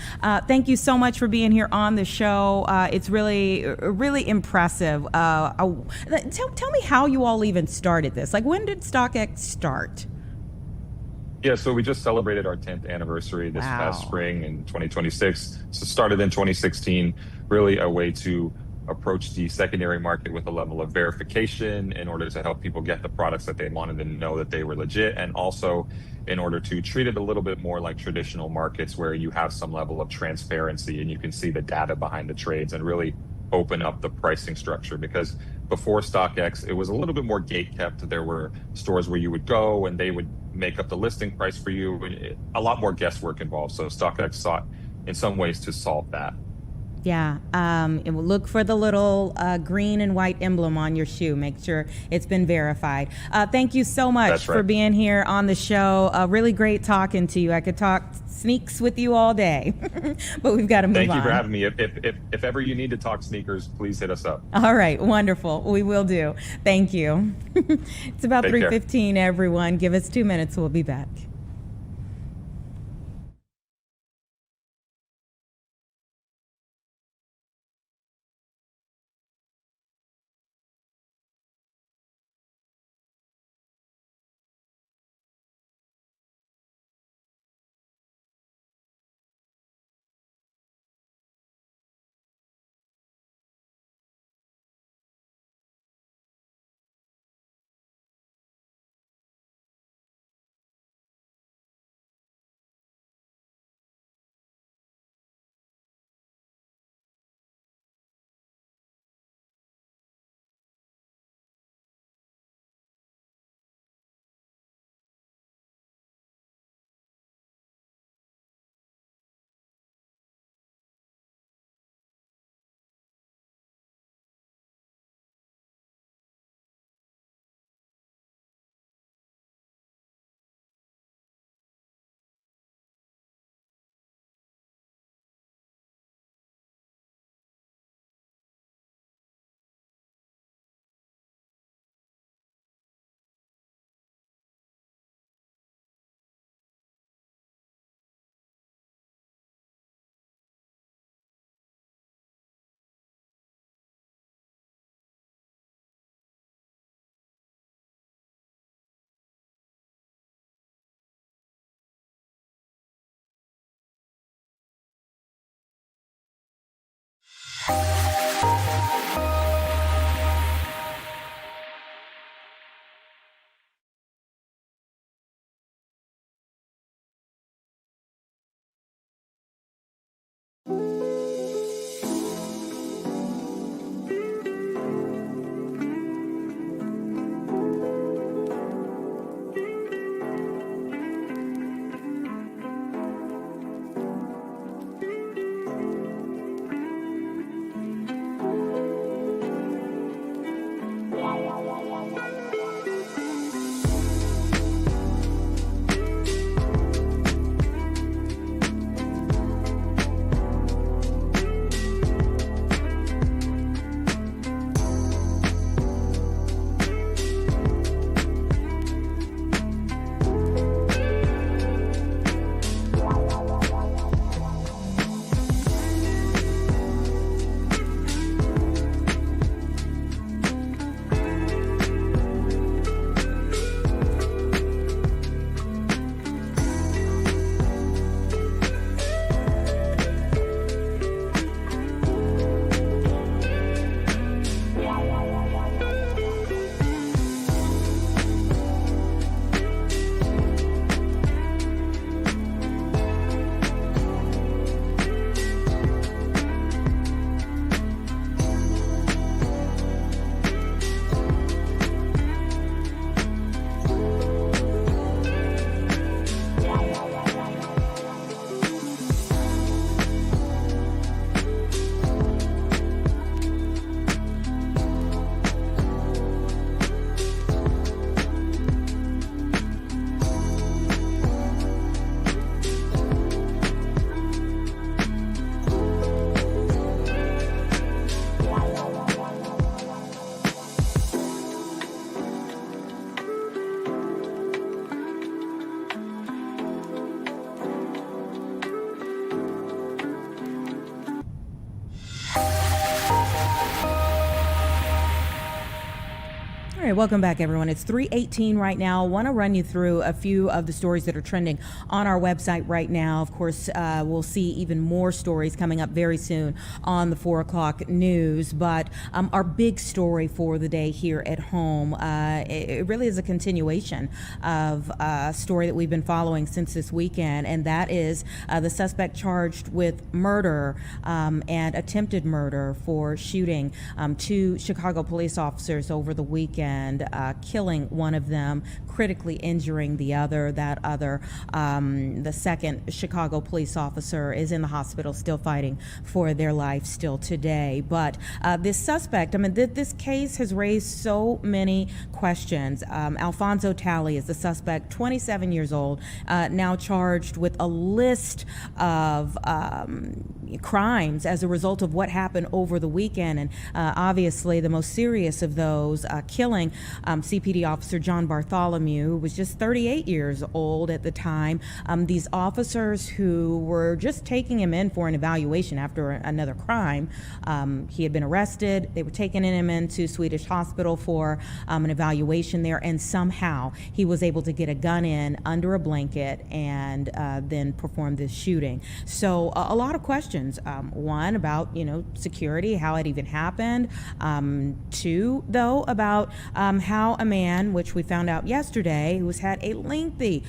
Thank you so much for being here on the show. It's really, really impressive. Tell me how you all even started this. Like, when did StockX start? Yeah, so we just celebrated our 10th anniversary this past spring in 2026. So started in 2016, really a way to approach the secondary market with a level of verification in order to help people get the products that they wanted to know that they were legit, and also in order to treat it a little bit more like traditional markets where you have some level of transparency and you can see the data behind the trades and really open up the pricing structure. Because before StockX, it was a little bit more gate kept. There were stores where you would go and they would make up the listing price for you. A lot more guesswork involved. So StockX sought in some ways to solve that. Yeah, and we'll look for the little green and white emblem on your shoe. Make sure it's been verified. Thank you so much for being here on the show. Really great talking to you. I could talk sneaks with you all day, but we've got to move on. Thank you for having me. If ever you need to talk sneakers, please hit us up. All right, wonderful. We will do. Thank you. It's about 3:15, everyone. Give us 2 minutes. We'll be back. right, welcome back, everyone. It's 3:18 right now. I want to run you through a few of the stories that are trending on our website right now. Of course, we'll see even more stories coming up very soon on the 4 o'clock news. But our big story for the day here at home, it really is a continuation of a story that we've been following since this weekend, and that is the suspect charged with murder and attempted murder for shooting two Chicago police officers over the weekend, killing one of them, critically injuring the other. That other, the second Chicago police officer, is in the hospital still fighting for their life still today. But this suspect, I mean, this case has raised so many questions. Alfonso Talley is the suspect, 27 years old, now charged with a list of crimes as a result of what happened over the weekend. And obviously the most serious of those, killing CPD officer John Bartholomew, who was just 38 years old at the time. These officers who were just taking him in for an evaluation after another crime. He had been arrested. They were taking him into Swedish hospital for an evaluation there, and somehow he was able to get a gun in under a blanket and then perform this shooting. So a lot of questions. One, about security, how it even happened. Two, though, about how a man, which we found out yesterday, who has had a lengthy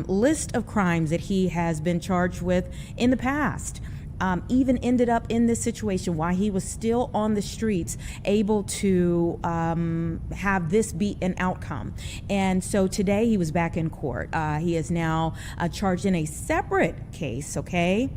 list of crimes that he has been charged with in the past, even ended up in this situation, why he was still on the streets, able to have this be an outcome. And so today he was back in court. He is now charged in a separate case, okay?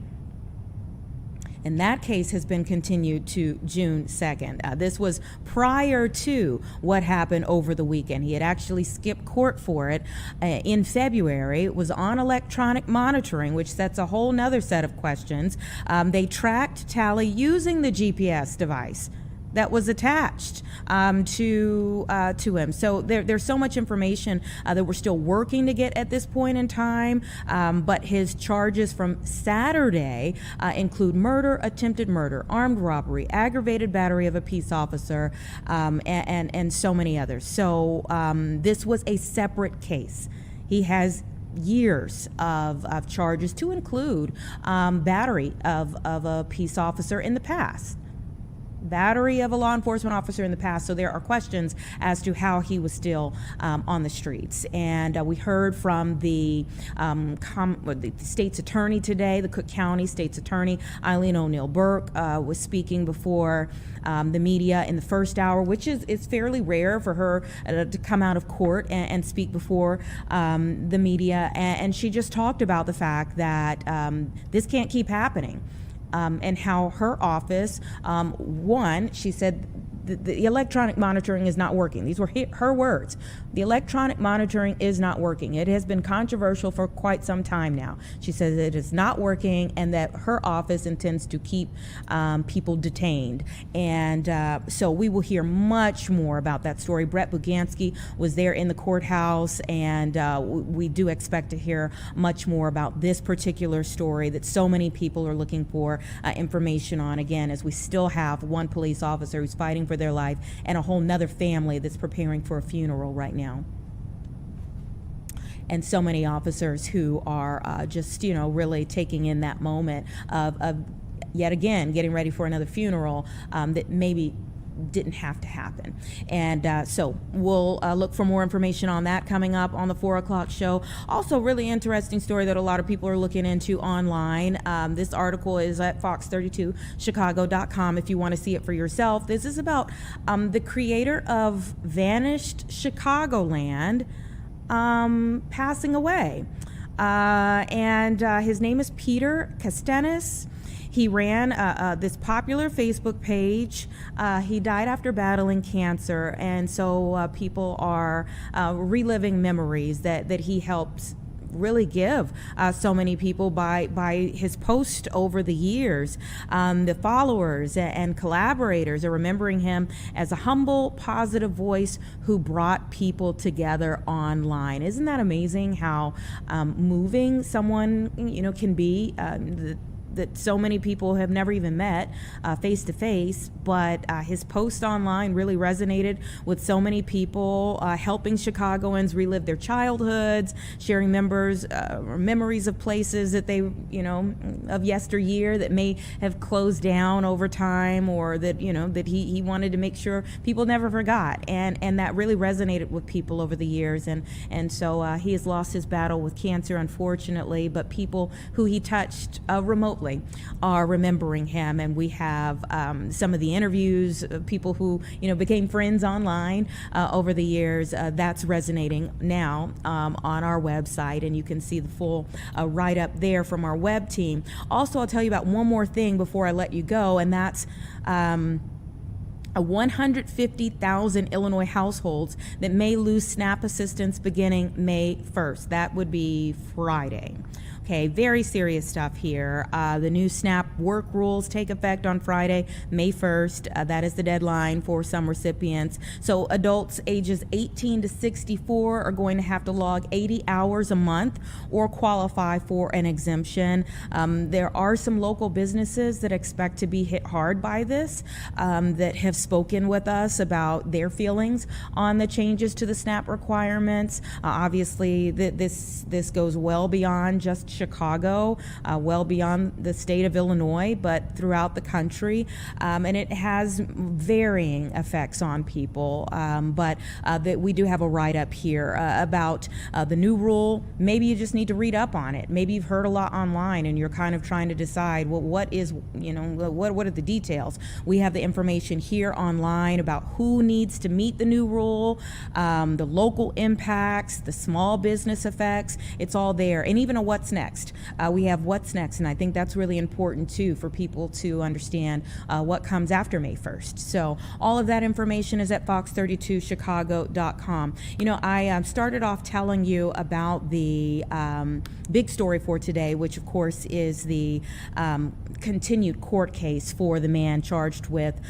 And that case has been continued to June 2nd. This was prior to what happened over the weekend. He had actually skipped court for it in February. It was on electronic monitoring, which sets a whole nother set of questions. They tracked Talley using the GPS device that was attached to him. So there's so much information that we're still working to get at this point in time. But his charges from Saturday include attempted murder, armed robbery, aggravated battery of a peace officer, and so many others. So this was a separate case. He has years of charges, to include battery of a peace officer in the past. Battery of a law enforcement officer in the past. So there are questions as to how he was still on the streets. And we heard from the state's attorney today, the Cook County state's attorney, Eileen O'Neill Burke, was speaking before the media in the first hour, which is fairly rare for her to come out of court and speak before the media. And she just talked about the fact that this can't keep happening. And how her office, one, she said the electronic monitoring is not working. These were her words. The electronic monitoring is not working. It has been controversial for quite some time now. She says it is not working and that her office intends to keep people detained. And so we will hear much more about that story. Brett Bugansky was there in the courthouse, and we do expect to hear much more about this particular story that so many people are looking for information on, again, as we still have one police officer who's fighting for their life and a whole nother family that's preparing for a funeral right now. And so many officers who are just, really taking in that moment of yet again getting ready for another funeral that maybe didn't have to happen. And so we'll look for more information on that coming up on the 4 o'clock show. Also, really interesting story that a lot of people are looking into online. This article is at fox32chicago.com if you want to see it for yourself. This is about the creator of Vanished Chicagoland passing away. And his name is Peter Castanis. He ran this popular Facebook page. He died after battling cancer, and so people are reliving memories that he helped really give so many people by his post over the years. The followers and collaborators are remembering him as a humble, positive voice who brought people together online. Isn't that amazing how moving someone can be? that so many people have never even met face to face, but his post online really resonated with so many people, helping Chicagoans relive their childhoods, sharing memories of places that they, of yesteryear that may have closed down over time, or that, that he wanted to make sure people never forgot. And that really resonated with people over the years. And so he has lost his battle with cancer, unfortunately, but people who he touched remotely are remembering him. And we have some of the interviews of people who, became friends online over the years. That's resonating now on our website, and you can see the full write-up there from our web team. Also, I'll tell you about one more thing before I let you go, and that's 150,000 Illinois households that may lose SNAP assistance beginning May 1st. That would be Friday. Okay, very serious stuff here. The new SNAP work rules take effect on Friday, May 1st. That is the deadline for some recipients. So adults ages 18 to 64 are going to have to log 80 hours a month or qualify for an exemption. There are some local businesses that expect to be hit hard by this, that have spoken with us about their feelings on the changes to the SNAP requirements. Obviously, this goes well beyond just Chicago, well beyond the state of Illinois, but throughout the country, and it has varying effects on people. But that we do have a write-up here about the new rule. Maybe you just need to read up on it. Maybe you've heard a lot online, and you're kind of trying to decide, well, what are the details? We have the information here online about who needs to meet the new rule, the local impacts, the small business effects. It's all there, and even a what's next. We have what's next, and I think that's really important too for people to understand what comes after May 1st. So all of that information is at fox32chicago.com. I started off telling you about the big story for today, which of course is the continued court case for the man charged with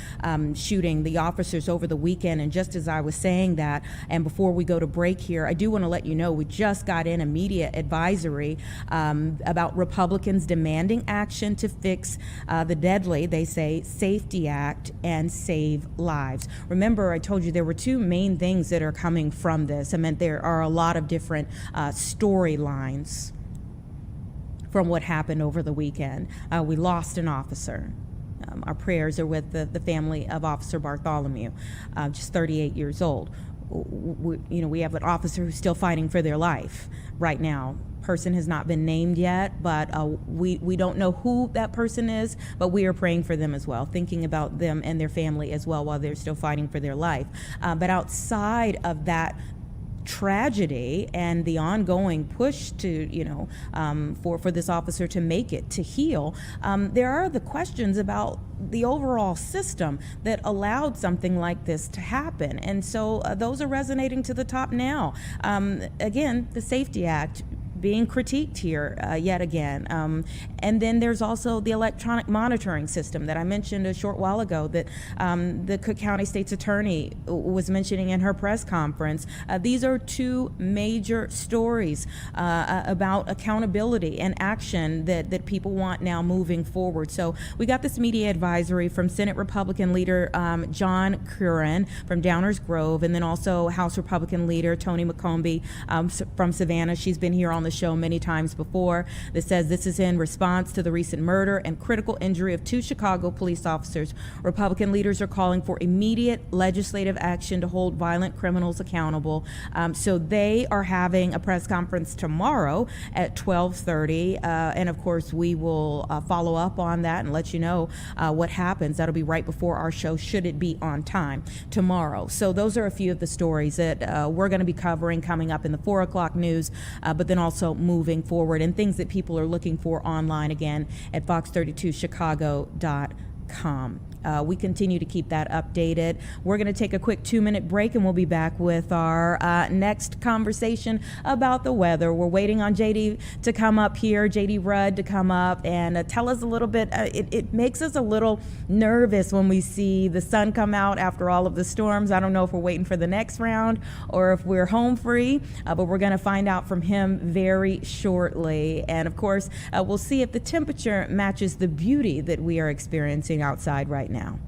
shooting the officers over the weekend. And just as I was saying that, and before we go to break here, I do want to let you know we just got in a media advisory about Republicans demanding action to fix the deadly, they say, Safety Act and save lives. Remember, I told you there were two main things that are coming from this. I meant there are a lot of different storylines from what happened over the weekend. We lost an officer. Our prayers are with the family of Officer Bartholomew, just 38 years old. We have an officer who's still fighting for their life right now. Person has not been named yet, but we don't know who that person is, but we are praying for them as well, thinking about them and their family as well while they're still fighting for their life. But outside of that tragedy and the ongoing push to, for this officer to make it, to heal, there are the questions about the overall system that allowed something like this to happen. And so those are resonating to the top now. Again, the Safety Act being critiqued here yet again. And then there's also the electronic monitoring system that I mentioned a short while ago that the Cook County State's Attorney was mentioning in her press conference. These are two major stories about accountability and action that people want now moving forward. So we got this media advisory from Senate Republican leader John Curran from Downers Grove, and then also House Republican leader Tony McCombie from Savannah. She's been here on the show many times before. That says this is in response to the recent murder and critical injury of two Chicago police officers. Republican leaders are calling for immediate legislative action to hold violent criminals accountable. So they are having a press conference tomorrow at 12:30, and of course we will follow up on that and let you know what happens. That'll be right before our show, should it be on time tomorrow. So those are a few of the stories that we're going to be covering coming up in the 4 o'clock news, but then also moving forward, and things that people are looking for online, again, at fox32chicago.com. we continue to keep that updated. We're going to take a quick 2-minute break, and we'll be back with our next conversation about the weather. We're waiting on JD to come up here, JD Rudd to come up and tell us a little bit. It makes us a little nervous when we see the sun come out after all of the storms. I don't know if we're waiting for the next round or if we're home free, but we're going to find out from him very shortly. And of course, we'll see if the temperature matches the beauty that we are experiencing outside right now.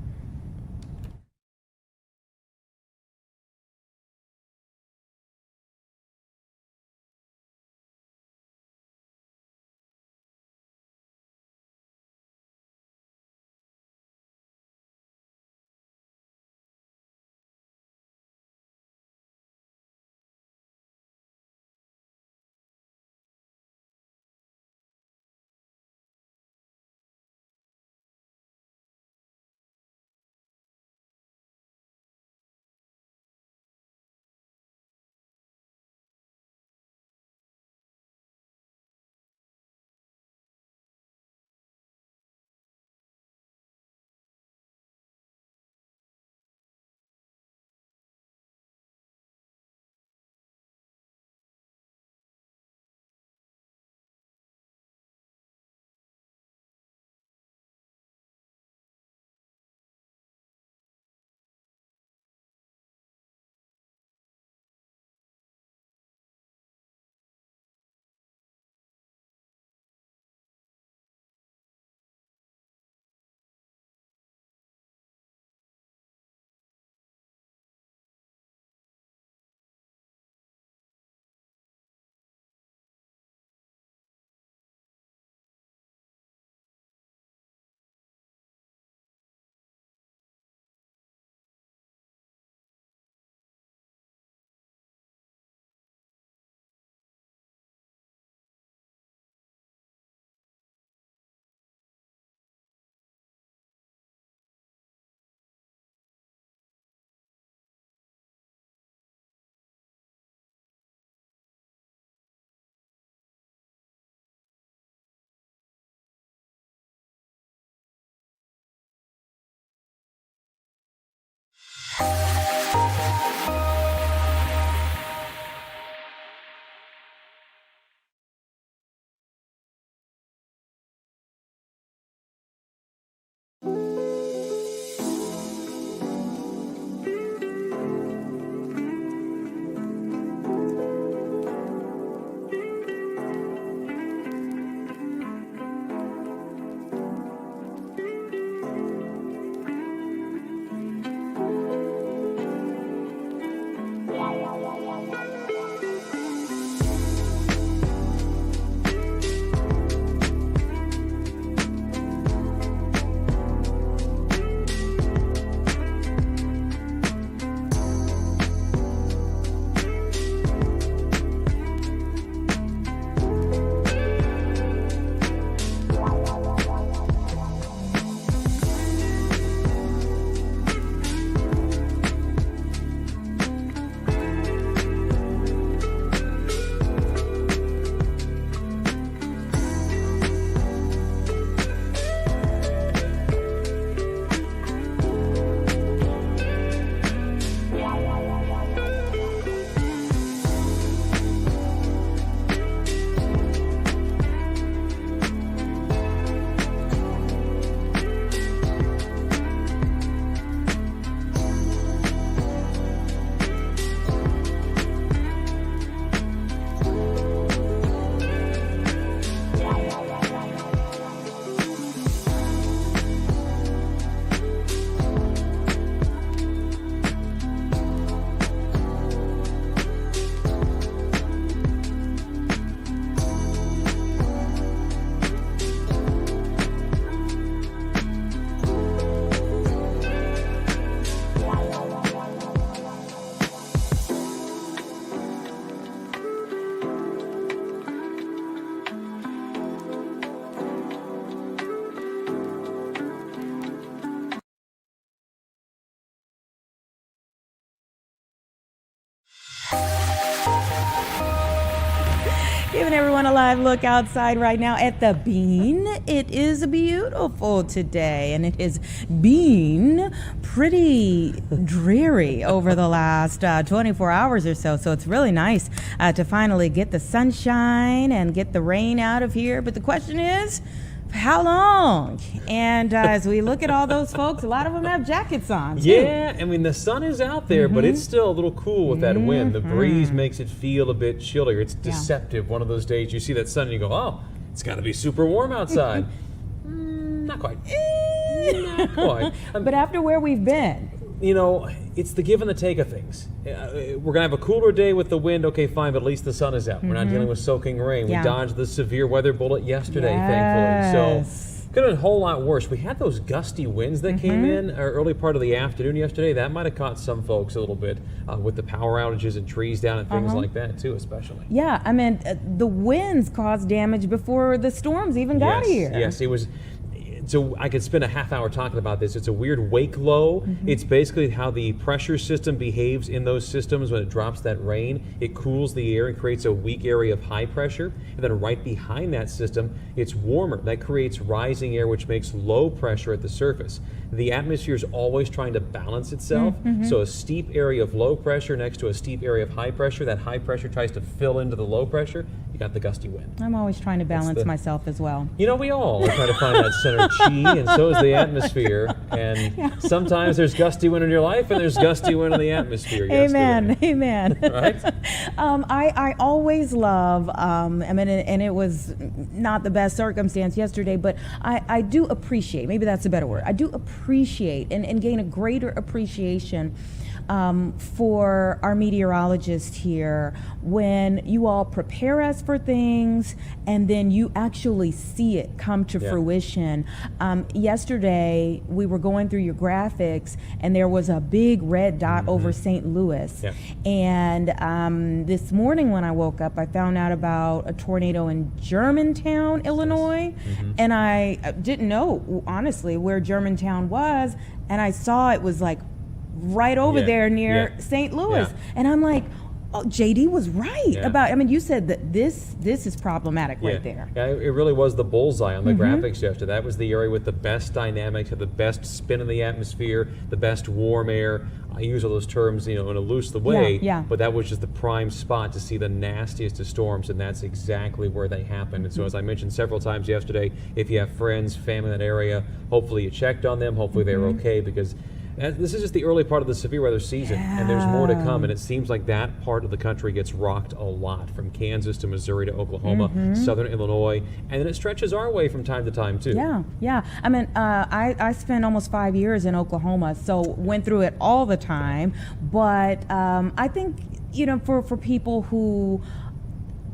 Giving everyone a live look outside right now at the Bean. It is beautiful today, and it has been pretty dreary over the last 24 hours or so. So it's really nice to finally get the sunshine and get the rain out of here. But the question is, how long? And as we look at all those folks, a lot of them have jackets on, too. Yeah, I mean, the sun is out there, but it's still a little cool with that wind. The breeze makes it feel a bit chillier. It's deceptive. One of those days you see that sun and you go, oh, it's got to be super warm outside. Not quite. Not quite. But after where we've been, you know, it's the give and the take of things. We're going to have a cooler day with the wind, okay, fine, but at least the sun is out. We're not dealing with soaking rain. We dodged the severe weather bullet yesterday, thankfully. So could have been a whole lot worse. We had those gusty winds that came in early part of the afternoon yesterday. That might have caught some folks a little bit with the power outages and trees down and things like that, too, especially. Yeah, I mean, the winds caused damage before the storms even got here. Yes, it was. So I could spend a half hour talking about this. It's a weird wake low. It's basically how the pressure system behaves in those systems when it drops that rain. It cools the air and creates a weak area of high pressure. And then right behind that system, it's warmer. That creates rising air, which makes low pressure at the surface. The atmosphere is always trying to balance itself. So a steep area of low pressure next to a steep area of high pressure, that high pressure tries to fill into the low pressure. You got the gusty wind. I'm always trying to balance myself as well. You know, we all try to find that center chi, and so is the atmosphere. And sometimes there's gusty wind in your life, and there's gusty wind in the atmosphere. Amen. Amen. Right? I always love, I mean, and it was not the best circumstance yesterday, but I do appreciate, maybe that's a better word, I do appreciate and gain a greater appreciation for our meteorologists here when you all prepare us for things and then you actually see it come to fruition. Yesterday, we were going through your graphics and there was a big red dot over St. Louis. And this morning when I woke up, I found out about a tornado in Germantown, Illinois. And I didn't know, honestly, where Germantown was. And I saw it was like right over there near St. Louis. And I'm like, oh, JD was right about, I mean, you said that this is problematic right there. Yeah, it really was the bullseye on the graphics yesterday. That was the area with the best dynamics, had the best spin in the atmosphere, the best warm air. I use all those terms, you know, in a loose way, but that was just the prime spot to see the nastiest of storms, and that's exactly where they happened. And so, as I mentioned several times yesterday, if you have friends, family in that area, hopefully you checked on them, hopefully they're okay, because this is just the early part of the severe weather season, and there's more to come, and it seems like that part of the country gets rocked a lot, from Kansas to Missouri to Oklahoma, southern Illinois, and then it stretches our way from time to time, too. Yeah. I mean, I spent almost 5 years in Oklahoma, so went through it all the time, but I think, you know, for people who,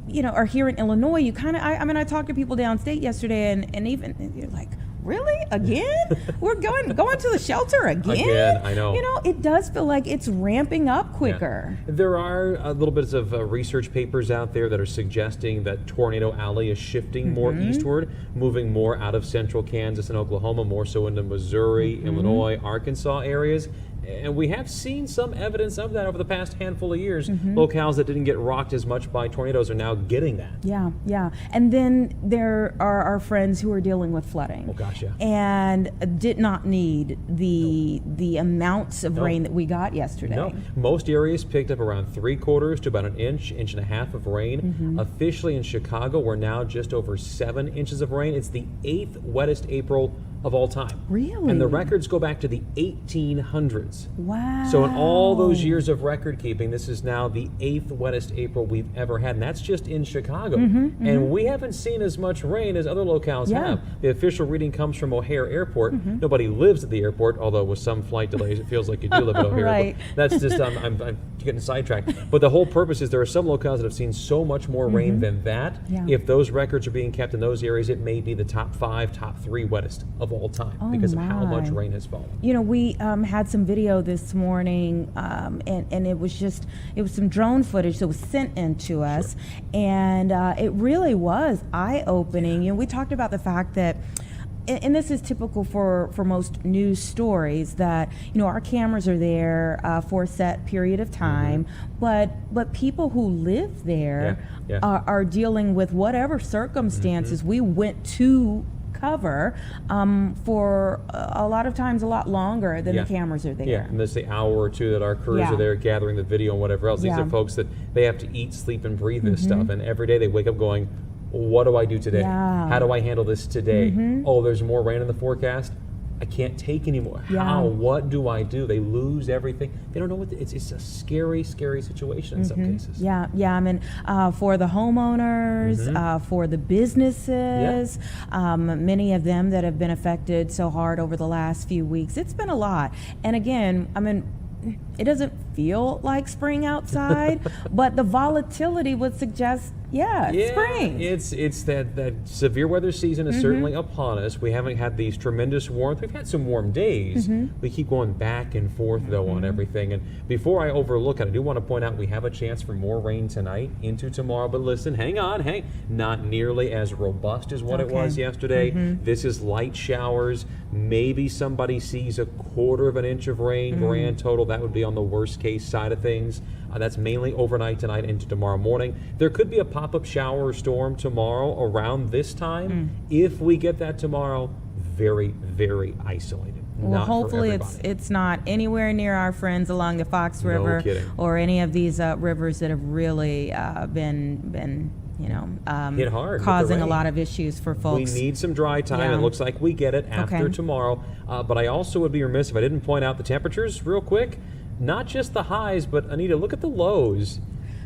you know, are here in Illinois, you kind of, I mean, I talked to people downstate yesterday, and even, you're like, really? Again? We're going to the shelter again? I know. You know, it does feel like it's ramping up quicker. There are a little bits of research papers out there that are suggesting that Tornado Alley is shifting more eastward, moving more out of central Kansas and Oklahoma, more so into Missouri, Illinois, Arkansas areas. And we have seen some evidence of that over the past handful of years. Locales that didn't get rocked as much by tornadoes are now getting that. Yeah. And then there are our friends who are dealing with flooding. Oh gosh, yeah. And did not need the amounts of rain that we got yesterday. No, most areas picked up around 3/4 to about an inch and a half of rain. Officially in Chicago, we're now just over 7 inches of rain. It's the 8th wettest April of all time. Really? And the records go back to the 1800s. Wow. So in all those years of record keeping, this is now the 8th wettest April we've ever had, and that's just in Chicago. And we haven't seen as much rain as other locales have. The official reading comes from O'Hare Airport. Nobody lives at the airport, although with some flight delays, it feels like you do live at O'Hare. But that's just, I'm getting sidetracked. But the whole purpose is there are some locales that have seen so much more rain than that. If those records are being kept in those areas, it may be the top 5, top 3 wettest of all time because of how much rain has fallen. You know, we had some video this morning, and it was some drone footage that was sent in to us, and it really was eye-opening. You know, we talked about the fact that and this is typical for most news stories, that our cameras are there for a set period of time, but people who live there are dealing with whatever circumstances we went to cover for a lot of times a lot longer than the cameras are there. Yeah, and there's the hour or two that our crews are there gathering the video and whatever else. These are folks that they have to eat, sleep, and breathe this stuff, and every day they wake up going, what do I do today? How do I handle this today? Oh, there's more rain in the forecast. I can't take anymore. How? What do I do? They lose everything. They don't know what. It's a scary, scary situation in some cases. Yeah. I mean, for the homeowners, for the businesses, many of them that have been affected so hard over the last few weeks. It's been a lot. And again, I mean, it doesn't feel like spring outside, but the volatility would suggest, it's spring. It's that severe weather season is certainly upon us. We haven't had these tremendous warmth. We've had some warm days. We keep going back and forth, though, on everything. And before I overlook it, I do want to point out we have a chance for more rain tonight into tomorrow. But listen, hang on. Not nearly as robust as what it was yesterday. This is light showers. Maybe somebody sees a quarter of an inch of rain, grand total. That would be on the worst case side of things. That's mainly overnight tonight into tomorrow morning. There could be a pop-up shower or storm tomorrow around this time. If we get that tomorrow, very, very isolated. Well, hopefully it's not anywhere near our friends along the Fox River or any of these rivers that have really been hit hard, causing a lot of issues for folks. We need some dry time. It looks like we get it after tomorrow. But I also would be remiss if I didn't point out the temperatures real quick. Not just the highs, but Anita, look at the lows.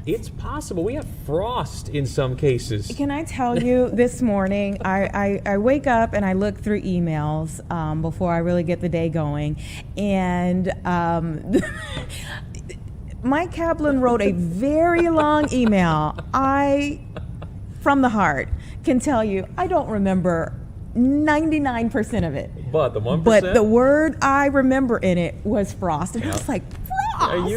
It's possible we have frost in some cases. Can I tell you, this morning, I wake up and I look through emails before I really get the day going, and Mike Kaplan wrote a very long email. From the heart, can tell you, I don't remember 99% of it. But the 1%? But the word I remember in it was frost. And I was like, frost?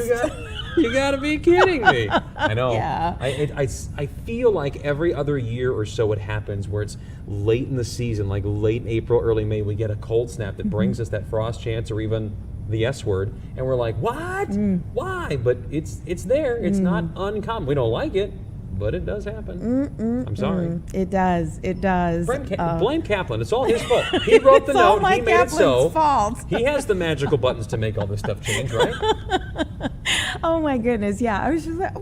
You gotta be kidding me. I know. Yeah. I feel like every other year or so it happens where it's late in the season, like late April, early May, we get a cold snap that brings us that frost chance or even the S word. And we're like, what? Why? But it's there. It's not uncommon. We don't like it, but it does happen. I'm sorry. It does. Blame Kaplan. It's all his fault. He wrote the note. He made it so. Fault. He has the magical buttons to make all this stuff change, right? Oh my goodness! Yeah, I was just like,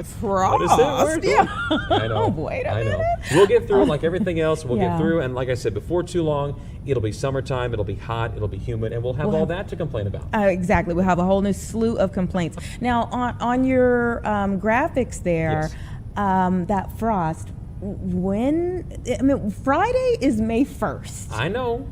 frost. What is that word? Yeah. I know. Wait a minute. We'll get through it like everything else. We'll get through, and like I said, before too long, it'll be summertime. It'll be hot. It'll be humid, and we'll have all that to complain about. Exactly. We'll have a whole new slew of complaints. Now, on your graphics there, that frost. Friday is May 1st. I know.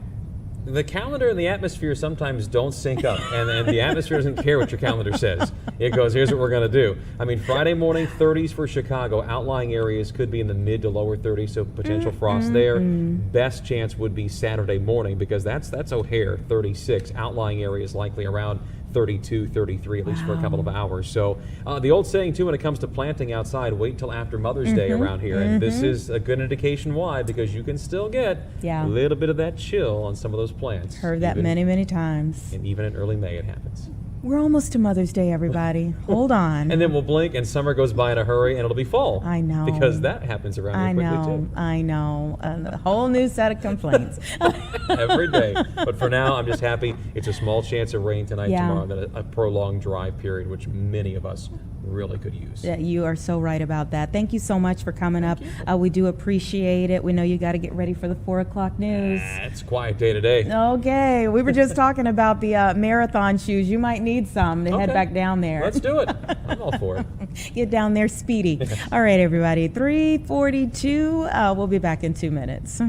The calendar and the atmosphere sometimes don't sync up, and the atmosphere doesn't care what your calendar says. It goes, here's what we're going to do. I mean, Friday morning, 30s for Chicago. Outlying areas could be in the mid to lower 30s, so potential frost there. Best chance would be Saturday morning, because that's O'Hare, 36. Outlying areas likely around 32, 33, at least for a couple of hours. So the old saying, too, when it comes to planting outside, wait till after Mother's Day around here. And this is a good indication why, because you can still get a little bit of that chill on some of those plants. Heard that many, many times. And even in early May, it happens. We're almost to Mother's Day, everybody. Hold on. And then we'll blink, and summer goes by in a hurry, and it'll be fall. I know. Because that happens around here quickly, too. I know. A whole new set of complaints. Every day. But for now, I'm just happy it's a small chance of rain tonight, tomorrow, then a prolonged dry period, which many of us really could use. Yeah, you are so right about that. Thank you so much for coming up. We do appreciate it. We know you got to get ready for the 4 o'clock news. It's a quiet day today. Okay. We were just talking about the marathon shoes. You might need some to head back down there. Let's do it. I'm all for it. Get down there speedy. All right, everybody. 3:42. We'll be back in 2 minutes.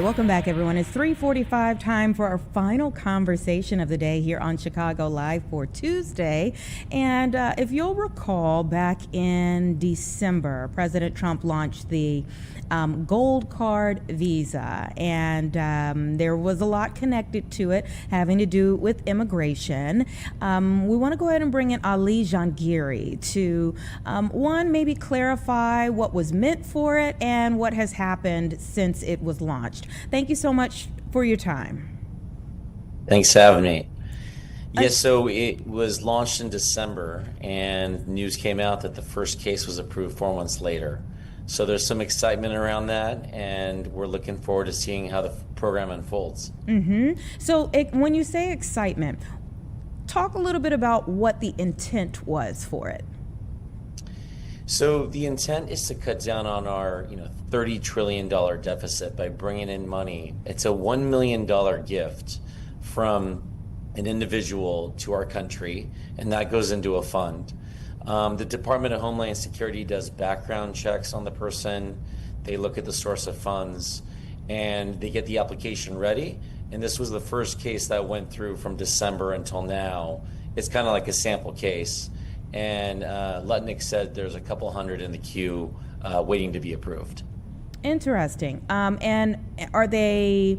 Welcome back, everyone. It's 3:45, time for our final conversation of the day here on Chicago Live for Tuesday. And if you'll recall, back in December, President Trump launched the Gold Card visa, and there was a lot connected to it having to do with immigration. We want to go ahead and bring in Ali Jahangiri to, one, maybe clarify what was meant for it and what has happened since it was launched. Thank you so much for your time. Thanks for having me. Yes, so it was launched in December, and news came out that the first case was approved 4 months later. So there's some excitement around that, and we're looking forward to seeing how the program unfolds. Mm-hmm. So when you say excitement, talk a little bit about what the intent was for it. So the intent is to cut down on our, $30 trillion deficit by bringing in money. It's a $1 million gift from an individual to our country, and that goes into a fund. The Department of Homeland Security does background checks on the person. They look at the source of funds, and they get the application ready. And this was the first case that went through from December until now. It's kind of like a sample case. And Lutnick said there's a couple hundred in the queue waiting to be approved. Interesting. And are they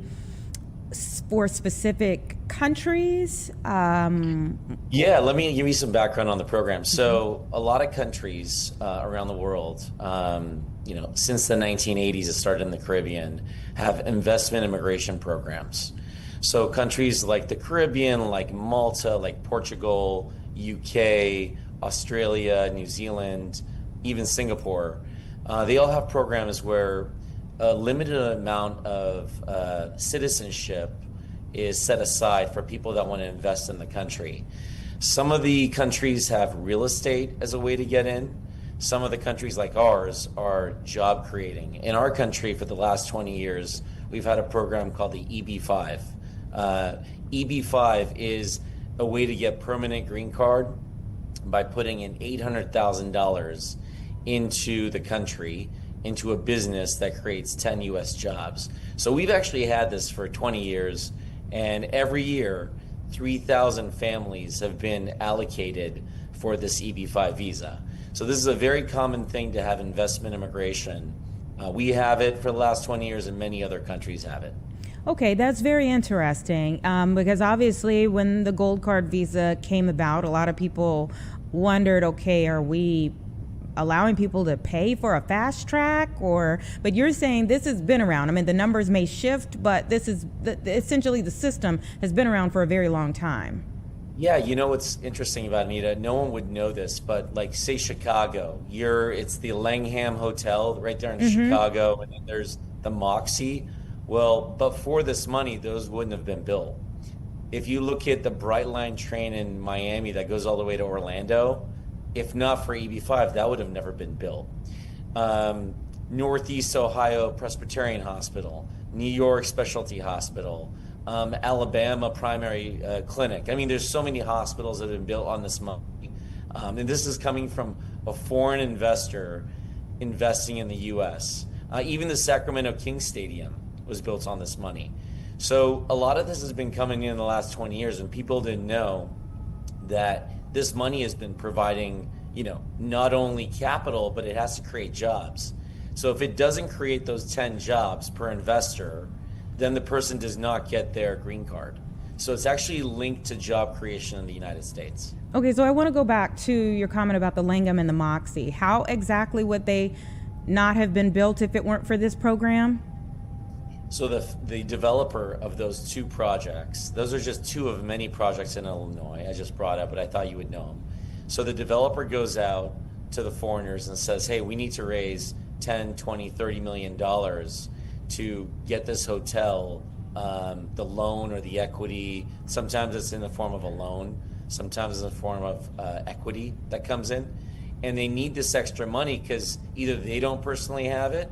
for specific countries? Yeah, let me give you some background on the program. So a lot of countries around the world, since the 1980s, it started in the Caribbean, have investment immigration programs. So countries like the Caribbean, like Malta, like Portugal, UK, Australia, New Zealand, even Singapore, they all have programs where a limited amount of citizenship is set aside for people that want to invest in the country. Some of the countries have real estate as a way to get in. Some of the countries like ours are job creating. In our country, for the last 20 years, we've had a program called the EB-5. EB-5 is a way to get permanent green card by putting in $800,000 into the country, into a business that creates 10 U.S. jobs. So we've actually had this for 20 years, and every year, 3,000 families have been allocated for this EB-5 visa. So this is a very common thing to have investment immigration. We have it for the last 20 years, and many other countries have it. Okay, that's very interesting because obviously when the gold card visa came about, a lot of people wondered, okay, are we allowing people to pay for a fast track? But you're saying this has been around. I mean, the numbers may shift, but this is essentially the system has been around for a very long time. Yeah, you know what's interesting about Anita? No one would know this, but like say Chicago, it's the Langham Hotel right there in Chicago, and then there's the Moxie. Well, but for this money, those wouldn't have been built. If you look at the Bright Line train in Miami that goes all the way to Orlando, if not for EB-5, that would have never been built. Northeast Ohio Presbyterian Hospital, New York Specialty Hospital, Alabama Primary Clinic. I mean, there's so many hospitals that have been built on this money. And this is coming from a foreign investor investing in the U.S. Even the Sacramento Kings Stadium was built on this money. So a lot of this has been coming in the last 20 years, and people didn't know that this money has been providing, not only capital, but it has to create jobs. So if it doesn't create those 10 jobs per investor, then the person does not get their green card. So it's actually linked to job creation in the United States. Okay, so I want to go back to your comment about the Langham and the Moxie. How exactly would they not have been built if it weren't for this program? So the developer of those two projects, those are just two of many projects in Illinois I just brought up, but I thought you would know them. So the developer goes out to the foreigners and says, hey, we need to raise 10, 20, 30 million dollars to get this hotel, the loan or the equity. Sometimes it's in the form of a loan, sometimes it's in the form of equity that comes in. And they need this extra money because either they don't personally have it,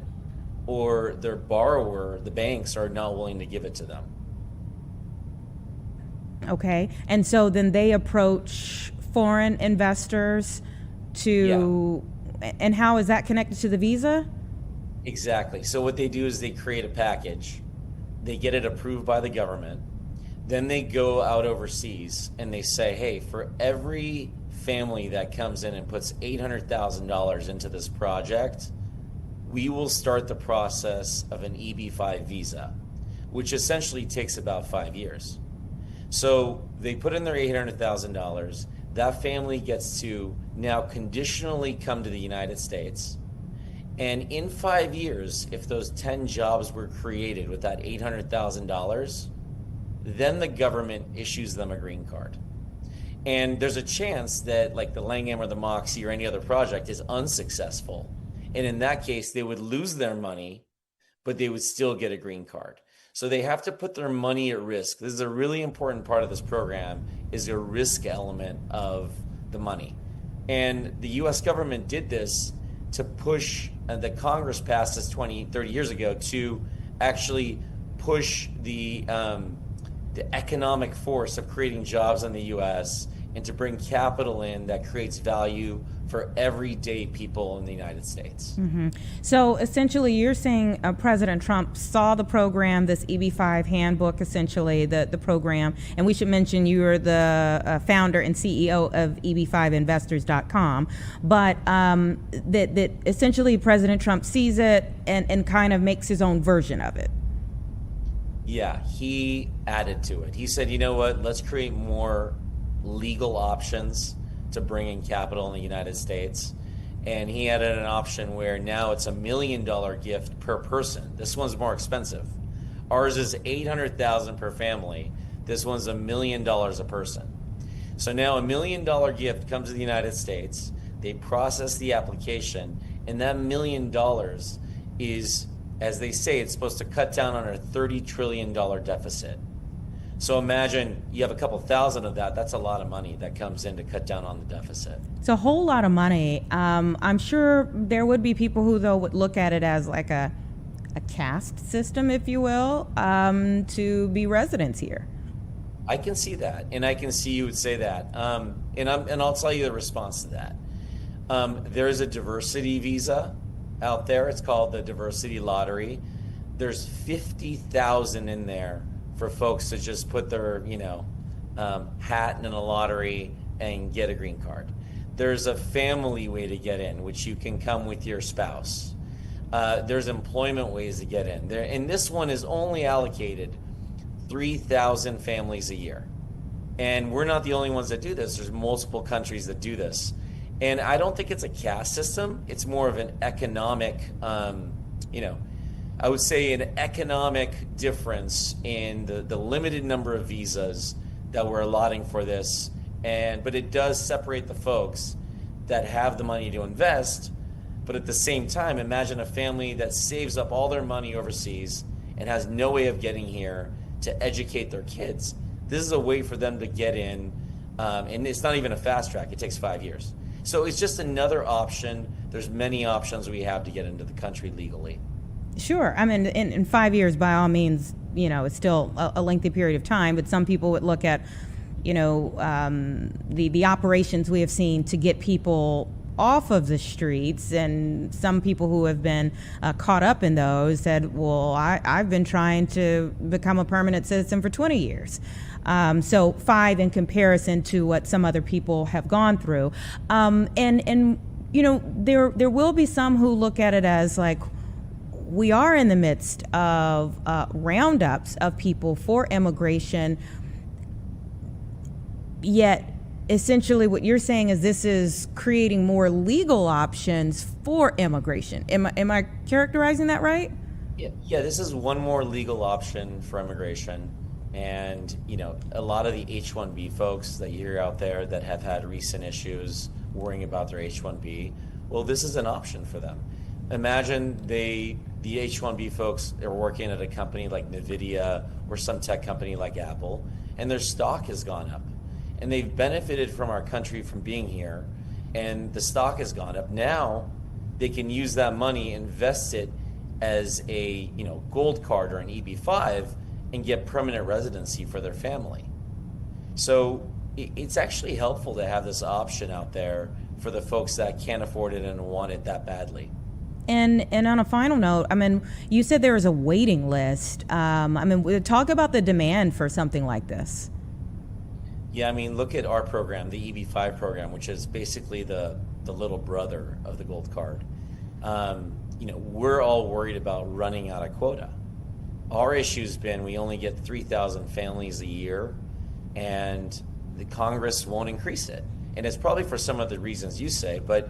or their borrower, the banks, are not willing to give it to them. Okay, and so then they approach foreign investors to, and how is that connected to the visa? Exactly. So what they do is they create a package, they get it approved by the government, then they go out overseas and they say, hey, for every family that comes in and puts $800,000 into this project, we will start the process of an EB-5 visa, which essentially takes about 5 years. So they put in their $800,000. That family gets to now conditionally come to the United States. And in 5 years, if those 10 jobs were created with that $800,000, then the government issues them a green card. And there's a chance that like the Langham or the Moxie or any other project is unsuccessful. And in that case, they would lose their money, but they would still get a green card. So they have to put their money at risk. This is a really important part of this program, is a risk element of the money. And the US government did this to push, the Congress passed this 20, 30 years ago to actually push the economic force of creating jobs in the US and to bring capital in that creates value for everyday people in the United States. Mm-hmm. So essentially you're saying President Trump saw the program, this EB-5 handbook, essentially the program, and we should mention you're the founder and CEO of EB5investors.com, but that essentially President Trump sees it and kind of makes his own version of it. Yeah, he added to it. He said, you know what, let's create more legal options to bring in capital in the United States. And he added an option where now it's $1 million gift per person. This one's more expensive. Ours is $800,000 per family. This one's $1 million a person. So now $1 million gift comes to the United States. They process the application, and that $1 million is, as they say, it's supposed to cut down on our $30 trillion deficit. So imagine you have a couple thousand of that. That's a lot of money that comes in to cut down on the deficit. It's a whole lot of money. I'm sure there would be people who, though, would look at it as like a caste system, if you will, to be residents here. I can see that, and I can see you would say that. And I'll tell you the response to that. There is a diversity visa out there. It's called the Diversity Lottery. There's 50,000 in there for folks to just put their, hat in a lottery and get a green card. There's a family way to get in, which you can come with your spouse. There's employment ways to get in there, and this one is only allocated 3,000 families a year. And we're not the only ones that do this. There's multiple countries that do this. And I don't think it's a caste system. It's more of an economic, I would say an economic difference in the limited number of visas that we're allotting for this. But it does separate the folks that have the money to invest. But at the same time, imagine a family that saves up all their money overseas and has no way of getting here to educate their kids. This is a way for them to get in, and it's not even a fast track. It takes 5 years. So it's just another option. There's many options we have to get into the country legally. Sure. I mean, in 5 years, by all means, it's still a lengthy period of time, but some people would look at, the operations we have seen to get people off of the streets, and some people who have been caught up in those said, well, I've been trying to become a permanent citizen for 20 years. So 5 in comparison to what some other people have gone through. There will be some who look at it as like, we are in the midst of roundups of people for immigration, yet essentially what you're saying is this is creating more legal options for immigration. Am I characterizing that right? Yeah, this is one more legal option for immigration. And, a lot of the H-1B folks that you hear out there that have had recent issues worrying about their H-1B, well, this is an option for them. Imagine the H-1B folks are working at a company like NVIDIA or some tech company like Apple, and their stock has gone up. And they've benefited from our country from being here, and the stock has gone up. Now they can use that money, invest it as a gold card or an EB-5, and get permanent residency for their family. So it's actually helpful to have this option out there for the folks that can't afford it and want it that badly. And on a final note, I mean, you said there is a waiting list. Talk about the demand for something like this. Yeah, look at our program, the EB-5 program, which is basically the little brother of the gold card. We're all worried about running out of quota. Our issue's been we only get 3,000 families a year, and the Congress won't increase it. And it's probably for some of the reasons you say, but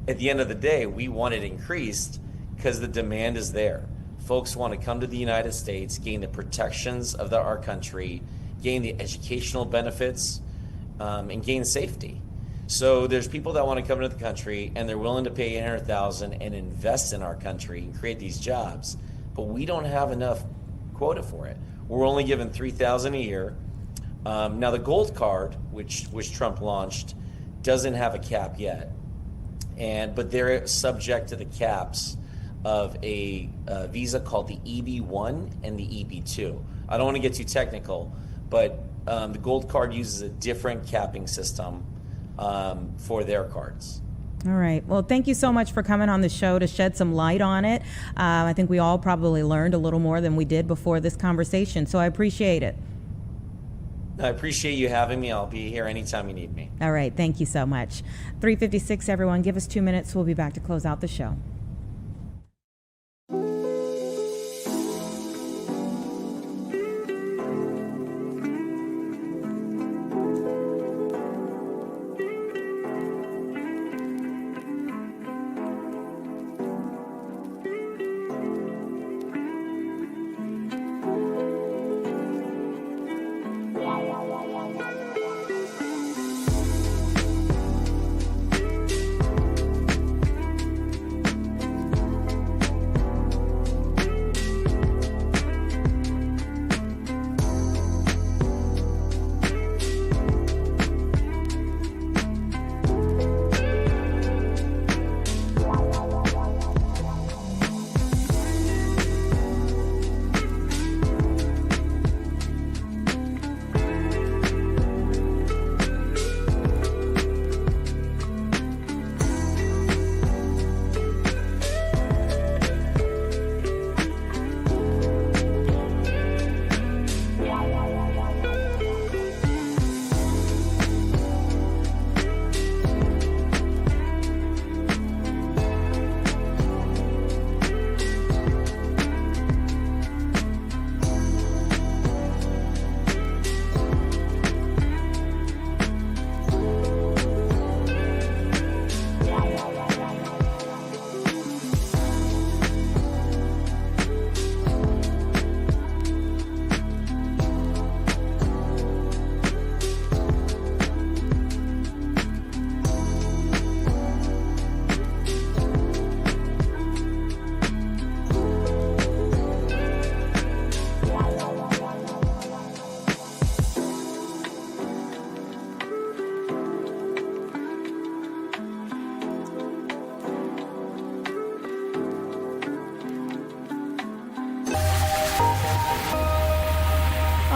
at the end of the day, we want it increased because the demand is there. Folks want to come to the United States, gain the protections of our country, gain the educational benefits, and gain safety. So there's people that want to come into the country and they're willing to pay $800,000 and invest in our country and create these jobs, but we don't have enough quota for it. We're only given 3,000 a year. Now the gold card, which Trump launched, doesn't have a cap yet, but they're subject to the caps of a visa called the EB-1 and the EB-2. I don't want to get too technical, but the gold card uses a different capping system for their cards. All right. Well, thank you so much for coming on the show to shed some light on it. I think we all probably learned a little more than we did before this conversation, so I appreciate it. I appreciate you having me. I'll be here anytime you need me. All right. Thank you so much. 3:56, everyone. Give us 2 minutes. We'll be back to close out the show.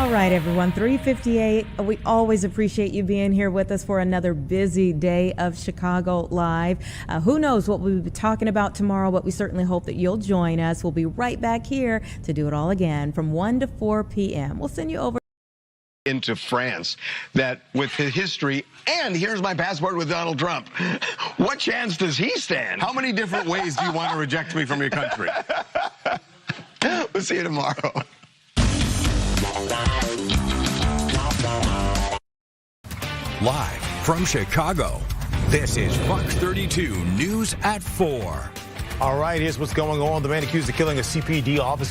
All right, everyone, 3:58. We always appreciate you being here with us for another busy day of Chicago Live. Who knows what we'll be talking about tomorrow, but we certainly hope that you'll join us. We'll be right back here to do it all again from 1 to 4 p.m. We'll send you over into France, that with his history, and here's my passport with Donald Trump. What chance does he stand? How many different ways do you want to reject me from your country? We'll see you tomorrow. Live from Chicago, this is Fox 32 News at 4. All right, here's what's going on. The man accused of killing a CPD officer